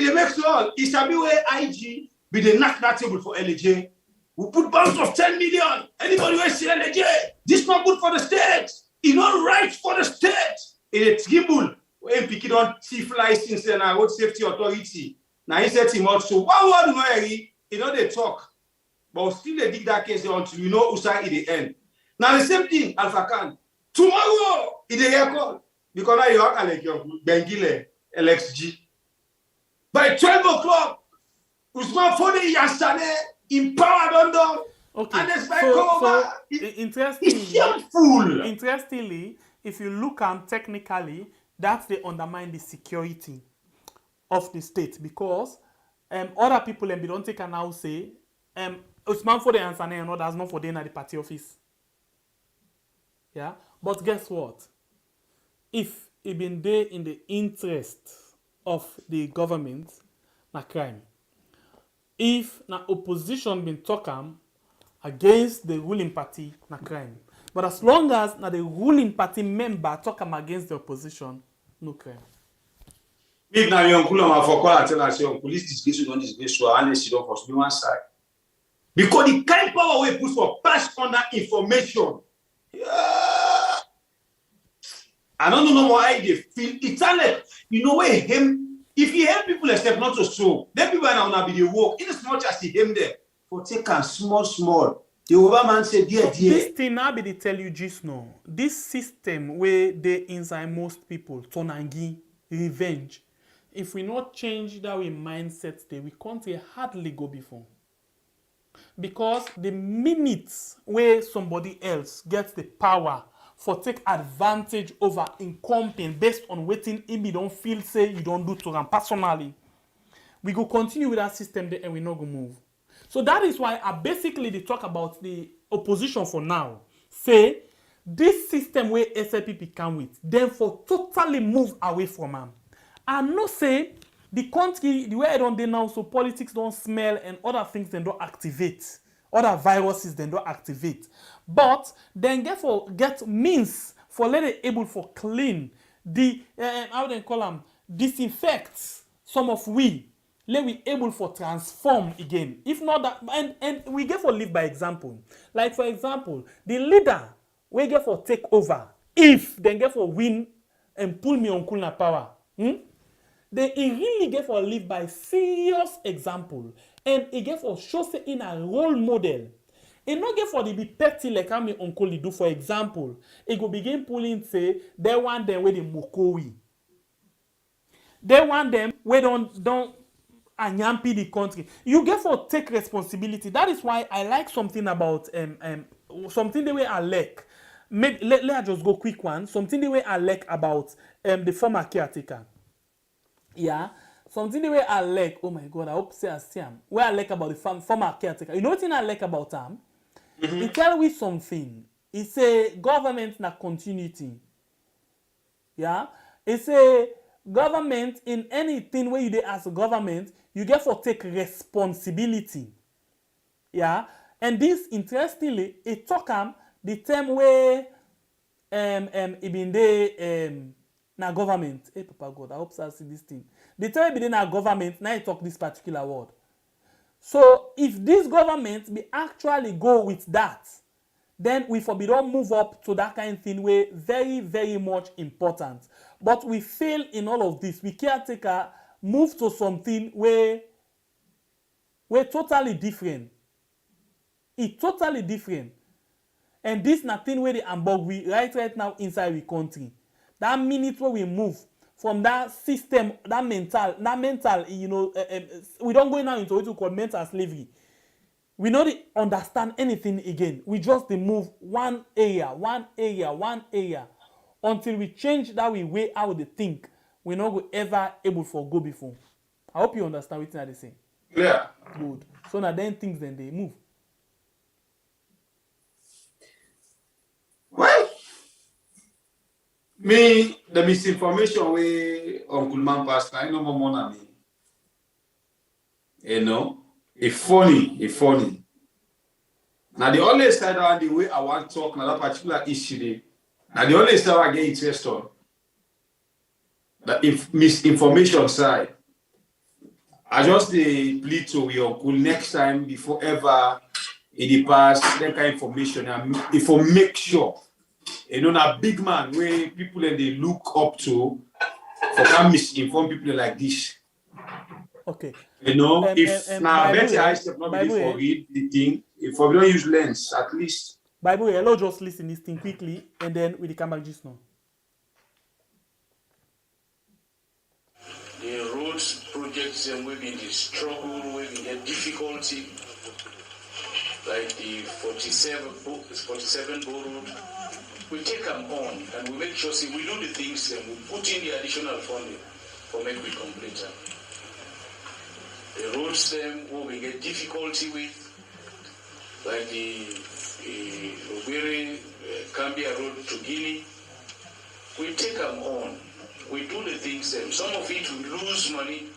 It makes all. It shall be where IG be the knock that table for LJ. We put bonds of 10 million. Anybody who see LJ, this not good for the state. It's not right for the state. It's gimbal. When pick on chief license and I road safety authority. Now he said him also. One word no you know they talk, but still they dig that case until you know who side in the end. Now the same thing, Alpha Khan. Tomorrow in the air call because now you are like your Bengile LXG. By 12 o'clock, Usman Fode yesterday empowered on them. Okay. And it's by Koroma. Interestingly, if you look at technically, that's they undermine the security of the state because other people and they don't take an now say Usman Fode and Sane and others not for them at the party office. Yeah, but guess what? If it been there in the interest of the government, na crime. If na opposition been talking against the ruling party, na crime. But as long as na the ruling party member talking against the opposition, no crime. If now your uncle for call and tell us your police disgrace on this case, so unless you don't force me one side. Because the kind power we put for pass on that information. I don't know why they feel it's like, you know where him, if he help people except not to show, then people are now be the work, in as much as he him there, for take a small. The Obama said, dear. This thing now be they tell you just now, this system where they inside most people, tonangi, revenge, if we not change that way mindset, we can't hardly go before. Because the minutes where somebody else gets the power for take advantage over incumbent based on waiting him you don't feel say you don't do to them personally, we go continue with that system there and we not go move. So that is why I basically they talk about the opposition for now. Say this system where SLPP come with, then for totally move away from them. And no say The country, the way I don't dey now, so politics don't smell and other things then don't activate. Other viruses then don't activate. But then get means for let it able for clean the how they call them disinfect some of we. Let we able for transform again. If not that, and we get for live by example. Like for example, the leader we get for take over. If then get for win and pull me on cool na power. Then he really get for live by serious example. And he get for show say in a role model. He not get for the be petty like how me uncle do. For example, he go begin pulling say they want them where the mokowi. They want them where don't anyampi the country. You get for take responsibility. That is why I like something about something the way I like. Maybe let just go quick one. Something the way I like about the former caretaker. Yeah. Something the way I like. Oh my God, I hope say I see him. Where I like about the former caretaker. You know what thing I like about him? He tell me something. He say government na continuity. Yeah. He say government in anything where you dey as a government, you get for take responsibility. Yeah. And this interestingly, it talk the term where it been there na government. Hey Papa God, I hope I see this thing. The term be there na government, now it talk this particular word. So if this government be actually go with that, then we don't move up to that kind of thing where very, very much important. But we fail in all of this. We caretaker move to something where we're totally different. It's totally different. And this nothing where the ambog we right now inside the country. That minute where we move from that system, that mental, you know, we don't go now into what we call mental slavery. We don't understand anything again. We just move one area until we change that way how they think. We're not go ever able to go before. I hope you understand what they say. Yeah. Good. So now then things then they move. Well, me, the misinformation way Uncle Man passed, I know more than me. You know, it's funny. Now the only side on the way I want to talk on that particular issue, now the only side I get interested on, the misinformation side. I just plead to your uncle next time before ever in the past that kind of information and if we make sure you know a big man where people and they look up to for can misinform people like this. Okay. You know, if now better I step not really for read the thing, if we don't use lens at least. Bible, let's just listen this thing quickly and then we come back just now. The roads projects and we've been the struggle, we've been the difficulty, like the 47 Bow Road. We take them on and we make sure we do the things and we put in the additional funding for make we complete them. The roads them where we get difficulty with, like the Ogbere Cambia Road to Guinea, we take them on. We do the things them. Some of it we lose money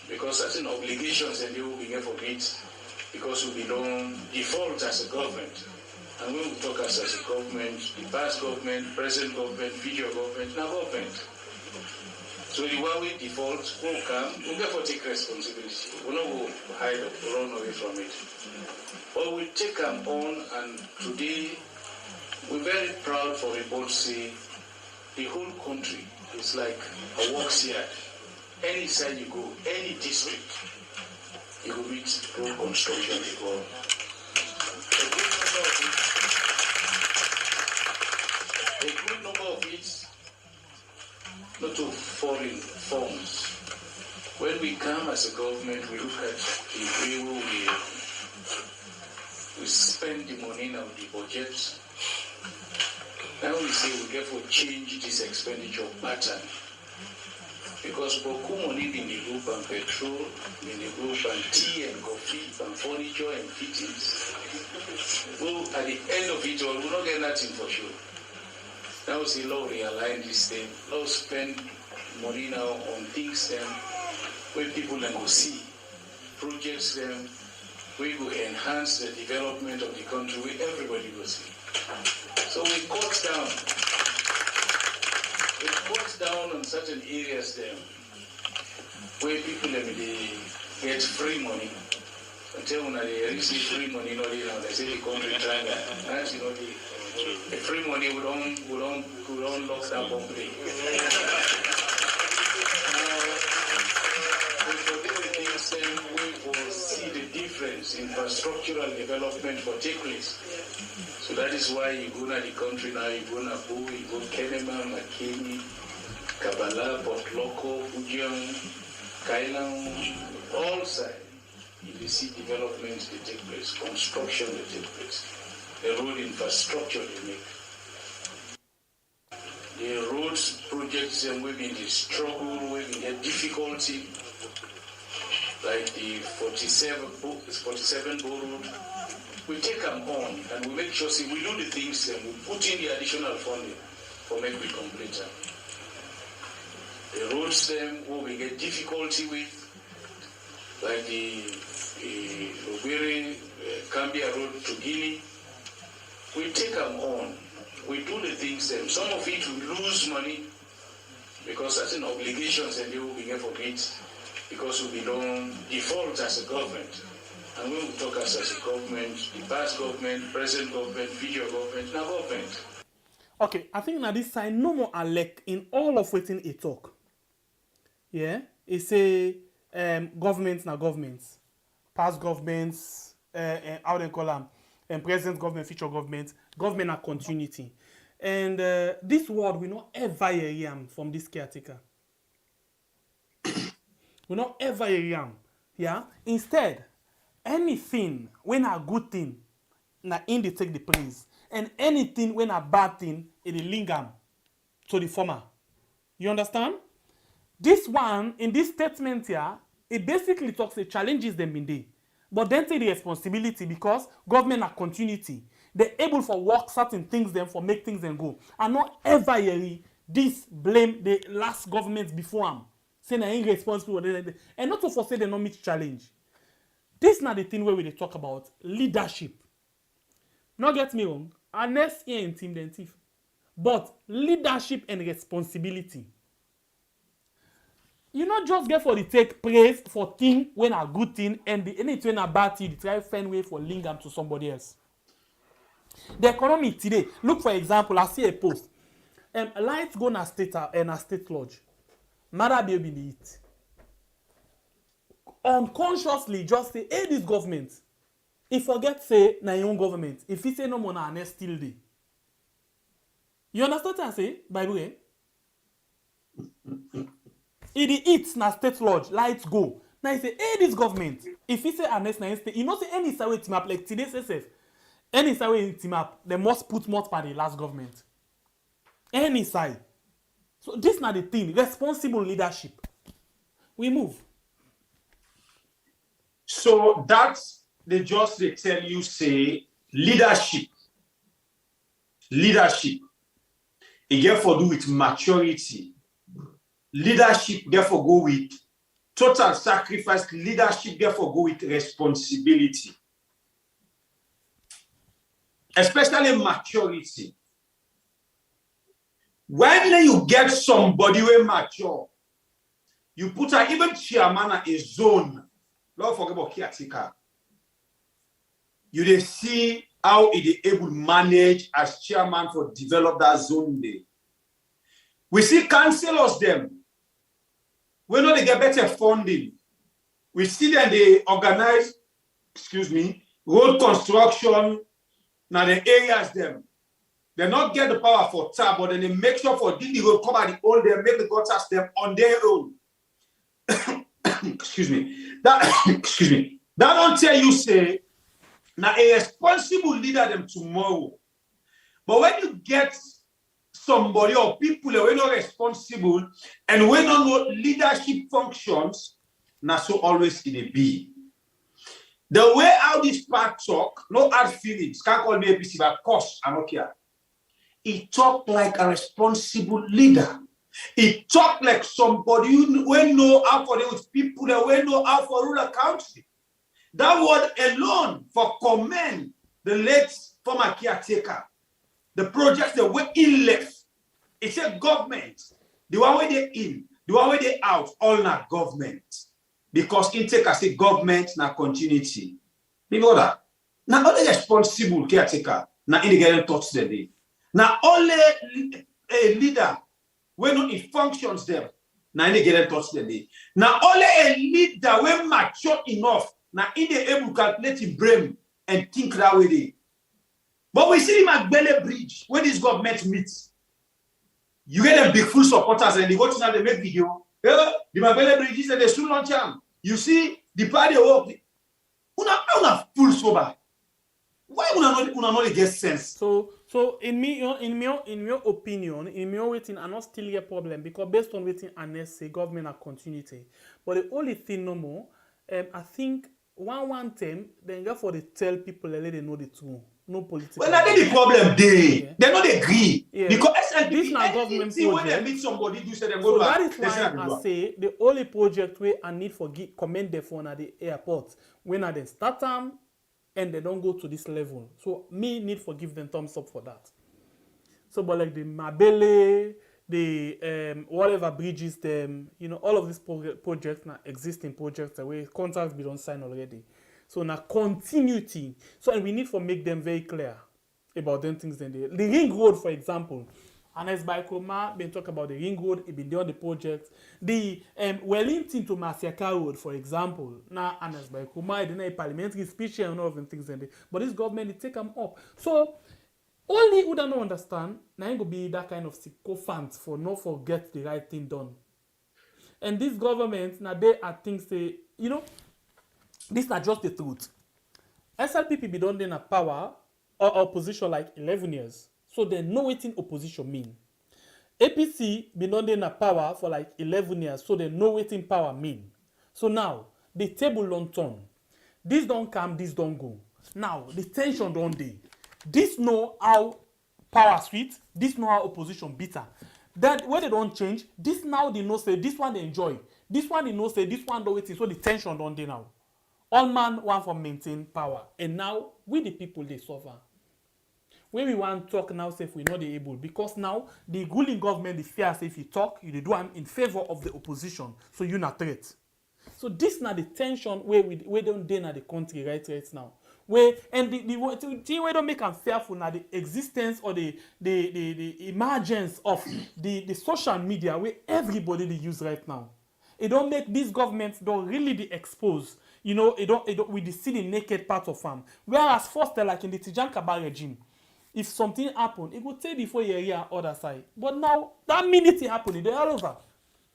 because certain obligations and they will be for it because we don't default as a government. And when we talk as a government, the past government, present government, future government, now government. So the one we default will come, we'll therefore take responsibility. We'll not go hide or run away from it. But we take them on, and today we're very proud for report say the whole country is like a works yard. Any side you go, any district, you will meet road construction they go on. A good number of it, not to foreign funds. When we come as a government, we look at the way we spend the money now, the budget. Now we say we therefore change this expenditure pattern. Because Boku money in the group and petrol, in the group and tea and coffee and furniture and fittings. Well, at the end of it all, we'll not get nothing for sure. Now we say, Lord, realign this thing. Lord, spend money now on things then where people can go see projects them, we will enhance the development of the country where everybody will see. So we cut down on certain areas there where people they get free money. Until when they receive free money, they say the country trying that. The free money we don't lock down company. We will see the difference in infrastructural development for take place. So that is why you go to the country now, you go to Nabu, you go to Kenema, Makini, Kabbalah, Port Loko, Fujian, Kailang, all sides. You see developments that take place, construction that take place, the road infrastructure they make. The roads projects and we've been the struggle, we've been the difficulty, like the 47 road. We take them on and we make sure, we do the things and we put in the additional funding for make we complete them. The roads them where we get difficulty with, like the Lubiri, Cambia Road to Guinea, we take them on. We do the things them. Some of it we lose money because certain obligations and they will be for it because we don't default as a government. And when we talk as a government, the past government, present government, future government, now government. Okay, I think now this side no more elect in all of within a talk. Yeah, it's a governments now governments, past governments, how they call them, present government, future government, government are continuity. And this word we not ever hear from this caretaker. We not ever hear. Yeah, instead, anything when a good thing, na in they take the praise, and anything when a bad thing, it link am to the former. You understand? This one, in this statement here, it basically talks the challenges them in day. But then take the responsibility because government are continuity. They're able for work certain things them for make things them go. And not ever hear this blame the last government before them. Saying they're irresponsible. And not to forsay they not meet challenge. This is not the thing where we talk about leadership. Not get me wrong. Ernest here in team then thief. But leadership and responsibility. You not just get for the take praise for thing when a good thing and the anything a bad thing, you try to find way for link them to somebody else. The economy today, look for example, I see a post. Lights go na state and a state lodge. Mother baby the eat. Unconsciously just say, hey, this government. If forget say na your own government, if he say no more na Ernest still day. You understand what I say, by the way? It eats na state lodge, lights go. Now he say, hey, this government. If he say Ernest na state, you know say any side way team up like today says any side way team up, they must put more by the last government. Any side. So this not the thing. Responsible leadership. We move. So that's they tell you say leadership. Leadership. It therefore do with maturity. Leadership therefore go with total sacrifice. Leadership therefore go with responsibility. Especially maturity. When you get somebody who mature, you put her even chairman at a zone. Don't forget about caretaker. You dey see how it is able to manage as chairman for develop that zone day. We see councillors them. We know they get better funding. We see them they organize, road construction. Now the areas them. They not get the power for tap, but then they make sure for the road cover the old them, make the gutters them on their own. That don't tell you say now a responsible leader them tomorrow. But when you get somebody or people that are not responsible and we don't know leadership functions, now so always it be. The way how this part talk, no hard feelings, can't call me APC, but of course, I don't care. He talk like a responsible leader. He talk like somebody who know how for deal with people that we know how for rule a country. That word alone for commend the late former caretaker, the projects that were in left. It's a government. The one where they in, the one where they out, all not government. Because in take as a government na continuity. Before that, now only responsible caretaker, now in the getting touch the day. Now only a leader when no it functions them, now in the getting touch the day. Now only a leader when mature enough, now in the able to calculate his brain and think that way they. But we see him at Belle Bridge when this government meets. You get them big full supporters and they go to now they make video. The Mabele Bridges and they still launch them. You see the party work. Una full sober. Why una not get sense? So in your opinion, in your waiting, I not still get problem because based on waiting Ernest say government are continuity. But the only thing no more, I think one time they go for the tell people let they know the truth. No political. Well, that's the problem. They not agree because this na government project. When they meet somebody, do say them so go that is why I say the only project where I need for commend the phone at the airport when I then start them and they don't go to this level. So me need for give them thumbs up for that. So but like the Mabele, the whatever bridges them, all of these projects now existing projects where contracts be don't sign already. So now continuity. So and we need to make them very clear about them things. Then the ring road, for example, Ernest by Koroma been talk about the ring road. It been there on the project. The Wellington to Masiaka road, for example. Now Ernest by Koroma didn't a parliamentary speech and all of them things. Then but this government it take them up. So only who don't understand now ain't gonna be that kind of sycophant for not forget the right thing done. And this government now they are things they this is not just the truth. SLPP be done in a power or opposition like 11 years. So they know what in opposition mean. APC be done in a power for like 11 years. So they know what in power mean. So now, the table don't turn. This don't come, this don't go. Now, the tension don't dey. This know how power sweet. This know how opposition bitter. That when they don't change, this now they know say this one they enjoy. This one they know say this one don't wait. So the tension don't dey now. All man want for maintain power. And now, we the people, they suffer. When we want to talk now, say if we're not able, because now, the ruling government is fair, say if you talk, you do them in favor of the opposition. So you're not threat. So this now the tension where we don't deny the country right now. Where, and the thing we don't make them fearful now, the existence or the emergence of the social media where everybody they use right now. It don't make these governments don't really be exposed. It don't we see the naked part of them. Whereas first, like in the Tijan Kaba regime, if something happened, it would say before you hear other side. But now, that minute it happened, they're all over.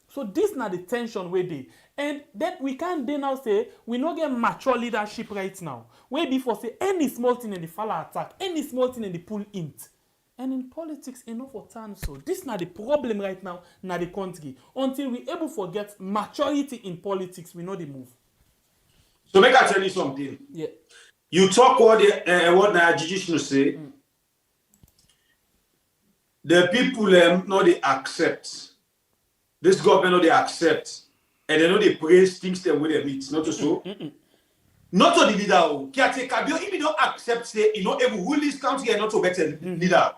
So this now the tension where they. And then we can't then now say, we not get mature leadership right now. Where before say, any small thing in the falla attack, any small thing in the pull int. And in politics, enough for time. So this now the problem right now in the country. Until we able to get maturity in politics, we know the move. So make I tell you something. Yeah. You talk what Najiji say. The people no they accept. This government no they accept. And they know they praise things them with them meet. Not so. Not to the leader. If you don't accept say you know able rule this country and not to better leader.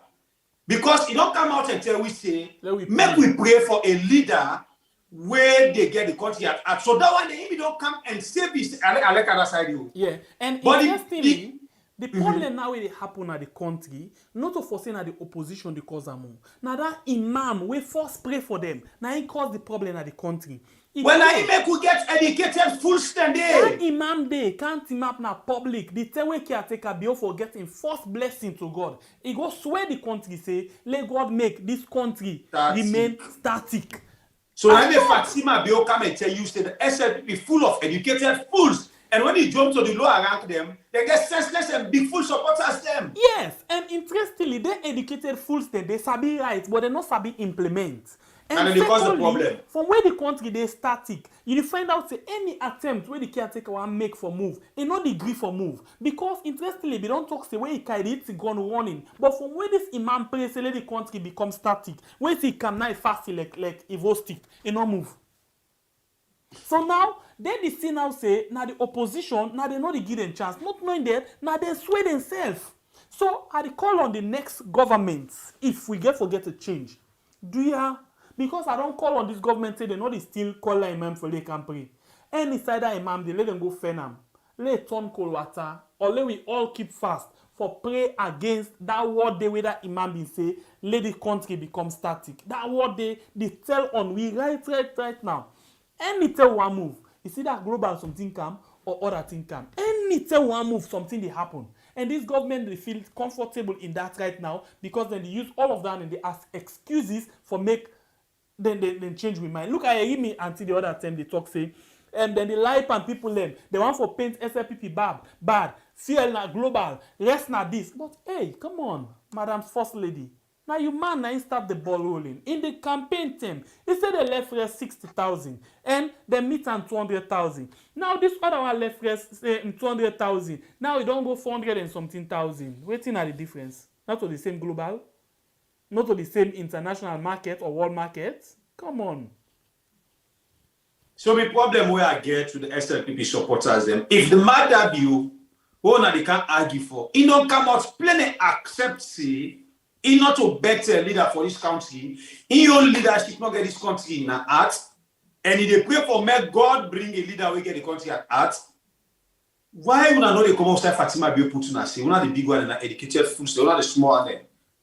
Because you don't come out and tell we say make we pray for a leader where they get the country at. So that one, if you don't come and save this, I like other side you. Yeah, and interestingly, the problem now where they happen at the country, not to foresee at the opposition the cause among. Now that imam we first pray for them. Now he cause the problem at the country. When I make we get educated full stand that imam day can't imam now public. The time we caretaker be for getting first blessing to God. He go swear the country say, let God make this country remain static. So when the Fatima Bio come and tell you, say the SLP full of educated fools, and when you jump to the lower rank them, they get senseless and big fool supporters them. Yes, and interestingly, they educated fools then they sabi right, but they not sabi implement. And then cause the secondly, problem. from where the country they static, you find out say any attempt where the caretaker want make for move, e not agree for move. Because interestingly, they don't talk say where he carry it gone warning. But from where this imam place, let the country become static, where he can now fast like evo stick, e not move. So now, then they see now say, now the opposition, now they know they give them chance, not knowing that, now they sway themselves. So I call on the next government, if we forget a change, do ya? Because I don't call on this government, say they know they still call the imam for the campaign. Any side that imam, they let them go fenam, let turn cold water, or let we all keep fast for pray against that word they way that imam been say, let the country become static. That word they tell on we right now. Anytime one move, you see that global something come or other thing come. Anytime one move, something they happen. And this government, they feel comfortable in that right now because then they use all of that and they ask excuses for make then change with mind. Look at me until the other time they talk say, and then they lie and people them. They want for paint SLPP bad. CL na global, rest na this. But hey, come on, Madam First Lady. Now you man now start the ball rolling. In the campaign term, he said they left rest 60,000 and they meet on 200,000. Now this other one left rest 200,000. Now you don't go 400 and something thousand. Waiting at the difference. Not to the same global, not to the same international market or world market. Come on. So the problem where I get to the SLPP supporters them, if the matter view, what they can't argue for, he don't come out plain accept say. He not a better leader for this country. He own leadership not get this country in heart. And if they pray for make God bring a leader we get the country at heart. Why would I know they come outside Fatima be put in a say? We're not the big one and educated fools, we're not the small one.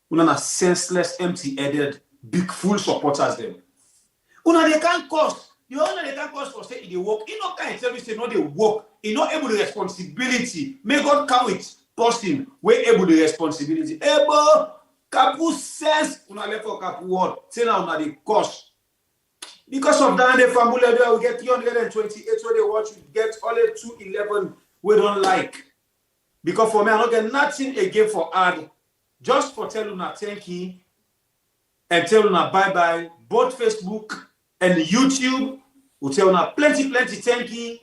We're not senseless, empty-headed, big fool supporters them. They can't cause. The owner they can't cause for say they work. He not can't tell you say no they work. He not able the responsibility. May God count it. Person, we able the responsibility. Able. Kapu says, una left for Kapu word. Say now una the cost. Because of that, the family we get 328 where they watch, we get only 211 we don't like. Because for me, I don't get nothing again for ad. Just for tell una thank you and tell una bye-bye. Both Facebook and YouTube will tell una plenty thank you.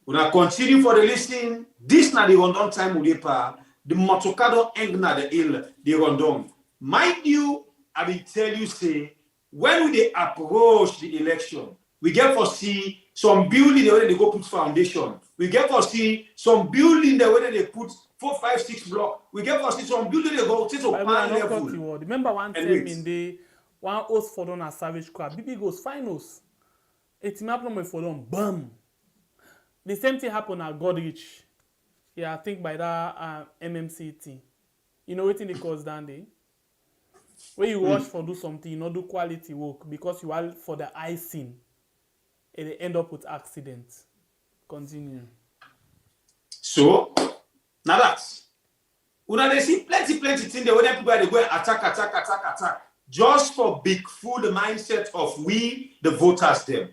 Una continue for the listening. This na the rundon time we pa. The motokado engna the ill, the rundon. Mind you, I will tell you, say, when we approach the election, we get for see some building the way they go put foundation. We get for see some building the way they put 4, 5, 6 blocks. We get for see some building they go to pan level. Remember one time in the one host for don a savage crowd. BB goes finals. It's my problem for them. Bam. The same thing happened at Godrich. Yeah, I think by that MMCT. You know what they cause down there? When you rush for do something, you not do quality work because you are for the icing. And they end up with accidents. Continue. So, now that's. They see plenty things the way people they go attack. Just for big fool the mindset of we, the voters them.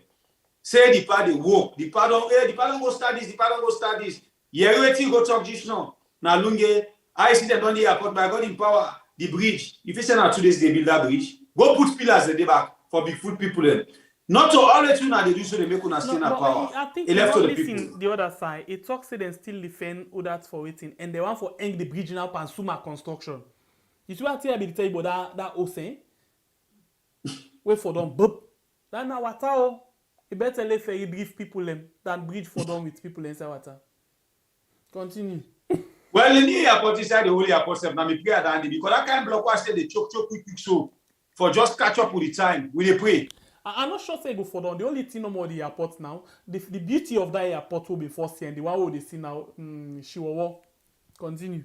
Say the party work, the party don't go start this, the party don't go start this. Yeah, waiting go talk just now. Now Lunge, I see them on the airport, but I got in power, the bridge. If you send out 2 days, they build that bridge. Go put pillars in the back for big food people then. Not to all the two now they do so they make una stay in power. I think it left to the people. The other side, it talks say they still defend others for waiting, and they want for end the bridge now and Suma construction. You see what I tell you about that Ose? Wait for them, boop. That now water. You better let ferry brief people them than bridge for them with people inside water. Continue. Well, in the airport inside the whole airport, now me pray at Andy because that kind of block was say they choke quick so for just catch up with the time. We dey pray. I'm not sure say go for them. The only thing no more the airport now. The beauty of that airport will be first and the one we see now. She will continue.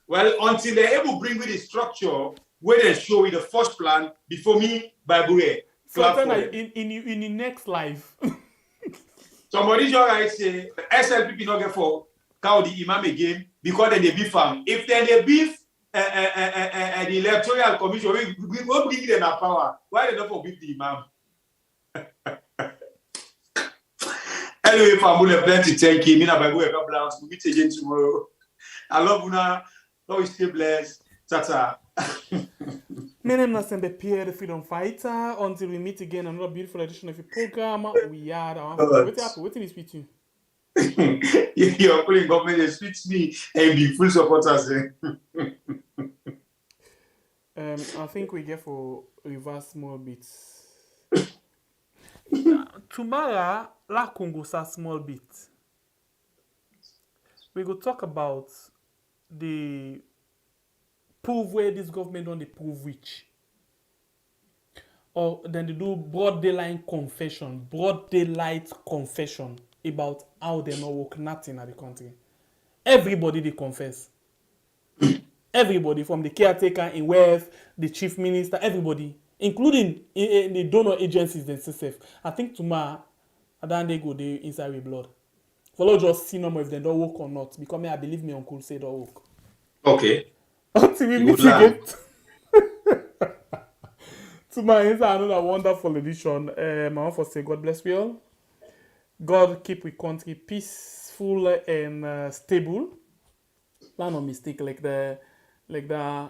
Well, until they're able to bring with the structure where they show with the first plan before me by Bure. So in the next life. Somebody just say SLPP not get for cow the imam again because then they beef farm. If then they beef the electoral commission, we will bring them a power. Why they not for beef the imam? Anyway, family, plenty thank you. Me na by way of We'll meet again tomorrow. I love Una. Always stay blessed. Tata. My name is Pierre, the freedom fighter. Until we meet again, another beautiful edition of your program. We are the what is with you? Your calling government is with me and be full supporters. I think we get for reverse small bits. Tomorrow, la Congo sa small bit. We go talk about the prove where this government don't they prove which. Or then they do broad daylight confession about how they not work nothing at the country. Everybody they confess. Everybody from the caretaker in West, the chief minister, everybody, including the donor agencies themselves. I think tomorrow, then they go there inside with blood. Follow just see no more if they don't work or not. Because I believe me uncle say don't work. Okay. Until we meet again. Tomorrow is another wonderful edition. I want to say God bless we all. God keep we country peaceful and stable. Let no mistake like the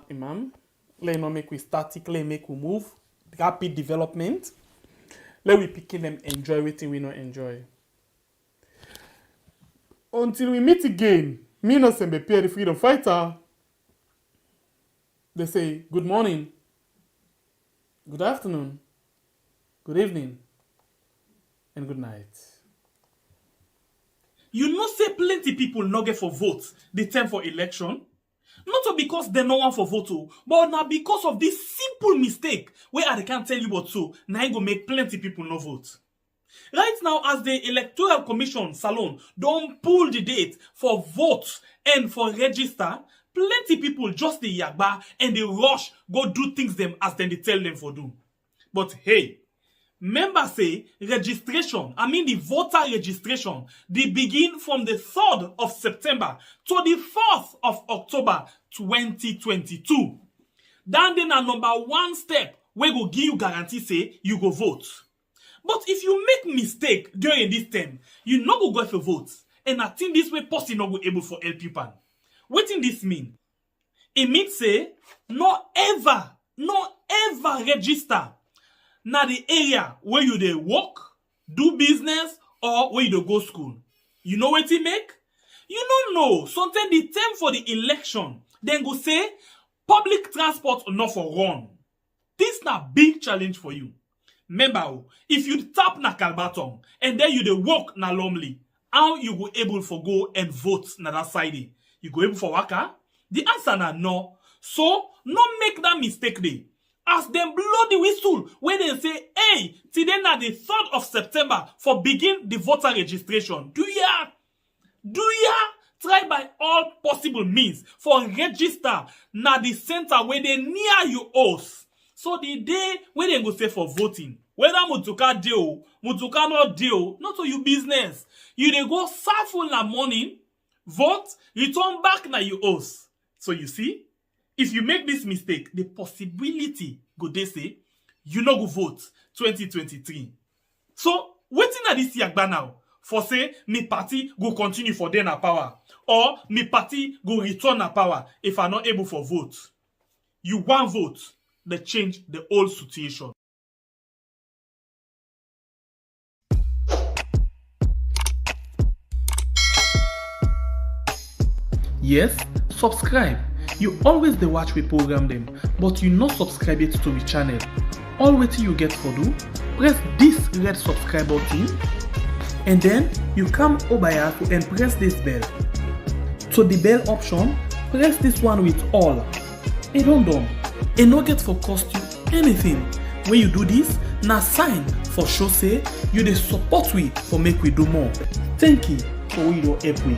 imam. Let no make we static. Let make we move. Rapid development. Let we pick them enjoy everything we not enjoy. Until we meet again, me no sembe Pierre the freedom fighter. They say good morning, good afternoon, good evening, and good night. You know say plenty people no get for vote the time for election. Not because they no want for vote, but now because of this simple mistake where I can't tell you what so, now I go make plenty people no vote. Right now, as the Electoral Commission Salon don't pull the date for vote and for register, plenty people just the yagba and they rush go do things them as then they tell them for do. But hey, members say registration, the voter registration, they begin from the 3rd of September to the 4th of October 2022. Then a number 1 step where go give you guarantee say you go vote. But if you make mistake during this time, you no go for vote. And I think this way person not go able for help you pan. What in this mean? It means say no ever register na the area where you dey work, do business, or where you dey go school. You know what it make? You don't know. Sometimes the time for the election, then go say public transport not for run. This na big challenge for you. Remember, if you tap na Kalbaton and then you dey work na Lumley, how you go able for go and vote na that side? You go able for waka? The answer na no. So, no make that mistake there. As them blow the whistle when they say, hey, today na the 3rd of September for begin the voter registration. Do ya try by all possible means for register na the center where they near you house. So the day when they go say for voting, whether Mutuka deal, Mutuka not deal, not to your business. You dey go serve full na morning, vote, return back na your house. So you see, if you make this mistake, the possibility go they say you no go vote 2023. So waiting at this yagba now for say me party go continue for then na power or me party go return na power if I not able for vote. You want vote, they change the whole situation. Yes, subscribe. You always the watch we program them, but you not subscribe yet to the channel. All waiting you get for do, press this red subscribe button, and then you come over here and press this bell. So the bell option, press this one with all. It don't done. It no get for cost you anything. When you do this, na sign for show say you the support we for make we do more. Thank you for what you do help we.